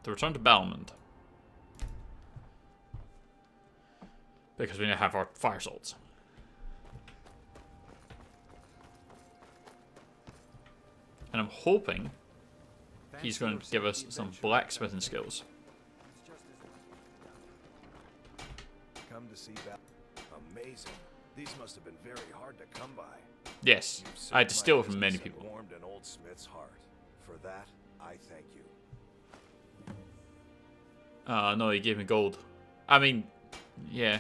To return to Balmond. Because we now have our fire swords. And I'm hoping he's going to give us some blacksmithing skills. Come to see that. Amazing. These must have been very hard to come by. Yes, I had to steal it from many people. Warmed an old smith's heart. For that, I thank you. No, he gave me gold. I mean, yeah.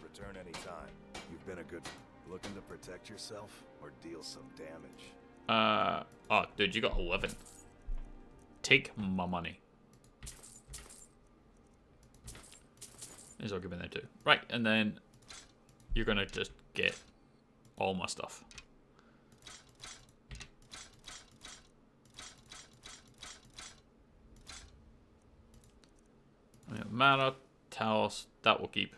Return anytime. You've been a good... Looking to protect yourself or deal some damage? Oh, dude, you got 11. Take my money. Is all given there too. Right, and then you're gonna just get all my stuff. Mana, Talos, that will keep.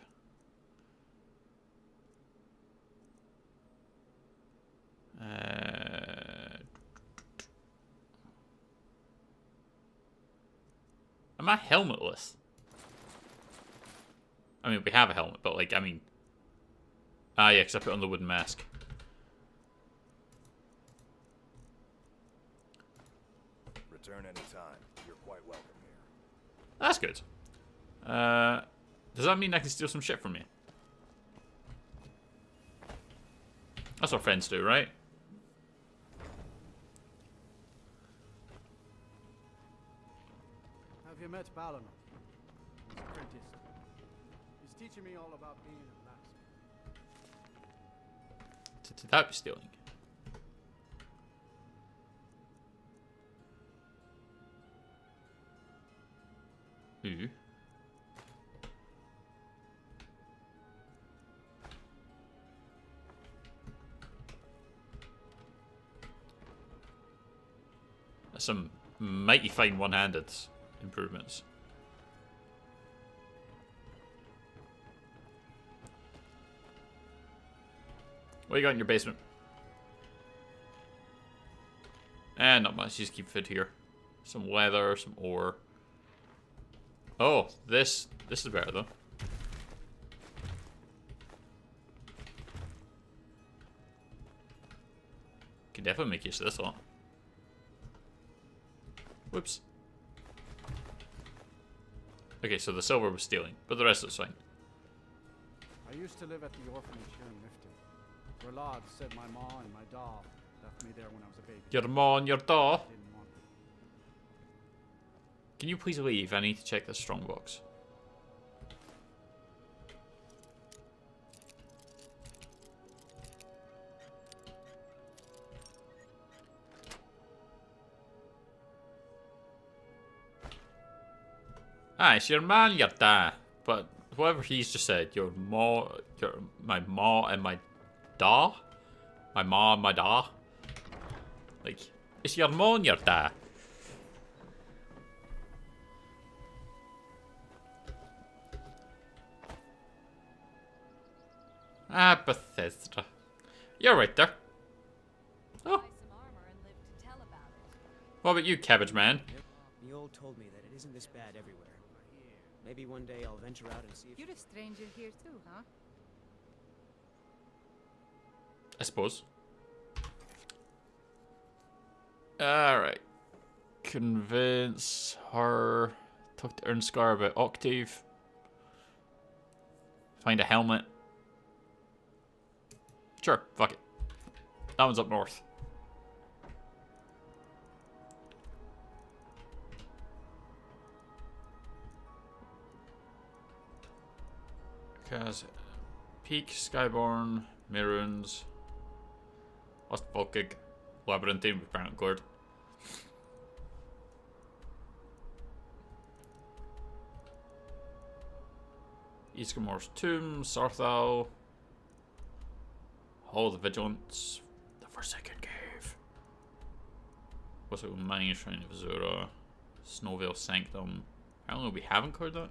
Am I helmetless? I mean, we have a helmet, but like, I mean... Ah, yeah, because I put on the wooden mask. Return anytime. You're quite welcome here. That's good. Does that mean I can steal some shit from you? That's what friends do, right? Have you met Balon? His apprentice. He's teaching me all about being a blacksmith. Did that be stealing? Ooh. That's some mighty fine one-handed improvements. What you got in your basement? Not much. Just keep food here. Some leather, some ore. Oh, this is better though. Can definitely make use of this one. Whoops. Okay, so the silver was stealing, but the rest was fine. I used to live at the orphanage here in Riften. Ralad said my ma and my da left me there when I was a baby. Your ma and your da? Can you please leave? I need to check this strongbox. Ah, it's your man, your da. But whatever he's just said, my ma and my da? My ma and my da? Like, it's your ma and your da. Ah, Bethesda. You're right there. Oh. What about you, Cabbage Man? The old told me that it isn't this bad everywhere. Maybe one day I'll venture out and see if... You're a stranger here too, huh? I suppose. Alright. Convince her. Talk to Ernscar about Octave. Find a helmet. Sure, fuck it. That one's up north. Because Peak, Skyborn, Maroons. Ostfolkig. Labyrinthine with Parent Gourd. Eskimor's Tomb, Sarthal. Hall of the Vigilance. The Forsaken Cave. What's it with Mine, Shrine of Azura. Snowvale Sanctum. I don't know, we haven't covered that.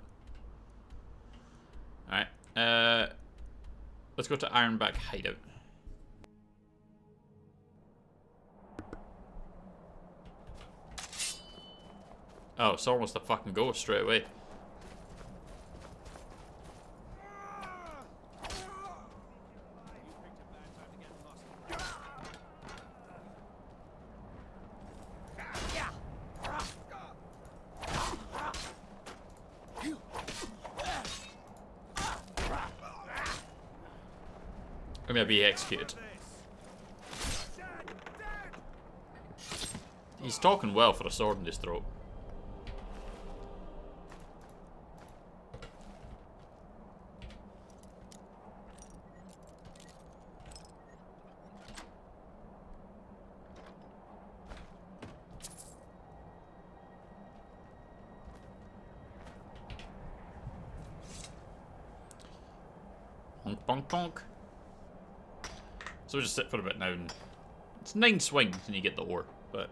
Alright. Let's go to Ironback Hideout. Oh, it's almost a fucking ghost straight away. I'm gonna be executed. He's talking well for a sword in his throat. Bonk, bonk, bonk. So we'll just sit for a bit now, and it's 9 swings and you get the ore, but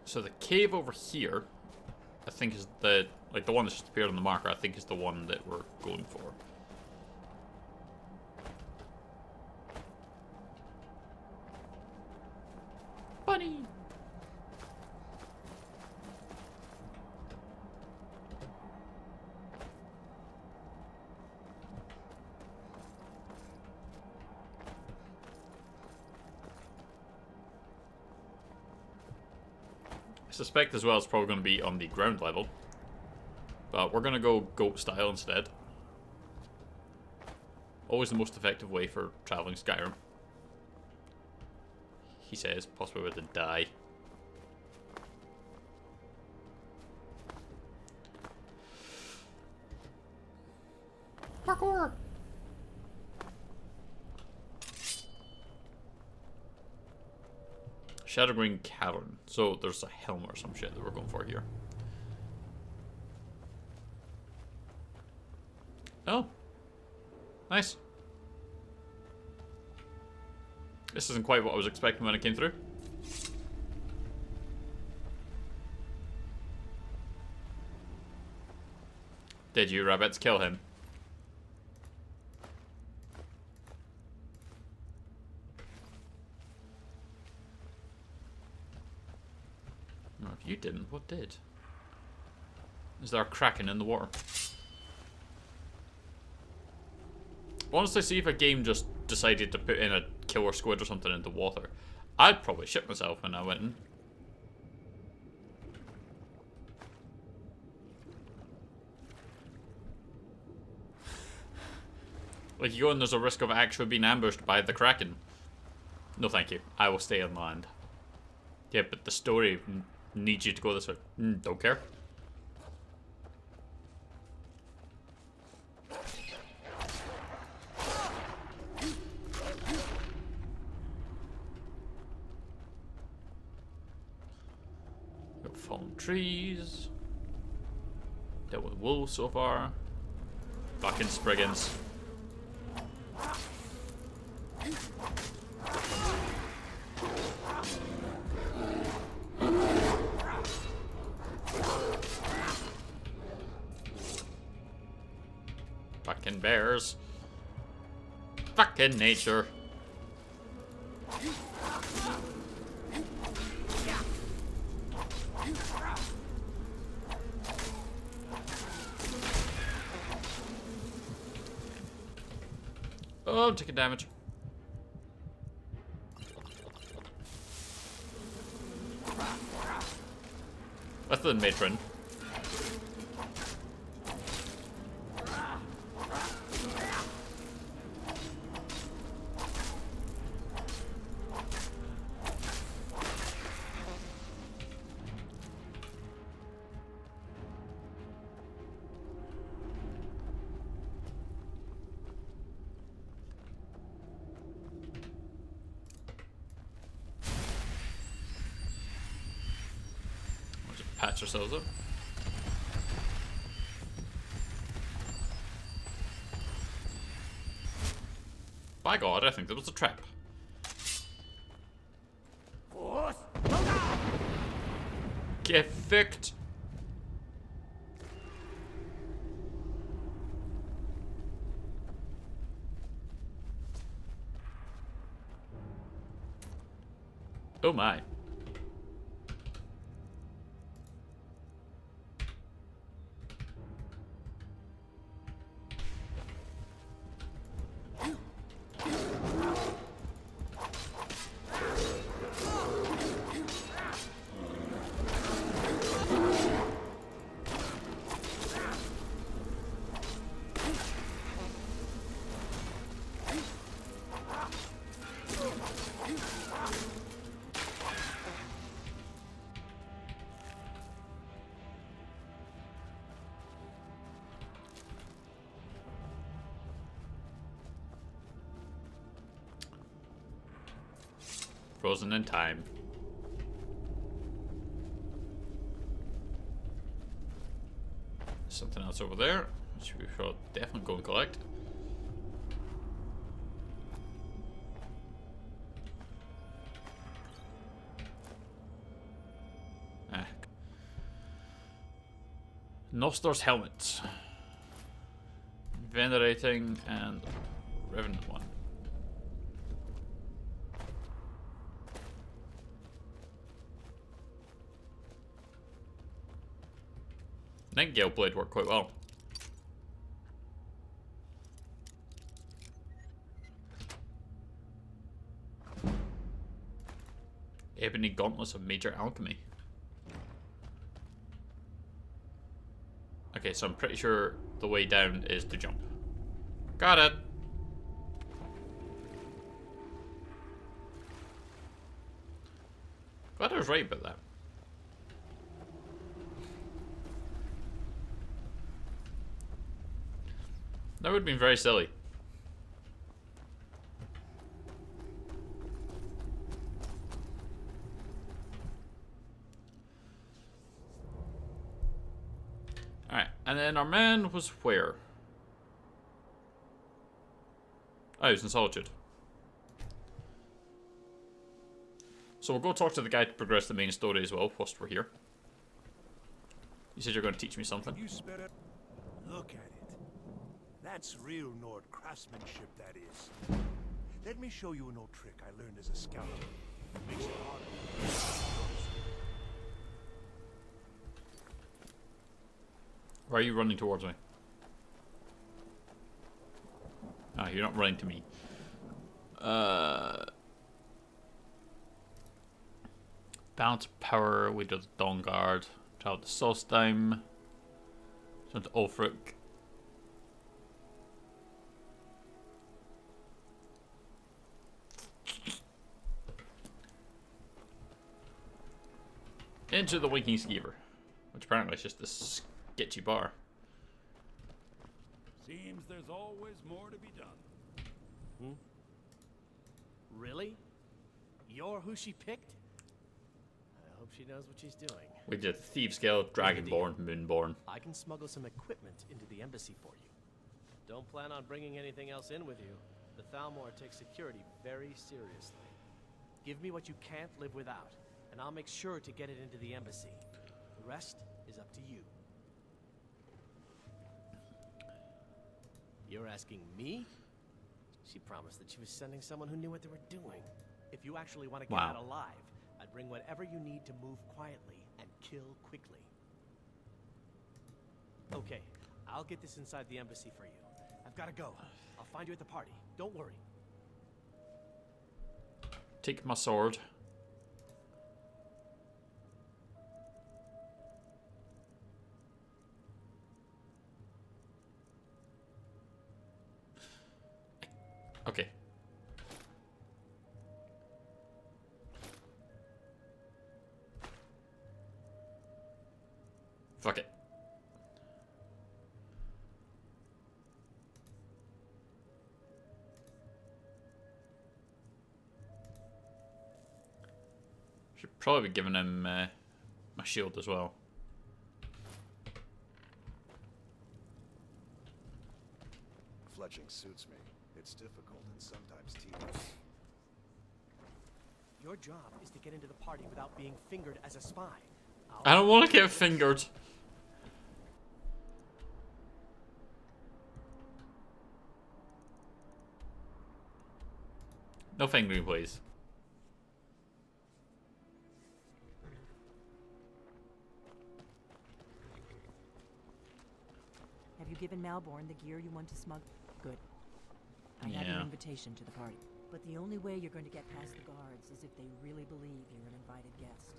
so the cave over here, I think is the one that's just appeared on the marker. I think is the one that we're going for. Bunny. I suspect as well it's probably going to be on the ground level. But we're going to go goat style instead. Always the most effective way for traveling Skyrim. He says, possibly with a die. Parkour! Shadowgreen Cavern. So there's a helm or some shit that we're going for here. Oh. Nice. This isn't quite what I was expecting when it came through. Did you, rabbits, kill him? No, if you didn't, what did? Is there a kraken in the water? Honestly, see if a game just decided to put in a killer squid or something into water. I'd probably shit myself when I went in. Like, you go and there's a risk of actually being ambushed by the kraken. No thank you. I will stay on land. Yeah, but the story needs you to go this way. Don't care. Fallen trees. Dealt with wolves so far. Fucking Spriggans. Fucking bears. Fucking nature. Oh, I'm taking damage. That's the matron. patch ourselves up. By God, I think that was a trap. Get fucked. Oh my. Frozen in time. Something else over there, which we should definitely go and collect. Ah. Nostor's helmet. Venerating and Revenant one. Nightingale blade worked quite well. Ebony gauntlets of major alchemy. Okay, so I'm pretty sure the way down is to jump. Got it. Glad I was right about that. That would have been very silly. Alright, and then our man was where? Oh, he was in Solitude. So we'll go talk to the guy to progress the main story as well, whilst we're here. You said you're going to teach me something. You spit it. Look at it. That's real Nord craftsmanship, that is. Let me show you an old trick I learned as a scout. It makes it harder. Why are you running towards me? Ah, you're not running to me. Balance power, we do the Dawn Guard. Travel to Solstheim. Turn to Ulfric. Into the Waking Skeever, which apparently is just this sketchy bar. Seems there's always more to be done. Hmm? Really? You're who she picked? I hope she knows what she's doing. We did Thieves Guild, Dragonborn, Moonborn. I can smuggle some equipment into the embassy for you. Don't plan on bringing anything else in with you. The Thalmor takes security very seriously. Give me what you can't live without, and I'll make sure to get it into the embassy. The rest is up to you. You're asking me? She promised that she was sending someone who knew what they were doing. If you actually want to get out alive, I'd bring whatever you need to move quietly and kill quickly. Okay, I'll get this inside the embassy for you. I've got to go. I'll find you at the party. Don't worry. Take my sword. Okay. Fuck it. Should probably be giving him my shield as well. fletching suits me. It's difficult and sometimes tedious. Your job is to get into the party without being fingered as a spy. I don't want to get fingered. No fingering, please. Have you given Malborn the gear you want to smuggle? Good. I have your invitation to the party. But the only way you're going to get past the guards is if they really believe you're an invited guest.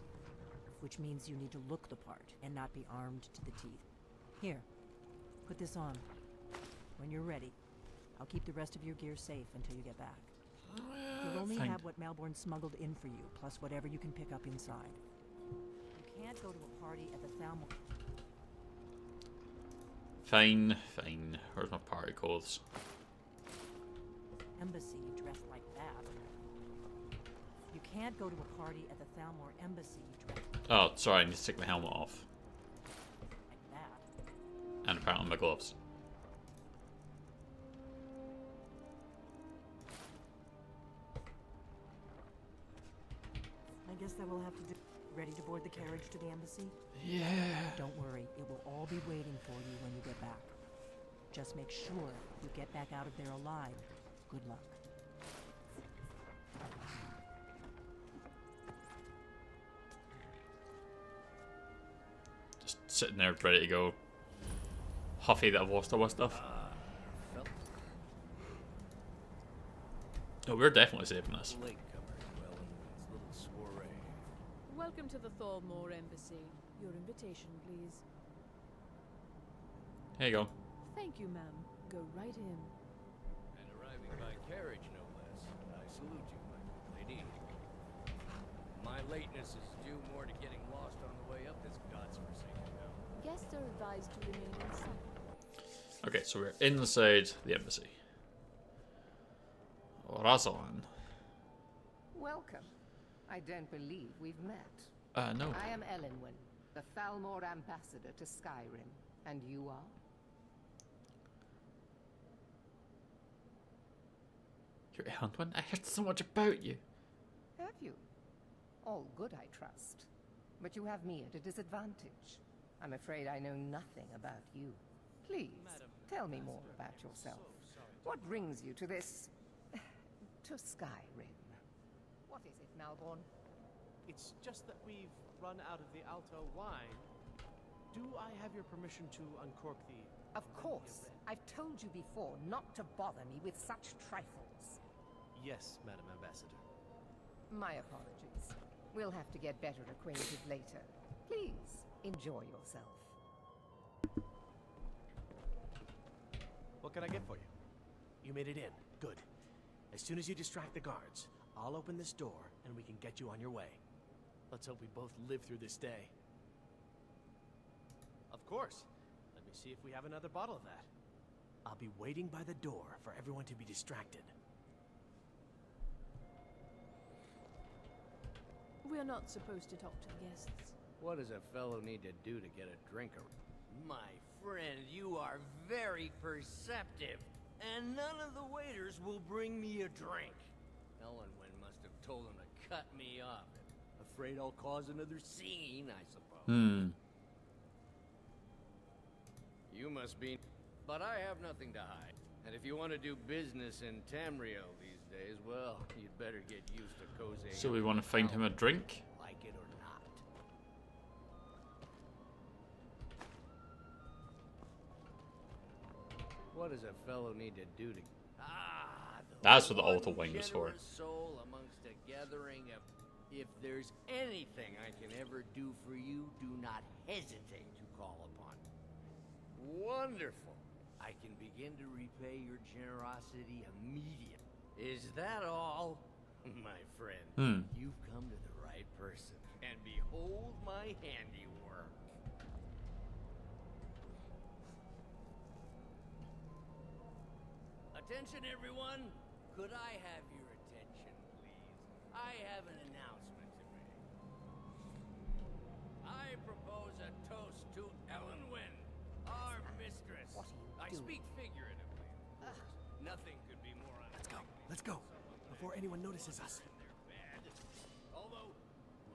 Which means you need to look the part and not be armed to the teeth. Here, put this on. When you're ready, I'll keep the rest of your gear safe until you get back. You'll only have what Malborn smuggled in for you, plus whatever you can pick up inside. You can't go to a party at the Thalmor. Fine, fine. Where's my party clothes? Embassy dressed like that. You can't go to a party at the Thalmor embassy dressed Oh, sorry, I need to take my helmet off. like that. And apparently my gloves. I guess that will have to do. Ready to board the carriage to the embassy? Yeah. Don't worry, it will all be waiting for you when you get back. Just make sure you get back out of there alive. Good luck. Just sitting there ready to go. Huffy that I've lost all my stuff. Oh, we're definitely saving this. Welcome to the Thalmor Embassy. Your invitation, please. Here you go. Thank you, ma'am. Go right in. And arriving by carriage, no less. I salute you, my good lady. My lateness is due more to getting lost on the way up this godforsaken mountain. Guests are advised to remain inside. Okay, so we're inside the embassy. Razan. Welcome. I don't believe we've met. No. I am Elenwen, the Thalmor ambassador to Skyrim. And you are? You're Elenwen? I heard so much about you. Have you? All good, I trust. But you have me at a disadvantage. I'm afraid I know nothing about you. Please, tell me more about yourself. What brings you to this... to Skyrim? What is it, Malborn? It's just that we've run out of the Alto wine. Do I have your permission to uncork the... Of course. I've told you before not to bother me with such trifles. Yes, Madam Ambassador. My apologies. We'll have to get better acquainted later. Please, enjoy yourself. What can I get for you? You made it in. Good. As soon as you distract the guards, I'll open this door and we can get you on your way. Let's hope we both live through this day. Of course. Let me see if we have another bottle of that. I'll be waiting by the door for everyone to be distracted. We're not supposed to talk to the guests. What does a fellow need to do to get a drink? My friend, you are very perceptive, and none of the waiters will bring me a drink. Elenwen must have told him to cut me off. Afraid I'll cause another scene, I suppose. You must be... But I have nothing to hide. And if you want to do business in Tamriel these days, well, you'd better get used to cozying. So we want to find him a drink? Like it or not. What does a fellow need to do to... That's what the altar wine was for. Soul amongst a gathering of... If there's anything I can ever do for you, do not hesitate to call upon me. Wonderful. I can begin to repay your generosity immediately. Is that all? My friend, you've come to the right person. And behold my handiwork. Attention, everyone. Could I have your attention, please? I have an announcement to make. I propose a toast to Elenwen, our mistress. I speak figuratively, of course. Nothing could be more unlikely. Let's go. Before anyone notices us. Although,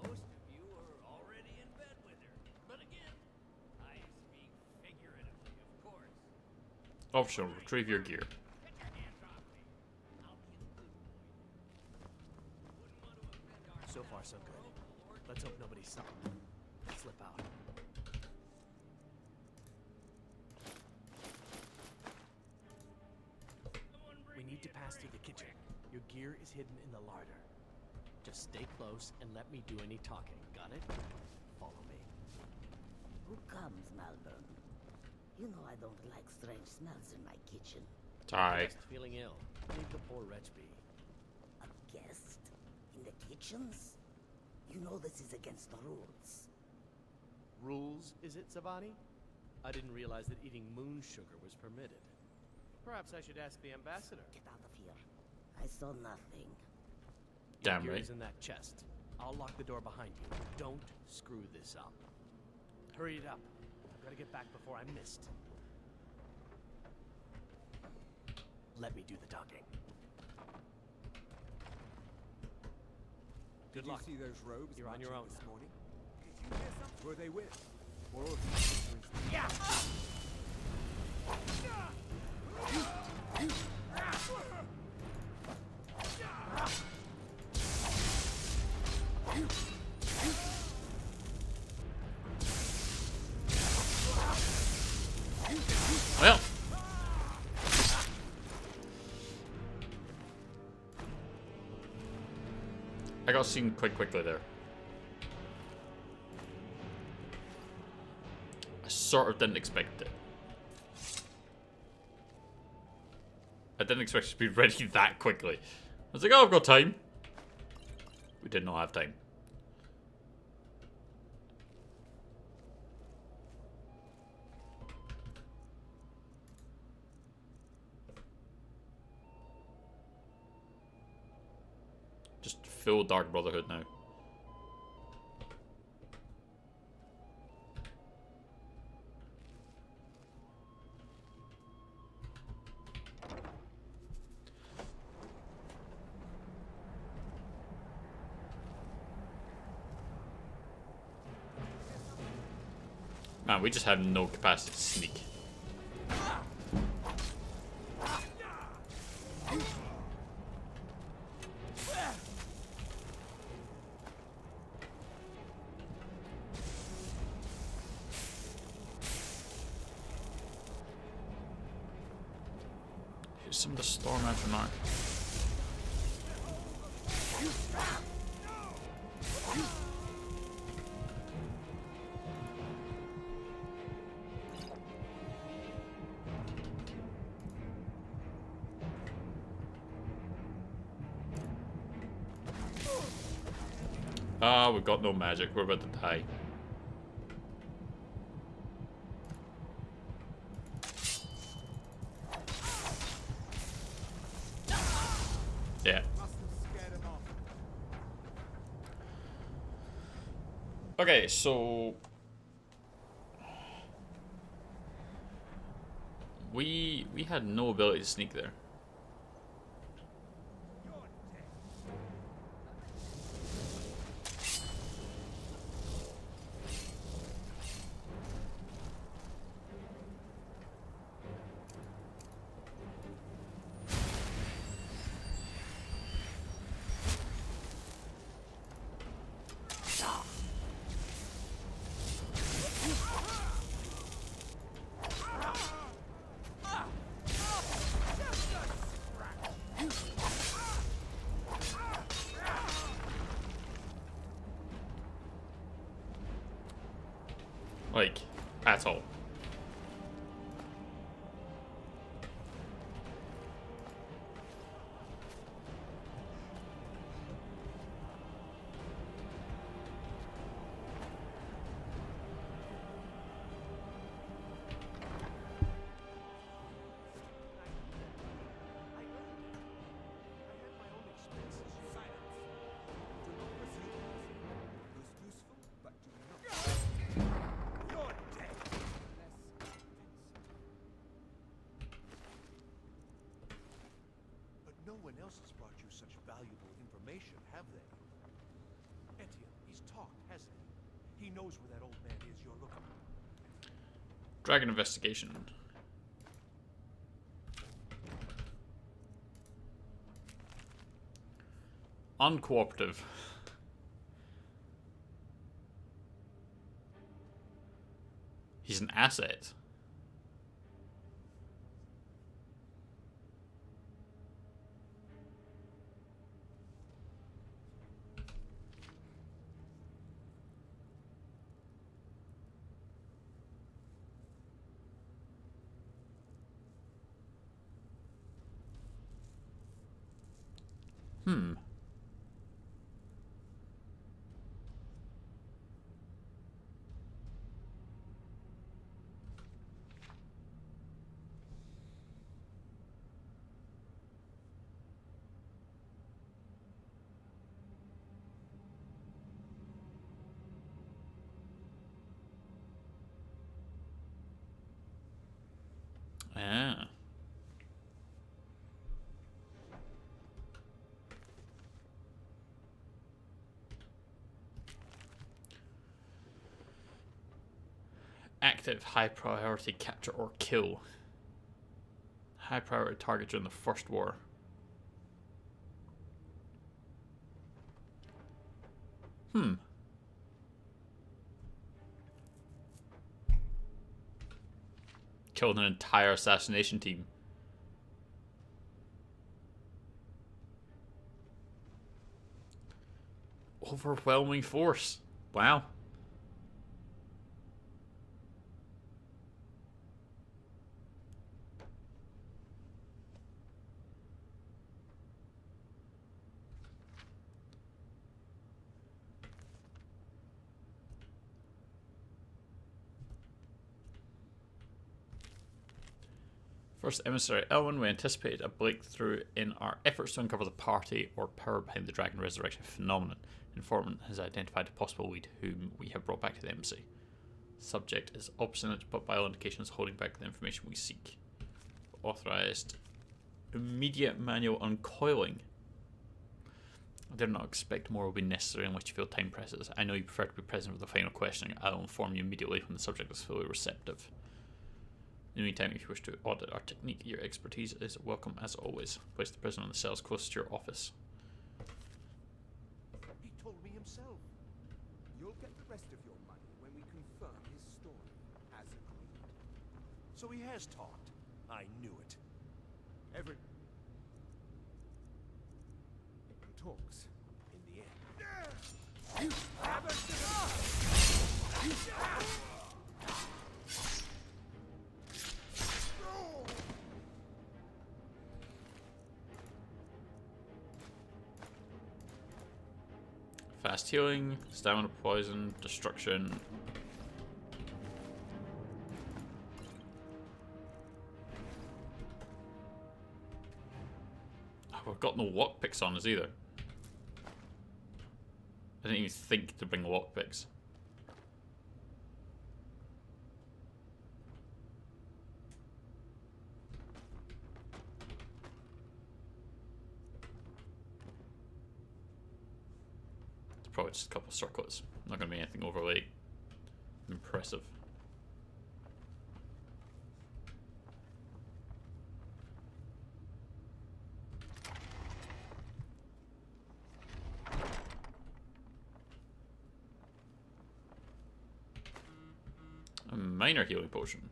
most of you are already in bed with her. But again, I speak figuratively, of course. Optional, retrieve your gear. So far, so good. Let's hope nobody saw. Slip out. We need to pass through the kitchen. Your gear is hidden in the larder. Just stay close and let me do any talking. Got it? Follow me. Who comes, Malvern? You know I don't like strange smells in my kitchen. Sorry. Just feeling ill. Leave the poor wretch be. A guest? In the kitchens? You know this is against the rules. Rules, is it, Savani? I didn't realize that eating moon sugar was permitted. Perhaps I should ask the ambassador. Get out of here. I saw nothing. Damn Your right. gear is in that chest. I'll lock the door behind you. Don't screw this up. Hurry it up. I've got to get back before I'm missed. Let me do the talking. Good luck. Did you see those robes? You're on your own this now. morning? Did you hear something? Were they with? Or Yeah. Well. I got seen quite quickly there. I sort of didn't expect it. I didn't expect it to be ready that quickly. I was like, oh, I've got time. We did not have time. Just full Dark Brotherhood now. Man, we just have no capacity to sneak. Here's some of the storm after now. Ah, we've got no magic. We're about to die. Yeah. Okay, so we had no ability to sneak there. Like, at all. No one else has brought you such valuable information, have they? Etienne, he's talked, hasn't he? He knows where that old man is you're looking for. Dragon investigation. Uncooperative. He's an asset. Hmm. Ah. Active high priority capture or kill. High priority target during the First War. Hmm. Killed an entire assassination team. Overwhelming force. Wow. First emissary Elwyn, we anticipated a breakthrough in our efforts to uncover the party or power behind the dragon resurrection phenomenon. Informant has identified a possible lead whom we have brought back to the embassy. Subject is obstinate, but by all indications holding back the information we seek. Authorized immediate manual uncoiling. I did not expect more will be necessary unless you feel time presses. I know you prefer to be present for the final questioning. I'll inform you immediately when the subject is fully receptive. In the meantime, if you wish to audit our technique, your expertise is welcome as always. Place the prisoner in the cells closest to your office. He told me himself. You'll get the rest of your money when we confirm his story, as agreed. So he has talked. I knew it. Every talks in the end. Fast healing, stamina poison, destruction. Oh, we've got no lockpicks on us either. I didn't even think to bring lockpicks. Probably just a couple of circlets. Not going to be anything overly impressive. A minor healing potion.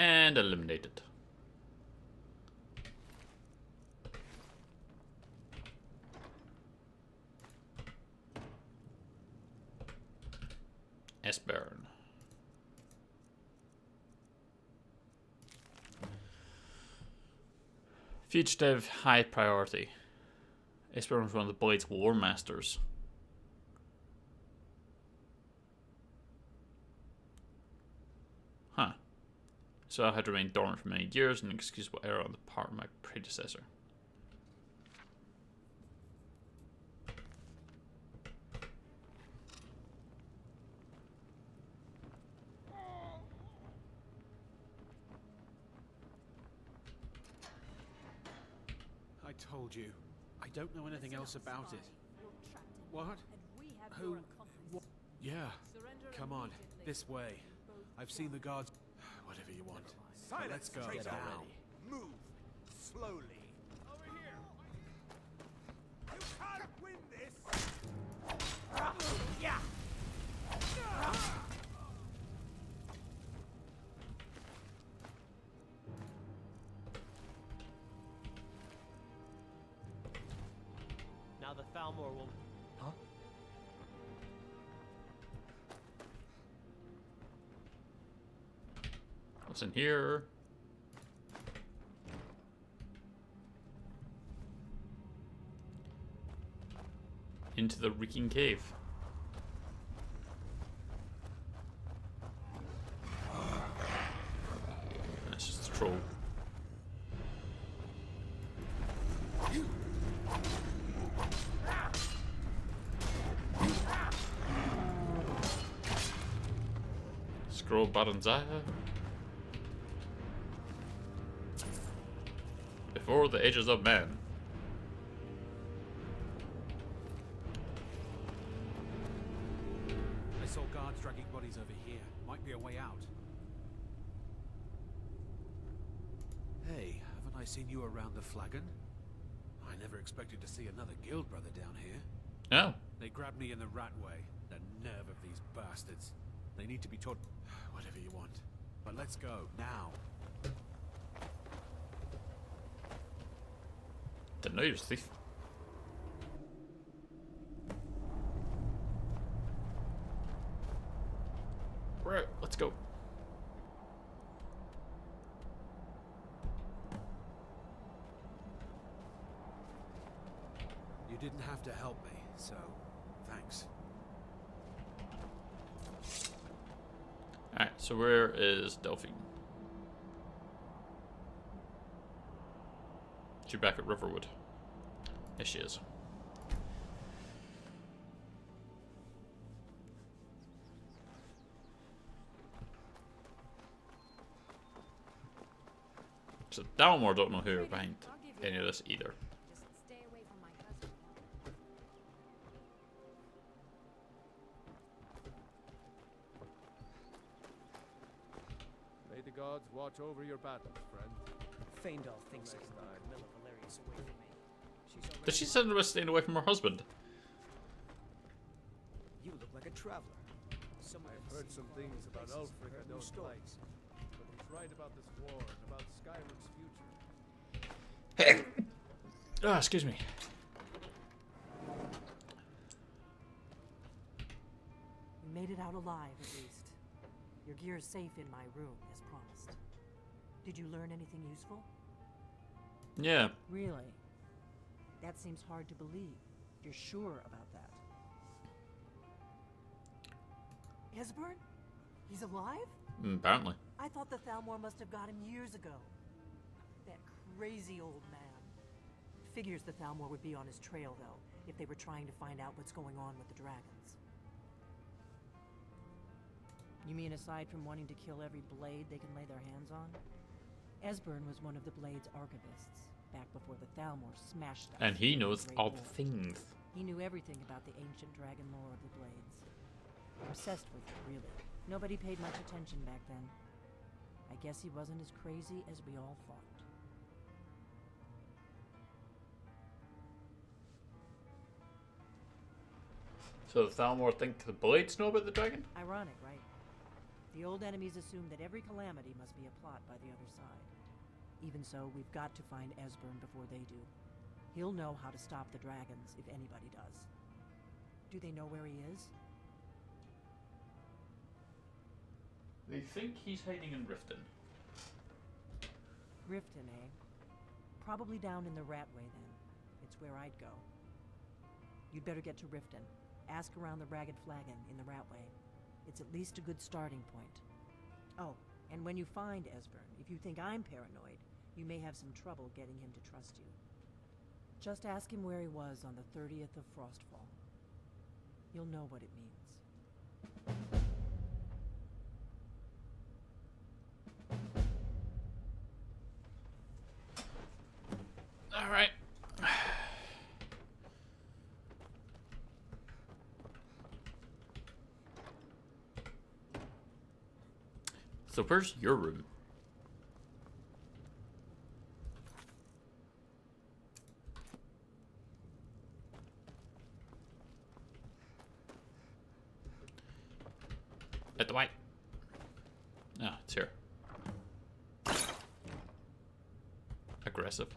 And eliminated. Esbern. Fugitive, high priority. Esbern was one of the Blade's War Masters. Huh. So I had remained dormant for many years, an inexcusable error on the part of my predecessor. I told you. I don't know anything else about it. What? Who? What? Yeah. Come on. This way. I've seen the guards. Whatever you want. But let's go now. Move slowly. Over here. You can't win this. Yeah. Now the Thalmor will... Huh? What's in here? Into the reeking cave. That's just a troll. Scroll buttons before the ages of man. I saw guards dragging bodies over here. Might be a way out. Hey, haven't I seen you around the flagon? I never expected to see another guild brother down here. Oh. They grabbed me in the rat way. The nerve of these bastards. They need to be taught whatever you want. But let's go, now. Didn't know you was a thief. Right, let's go. You didn't have to help me, so thanks. Alright, so where is Delphine? She's back at Riverwood. Yes, she is. So Dalmor don't know who are behind any of this either. May the gods watch over your battles, friend. Faendal thinks I can keep Camilla Valerius away from me. She's already... Does she send us staying away from her husband? You look like a traveler. I've heard some things about Ulfric I don't like, but he's right about this war and about Skyrim's future. Ah, excuse me. You made it out alive, at least. Your gear is safe in my room, as promised. Did you learn anything useful? Yeah. Really? That seems hard to believe. You're sure about that? Esbern? He's alive? Apparently. I thought the Thalmor must have got him years ago. That crazy old man. Figures the Thalmor would be on his trail, though, if they were trying to find out what's going on with the dragons. You mean aside from wanting to kill every blade they can lay their hands on? Esbern was one of the Blade's archivists, back before the Thalmor smashed us. And he knows Great all War. the things. He knew everything about the ancient dragon lore of the Blades. Obsessed with it, really. Nobody paid much attention back then. I guess he wasn't as crazy as we all thought. So the Thalmor think the Blades know about the dragon? Ironic, right? The old enemies assume that every calamity must be a plot by the other side. Even so, we've got to find Esbern before they do. He'll know how to stop the dragons, if anybody does. Do they know where he is? They think he's hiding in Riften. Riften, eh? Probably down in the Ratway, then. It's where I'd go. You'd better get to Riften. Ask around the Ragged Flagon in the Ratway. It's at least a good starting point. Oh, And when you find Esbern, if you think I'm paranoid, you may have some trouble getting him to trust you. Just ask him where he was on the 30th of Frostfall. You'll know what it means. All right. So where's your room? At the white. Ah, it's here. Aggressive.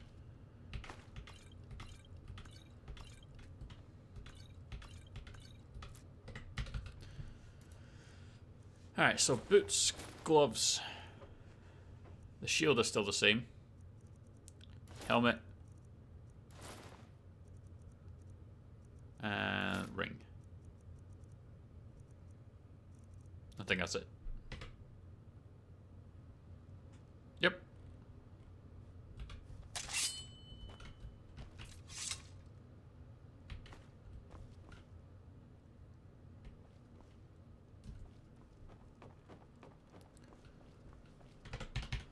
Alright, so boots, gloves. The shield is still the same. Helmet. And ring. I think that's it. Yep.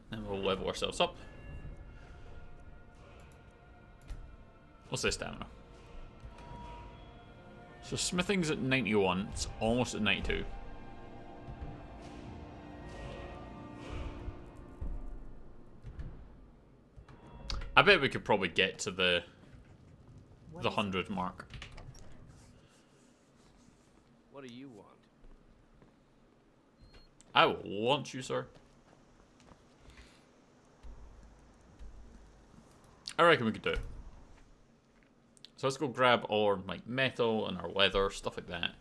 Then we'll level ourselves up. What's this stamina? So smithing's at 91, it's almost at 92. I bet we could probably get to the 100 mark. What do you want? I will want you, sir. I reckon we could do it. So let's go grab our like metal and our leather, stuff like that.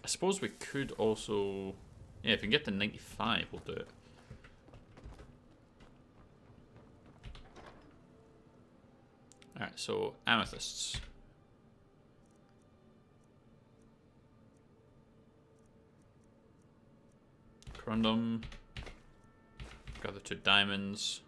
I suppose we could also... Yeah, if we can get to 95, we'll do it. Alright, so amethysts. Corundum. Grab the 2 diamonds.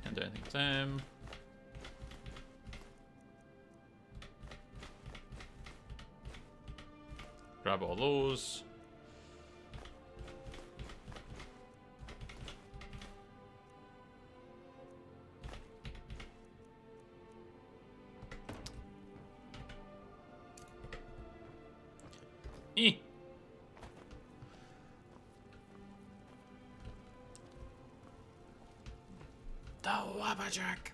Can't do anything with them. Grab all those. The Wabbajack.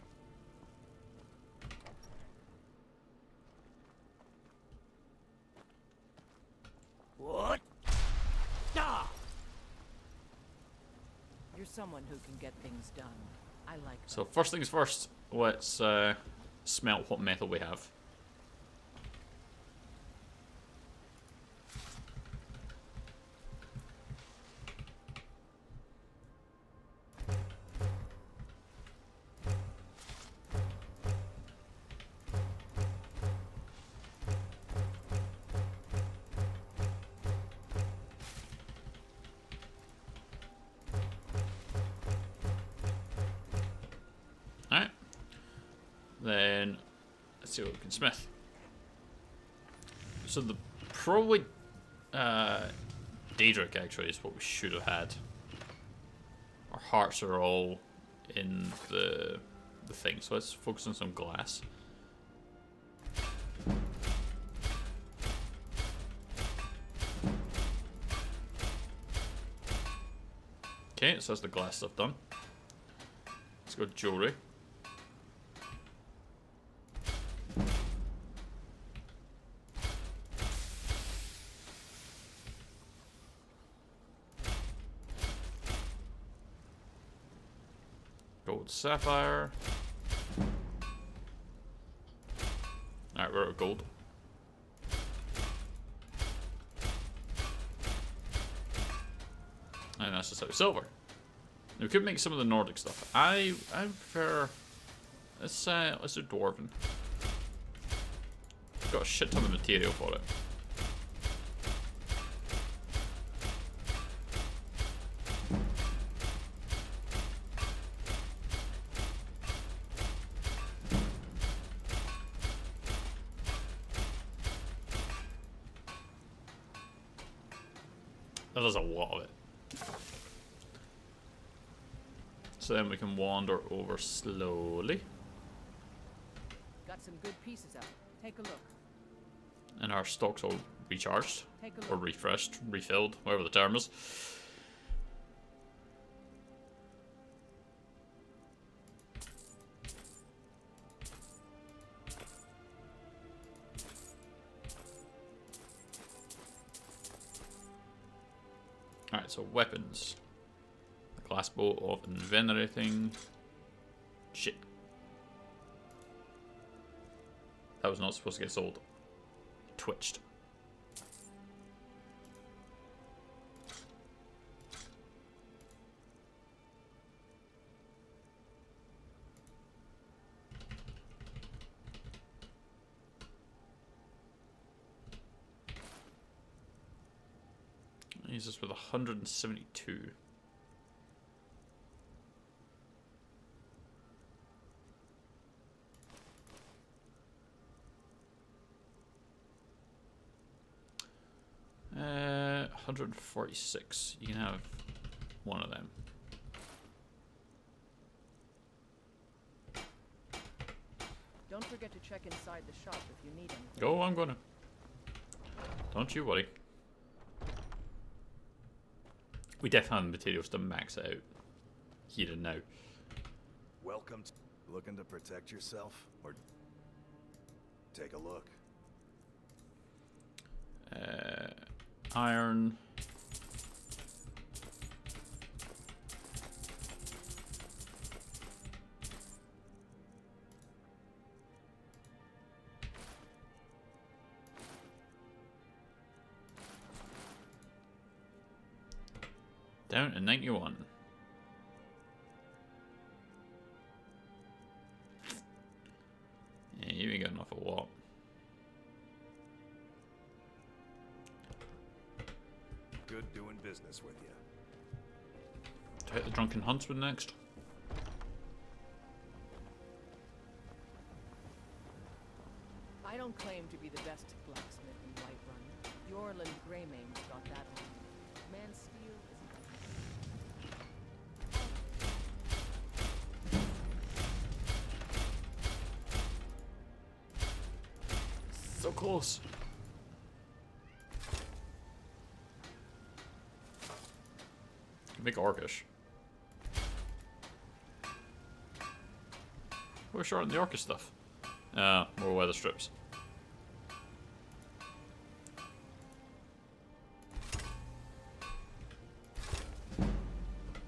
What? Ah! You're someone who can get things done. I like that. So first things first, let's smelt what metal we have. Alright. Then let's see what we can smith. So the probably Daedric actually is what we should have had. Our hearts are all in the thing, so let's focus on some glass. Okay, so that's the glass stuff done. Let's go jewelry. Gold sapphire. Alright, we're out of gold. And that's just out of silver. Now, we could make some of the Nordic stuff. I prefer... Let's do Dwarven. Got a shit ton of material for it. That does a lot of it. So then we can wander over slowly. Got some good pieces out. Take a look. And our stock's all recharged. Take a Or look. refreshed, refilled, whatever the term is. Alright, so weapons. The glassbow of invenerating. Shit. That was not supposed to get sold. Twitched. He's just with 172. Uh, 146. You can have one of them. Don't forget to check inside the shop if you need anything. Go, I'm gonna. Don't you worry. We definitely have the materials to max it out here and now. Welcome to... Looking to protect yourself? Or... Take a look. Iron. Down to 91. Yeah, you ain't got enough of what? Good doing business with you. Take the drunken huntsman next. I don't claim to be the best blacksmith in Whiterun. Yorland Greymane's got that one. Man steel is... So close. Make Orcish. We're short on the Orcish stuff. More weather strips.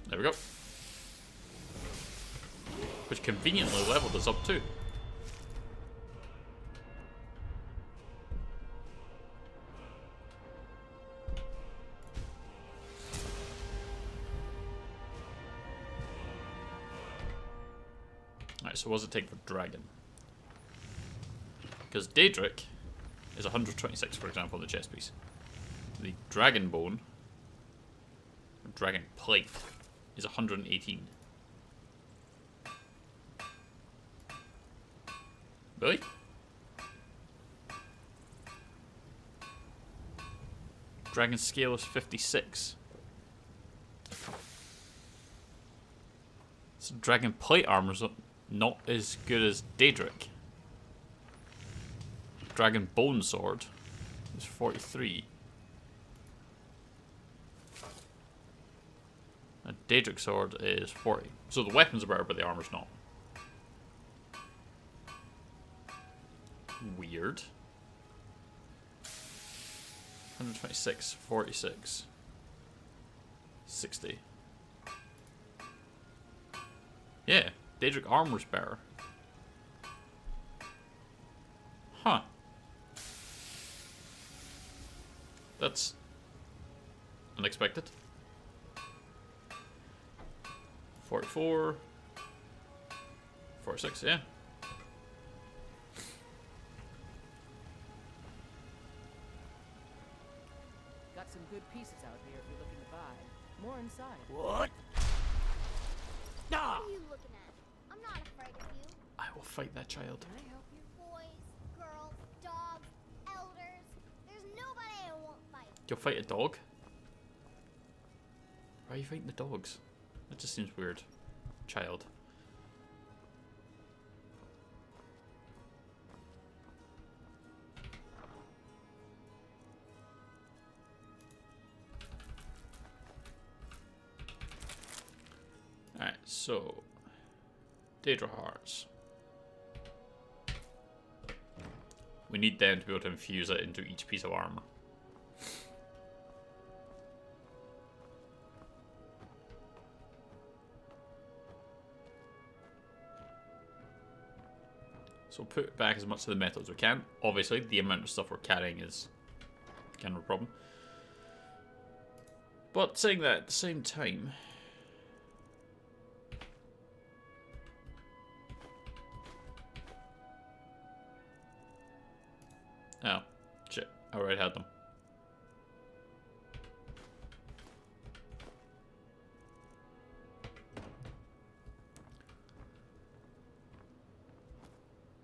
There we go. Which conveniently leveled us up too. Alright, so what does it take for Dragon? Because Daedric is 126, for example, on the chest piece. The Dragon Bone, or Dragon Plate, is 118. Really? Dragon Scale is 56. So Dragon Plate armor's not as good as Daedric. Dragon Bone Sword is 43. A Daedric Sword is 40. So the weapons are better, but the armor's not. Weird. 126, 46, 60. Yeah, Daedric armor's better. Huh. That's unexpected. 44. 46, yeah. Got some good pieces out here if you're looking to buy. More inside. What? What are you looking at? I'm not afraid of you. I will fight that child. Can I help you? Boys, girls, dogs, elders. There's nobody I won't fight. You'll fight a dog? Why are you fighting the dogs? That just seems weird. Child. Alright, so Daedra Hearts. We need them to be able to infuse it into each piece of armor. So put back as much of the metal as we can. Obviously, the amount of stuff we're carrying is kind of a problem. But saying that at the same time, oh, shit. I already had them.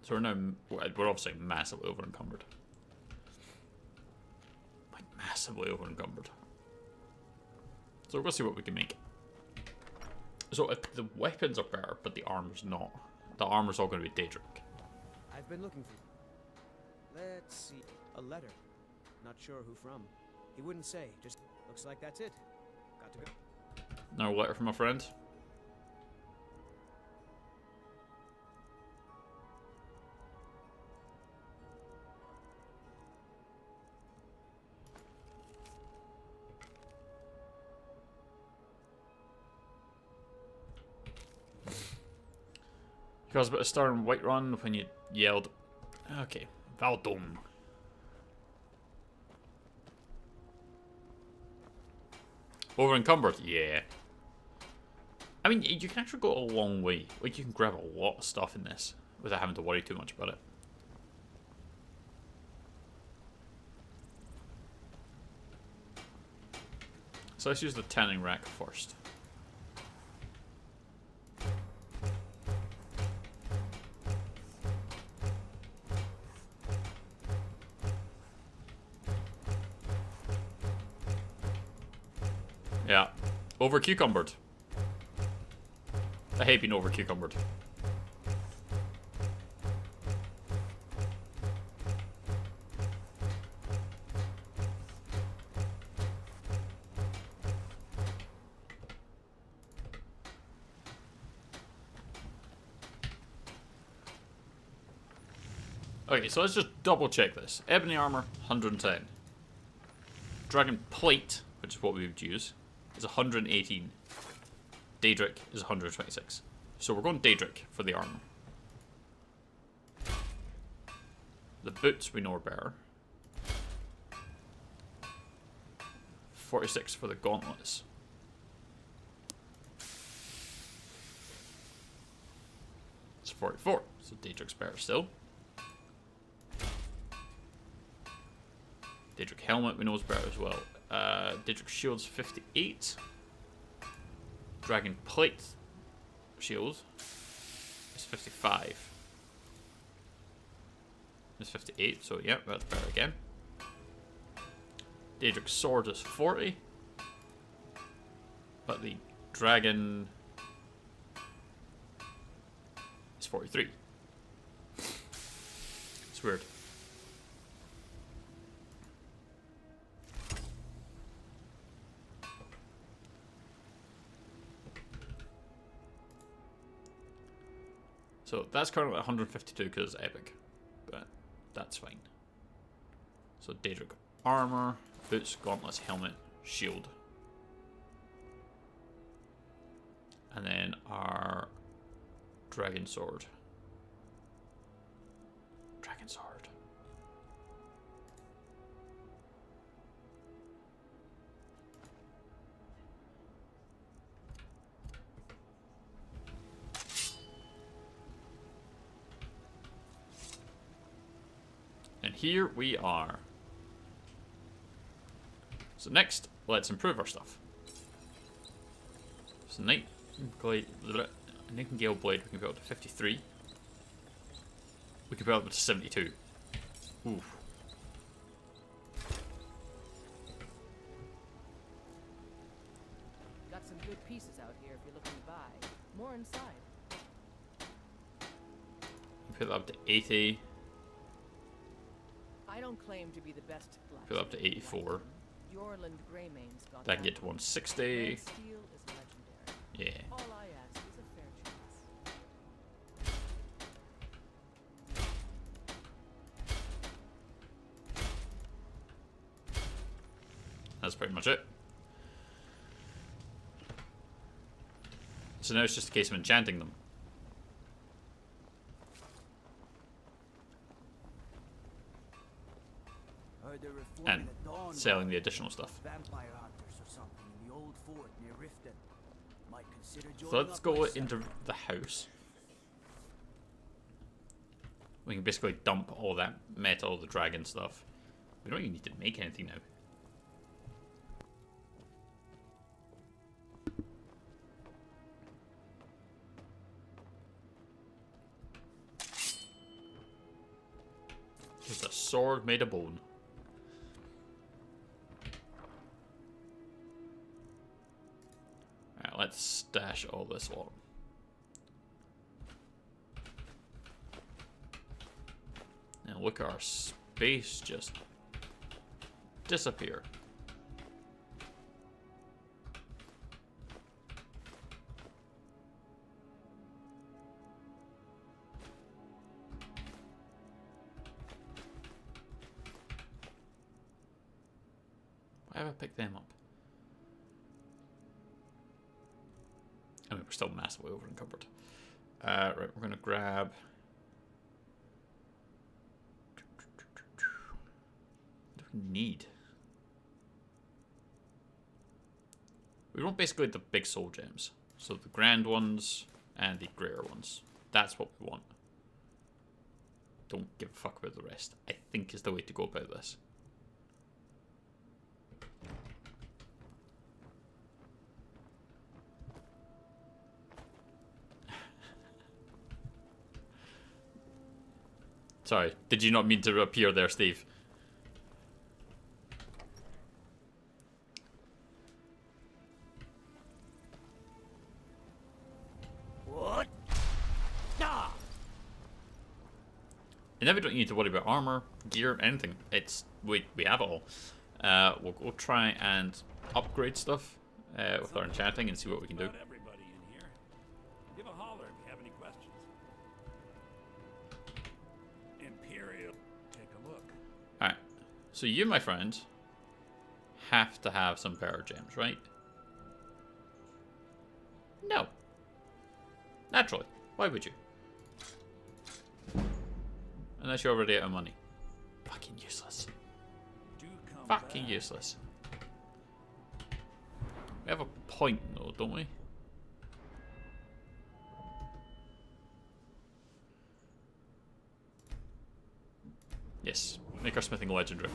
So we're now, we're obviously massively over encumbered. Like, massively over encumbered. So we're going to see what we can make. So if the weapons are better, but the armor's not, the armor's all going to be Daedric. I've been looking for you. Let's see. A letter. Not sure who from. He wouldn't say. Just looks like that's it. Got to go. No letter from a friend. You caused a bit of star and Whiterun when you yelled. Okay, Valdom. Over encumbered? Yeah. I mean, you can actually go a long way. Like, you can grab a lot of stuff in this without having to worry too much about it. So let's use the tanning rack first. Yeah. Over cucumbered. I hate being over cucumbered. Okay, so let's just double check this. Ebony armor, 110. Dragon plate, which is what we would use, is 118. Daedric is 126. So we're going Daedric for the armor. The boots we know are better. 46 for the gauntlets. It's 44, so Daedric's better still. Daedric helmet we know is better as well. Daedric shield's 58. Dragon plate shield is 55. It's 58, so yeah, that's better again. Daedric sword is 40. But the dragon is 43. It's weird. So that's currently 152 because it's epic, but that's fine. So Daedric armor, boots, gauntlets, helmet, shield. And then our dragon sword. Dragon sword. here we are. So next, let's improve our stuff. So Nightingale Blade, we can put up to 53. We can put up to 72. Oof. Got some good pieces out here if you're looking to buy. More inside. Put that up to 80. I don't claim to be the best blacksmith. Put that up to 84. Yorland Greymane's got That can get to 160. Red steel is legendary. Yeah. All I ask is a fair chance. That's pretty much it. So now it's just a case of enchanting them. And selling the additional stuff. Vampire hunters or something in the old fort near Riften. Might consider So joining let's up go myself. into the house. We can basically dump all that metal, the dragon stuff. We don't even need to make anything now. There's a sword made of bone. Alright, let's stash all this on. Now look at our space just disappear. Why have I picked them up? I mean, we're still massively over encumbered. Right, we're gonna grab. What do we need? We want basically the big soul gems. So the grand ones and the greater ones. That's what we want. Don't give a fuck about the rest. I think is the way to go about this. Sorry, did you not mean to appear there, Steve? What? Ah! And then we don't need to worry about armor, gear, anything. It's we have it all. We'll try and upgrade stuff with our enchanting and see what we can do. Everybody in here. Give a holler if you have any questions. Imperial. Take a look. Alright, so you, my friend, have to have some power gems, right? No. Naturally. Why would you? Unless you're already out of money. Fucking useless. Fucking useless. We have a point though, don't we? Yes. Make our smithing legendary.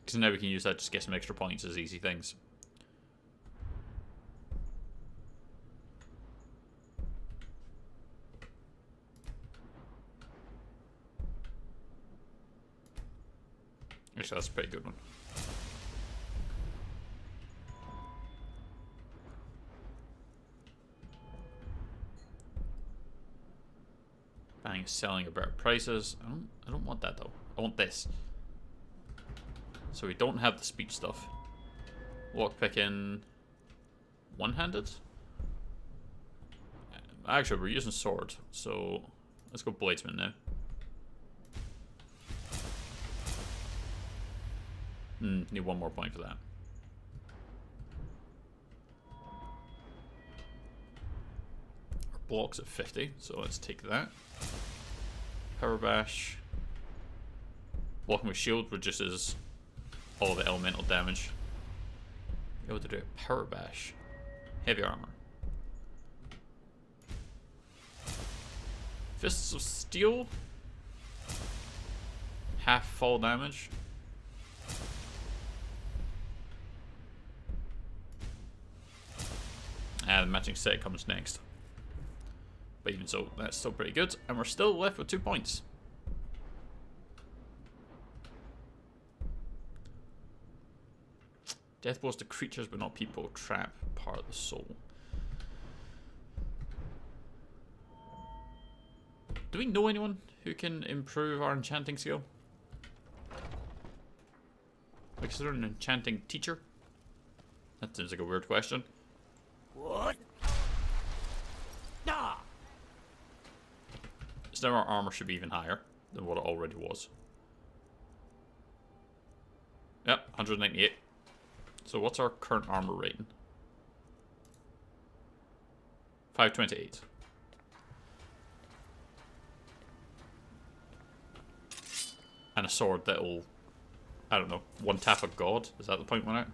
Because now we can use that to get some extra points as easy things. Actually, that's a pretty good one. Buying, selling at better prices. I don't want that though. I want this. So we don't have the speech stuff. Lockpicking, one-handed. Actually, we're using sword, so let's go bladesman now. Need one more point for that. Our block's at 50, so let's take that. Power bash. Blocking with shield reduces all the elemental damage. Be able to do a power bash. Heavy armor. Fists of Steel. Half fall damage. And the matching set comes next. But even so, that's still pretty good. And we're still left with 2 points. Death blows to creatures but not people. Trap part of the soul. Do we know anyone who can improve our enchanting skill? Like, is there an enchanting teacher? That seems like a weird question. What? Nah. So now our armor should be even higher than what it already was. Yep, 198. So what's our current armor rating? 528. And a sword that'll, I don't know, one tap a god? Is that the point we're at?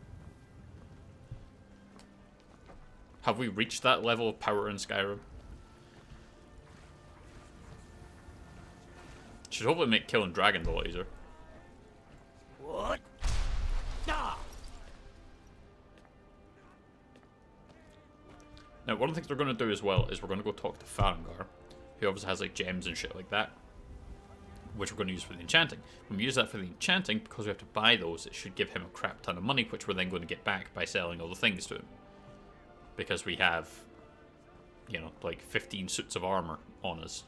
Have we reached that level of power in Skyrim? Should hopefully make killing dragons a lot easier. What? Nah. Now, one of the things we're going to do as well is we're going to go talk to Farengar, who obviously has like gems and shit like that, which we're going to use for the enchanting. When we use that for the enchanting, because we have to buy those, it should give him a crap ton of money, which we're then going to get back by selling all the things to him. Because we have, you know, like 15 suits of armor on us,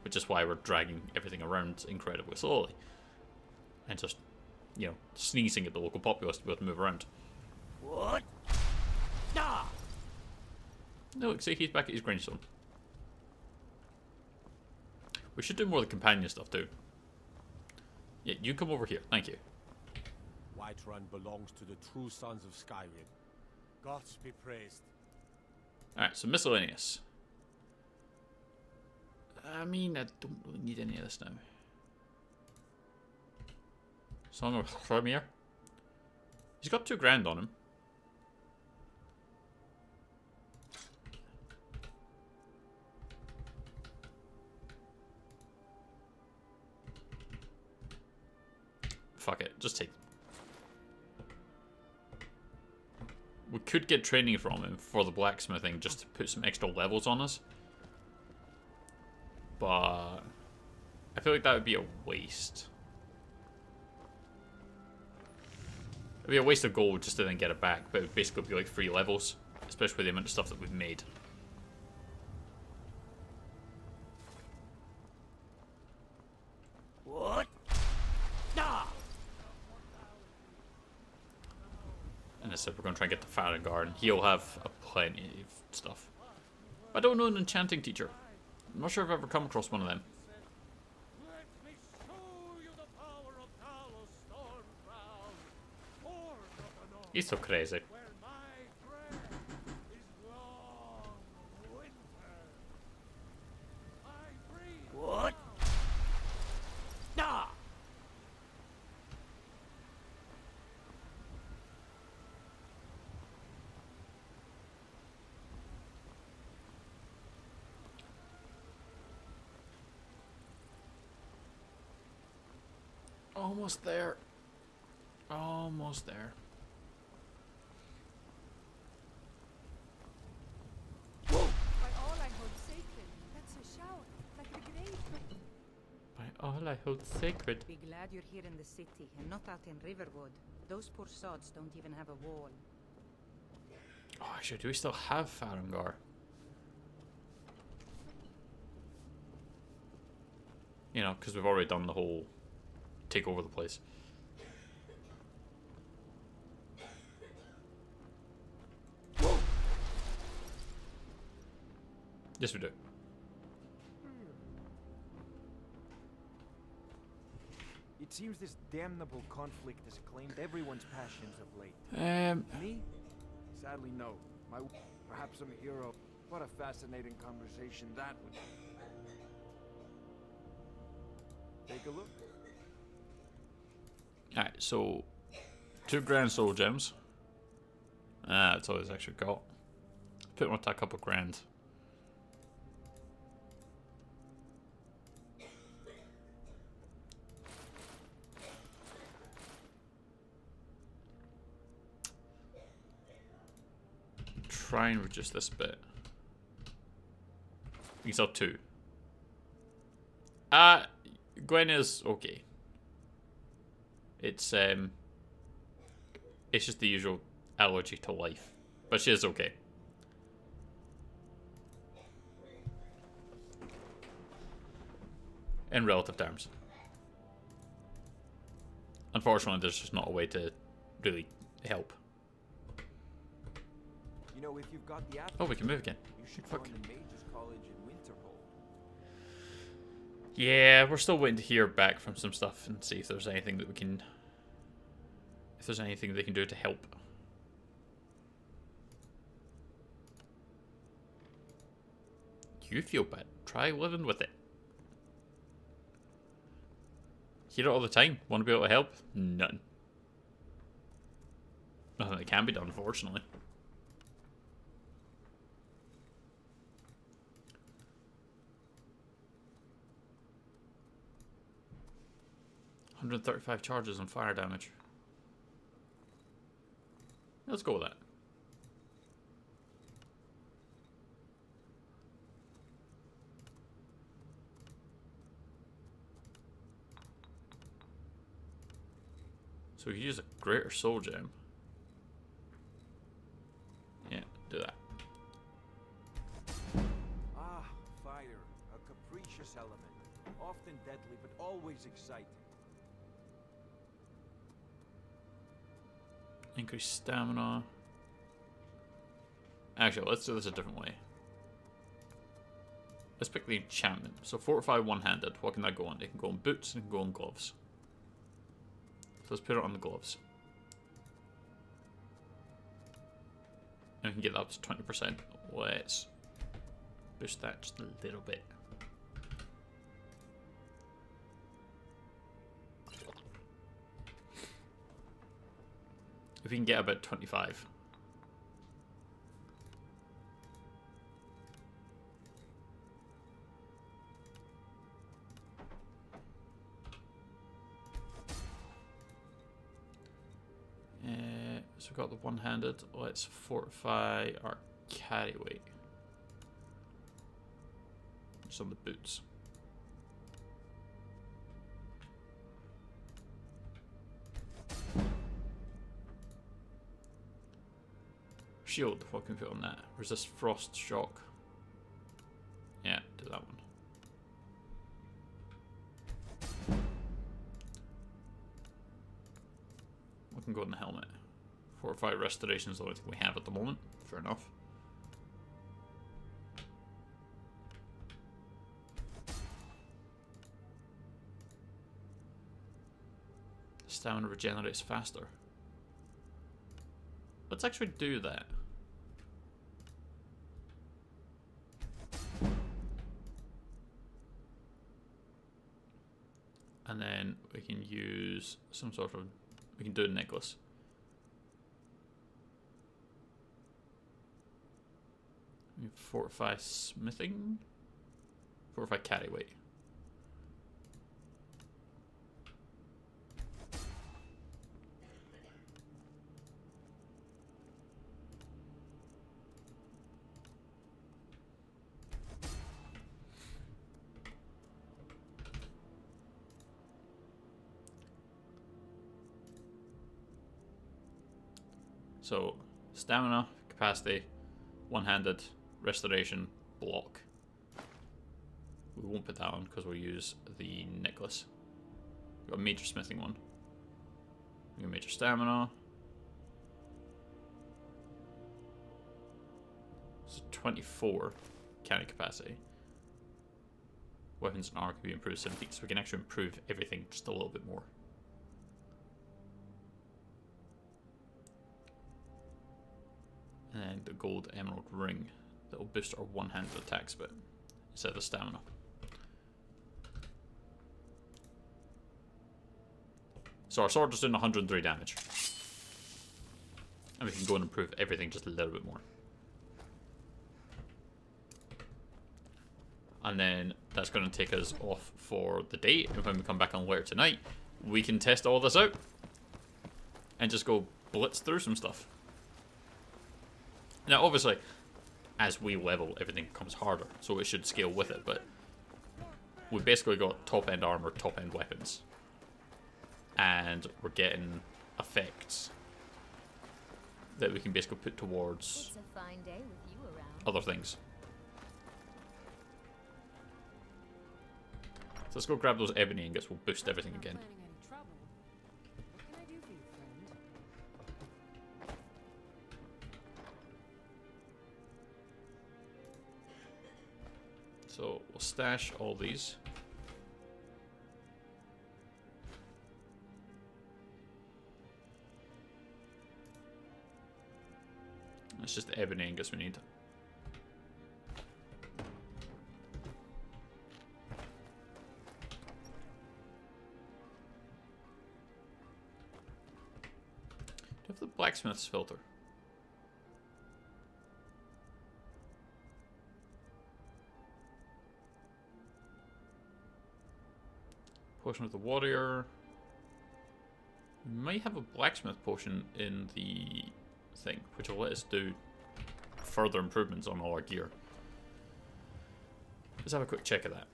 which is why we're dragging everything around incredibly slowly. And just, you know, sneezing at the local populace to be able to move around. What? Nah. No, look, see, he's back at his grindstone. We should do more of the companion stuff too. Yeah, you come over here. Thank you. Whiterun belongs to the true sons of Skyrim. Gods be praised. Alright, so miscellaneous. I mean, I don't really need any of this now. Song of Hromir. He's got 2 grand on him. Fuck it, just take. We could get training from him for the blacksmithing just to put some extra levels on us. But I feel like that would be a waste. It'd be a waste of gold just to then get it back, but it would basically be like 3 levels, especially with the amount of stuff that we've made. What? Nah. And I said we're going to try and get the Farengar, and he'll have a plenty of stuff. I don't know an enchanting teacher. I'm not sure if I've ever come across one of them. He's so crazy. What? Nah. Almost there. Almost there. By all I hold sacred, that's a shout, like a grave. By all I hold sacred. Be glad you're here in the city and not out in Riverwood. Those poor sods don't even have a wall. Oh, actually, do we still have Farengar? You know, because we've already done the whole take over the place. Yes, we do. It seems this damnable conflict has claimed everyone's passions of late. Me? Sadly, no. Perhaps I'm a hero. What a fascinating conversation that would be. Take a look. Alright, so 2 grand soul gems. That's all he's actually got. Put him with a couple grand. try and reduce this a bit. We can sell 2. Gwen is okay. It's just the usual allergy to life, but she is okay. In relative terms. Unfortunately, there's just not a way to really help. You know, if you've got the Oh, we can move again. You should Fuck. join the Mages College in Winterhold. Yeah, we're still waiting to hear back from some stuff and see if there's anything that we can... If there's anything they can do to help. You feel bad. Try living with it. Hear it all the time. Want to be able to help? None. Nothing that can be done, unfortunately. $135 charges on fire damage. Let's go with that. So we can use a greater soul gem. Yeah, do that. Ah, fire. A capricious element. Often deadly, but always exciting. Increase stamina. Actually, let's do this a different way. Let's pick the enchantment. So fortify one-handed. What can that go on? It can go on boots and it can go on gloves. So let's put it on the gloves. And we can get that up to 20%. Let's boost that just a little bit. If we can get about 25. So we've got the one-handed. Let's fortify our carry weight. Just on the boots. Shield, what can we put on that? Resist frost shock. Yeah, do that one. What can go on the helmet? Fortify restoration is the only thing we have at the moment. Fair enough. Stamina regenerates faster. Let's actually do that. And then we can use some sort of... We can do a necklace. Fortify smithing? Fortify carry weight. So, stamina, capacity, one-handed, restoration, block. We won't put that on because we'll use the necklace. We've got a major smithing one. We've got major stamina. So 24 carry capacity. Weapons and armor can be improved 17, so we can actually improve everything just a little bit more. And then the gold emerald ring that will boost our one-handed attacks a bit instead of the stamina. So our sword is doing 103 damage. And we can go and improve everything just a little bit more. And then that's going to take us off for the day. And when we come back on later tonight, we can test all this out. And just go blitz through some stuff. Now, obviously, as we level, everything becomes harder, so it should scale with it, but we've basically got top-end armor, top-end weapons. And we're getting effects that we can basically put towards other things. So let's go grab those ebony ingots, we'll boost everything again. So we'll stash all these. It's just the ebony ingots we need. Do you have the blacksmith's filter? Potion of the warrior. We might have a blacksmith potion in the thing, which will let us do further improvements on all our gear. Let's have a quick check of that.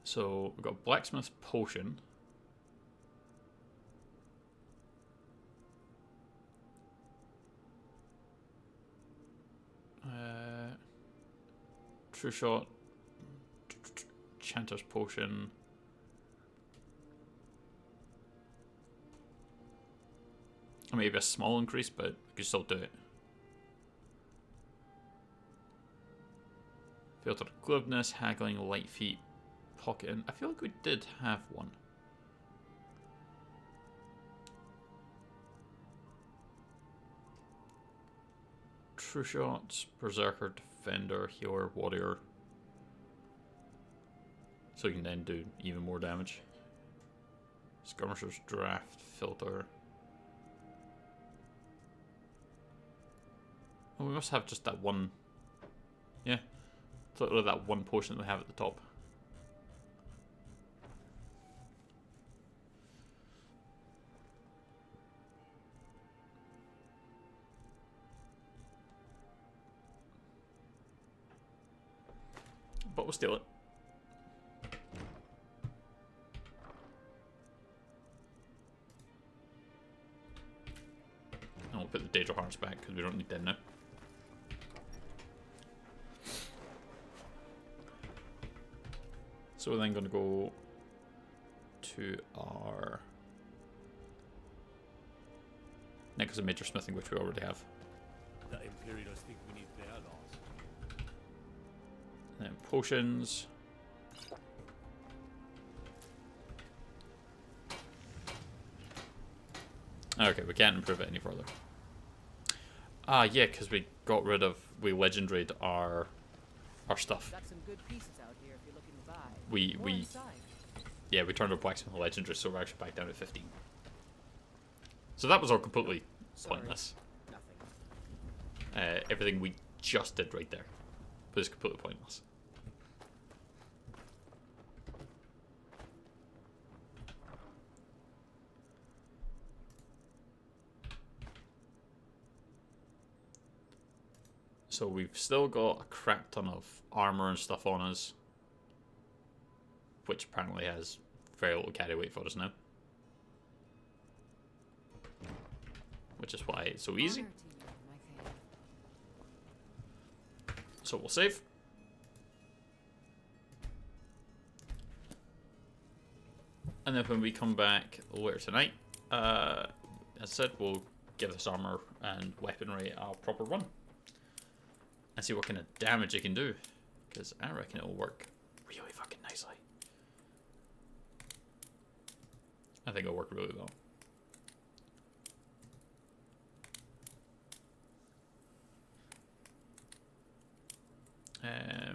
So we've got blacksmith's potion. True shot. Chanter's potion. Maybe a small increase, but we can still do it. Filter glibness, haggling, light feet, pocket. I feel like we did have one. True shots, berserker, defender, healer, warrior. So you can then do even more damage. Skirmisher's draft, filter. Oh, we must have just that one. Yeah. Totally that one potion that we have at the top. But we'll steal it. And we'll put the Daedra hearts back because we don't need them now. So we're then going to go to our next is a major smithing, which we already have. The Imperials think we need their laws. And then potions. Okay, we can't improve it any further. Ah, yeah, because we got rid of, we legendaried our stuff. Got some good pieces out here if you're looking to buy. Yeah, we turned our blacksmith legendary, so we're actually back down to 15. So that was all completely pointless. Nothing. Everything we just did right there was completely pointless. So we've still got a crap ton of armor and stuff on us, which apparently has very little carry weight for us now. Which is why it's so easy. So we'll save. And then when we come back later tonight, as I said, we'll give this armor and weaponry a proper run. And see what kind of damage it can do. Because I reckon it'll work really fucking nicely. I think it'll work really well. I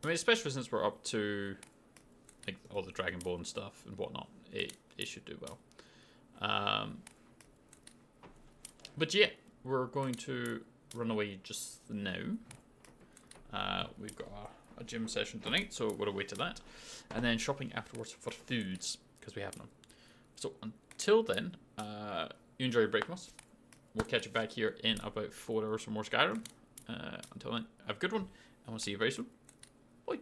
mean, especially since we're up to like all the dragonborn stuff and whatnot, it should do well. But yeah, we're going to run away just now. We've got a gym session tonight, so we're away to that, and then shopping afterwards for foods because we have none. So until then, you enjoy your break, Moss. We'll catch you back here in about 4 hours for more Skyrim. Until then, have a good one, and we'll see you very soon. Bye.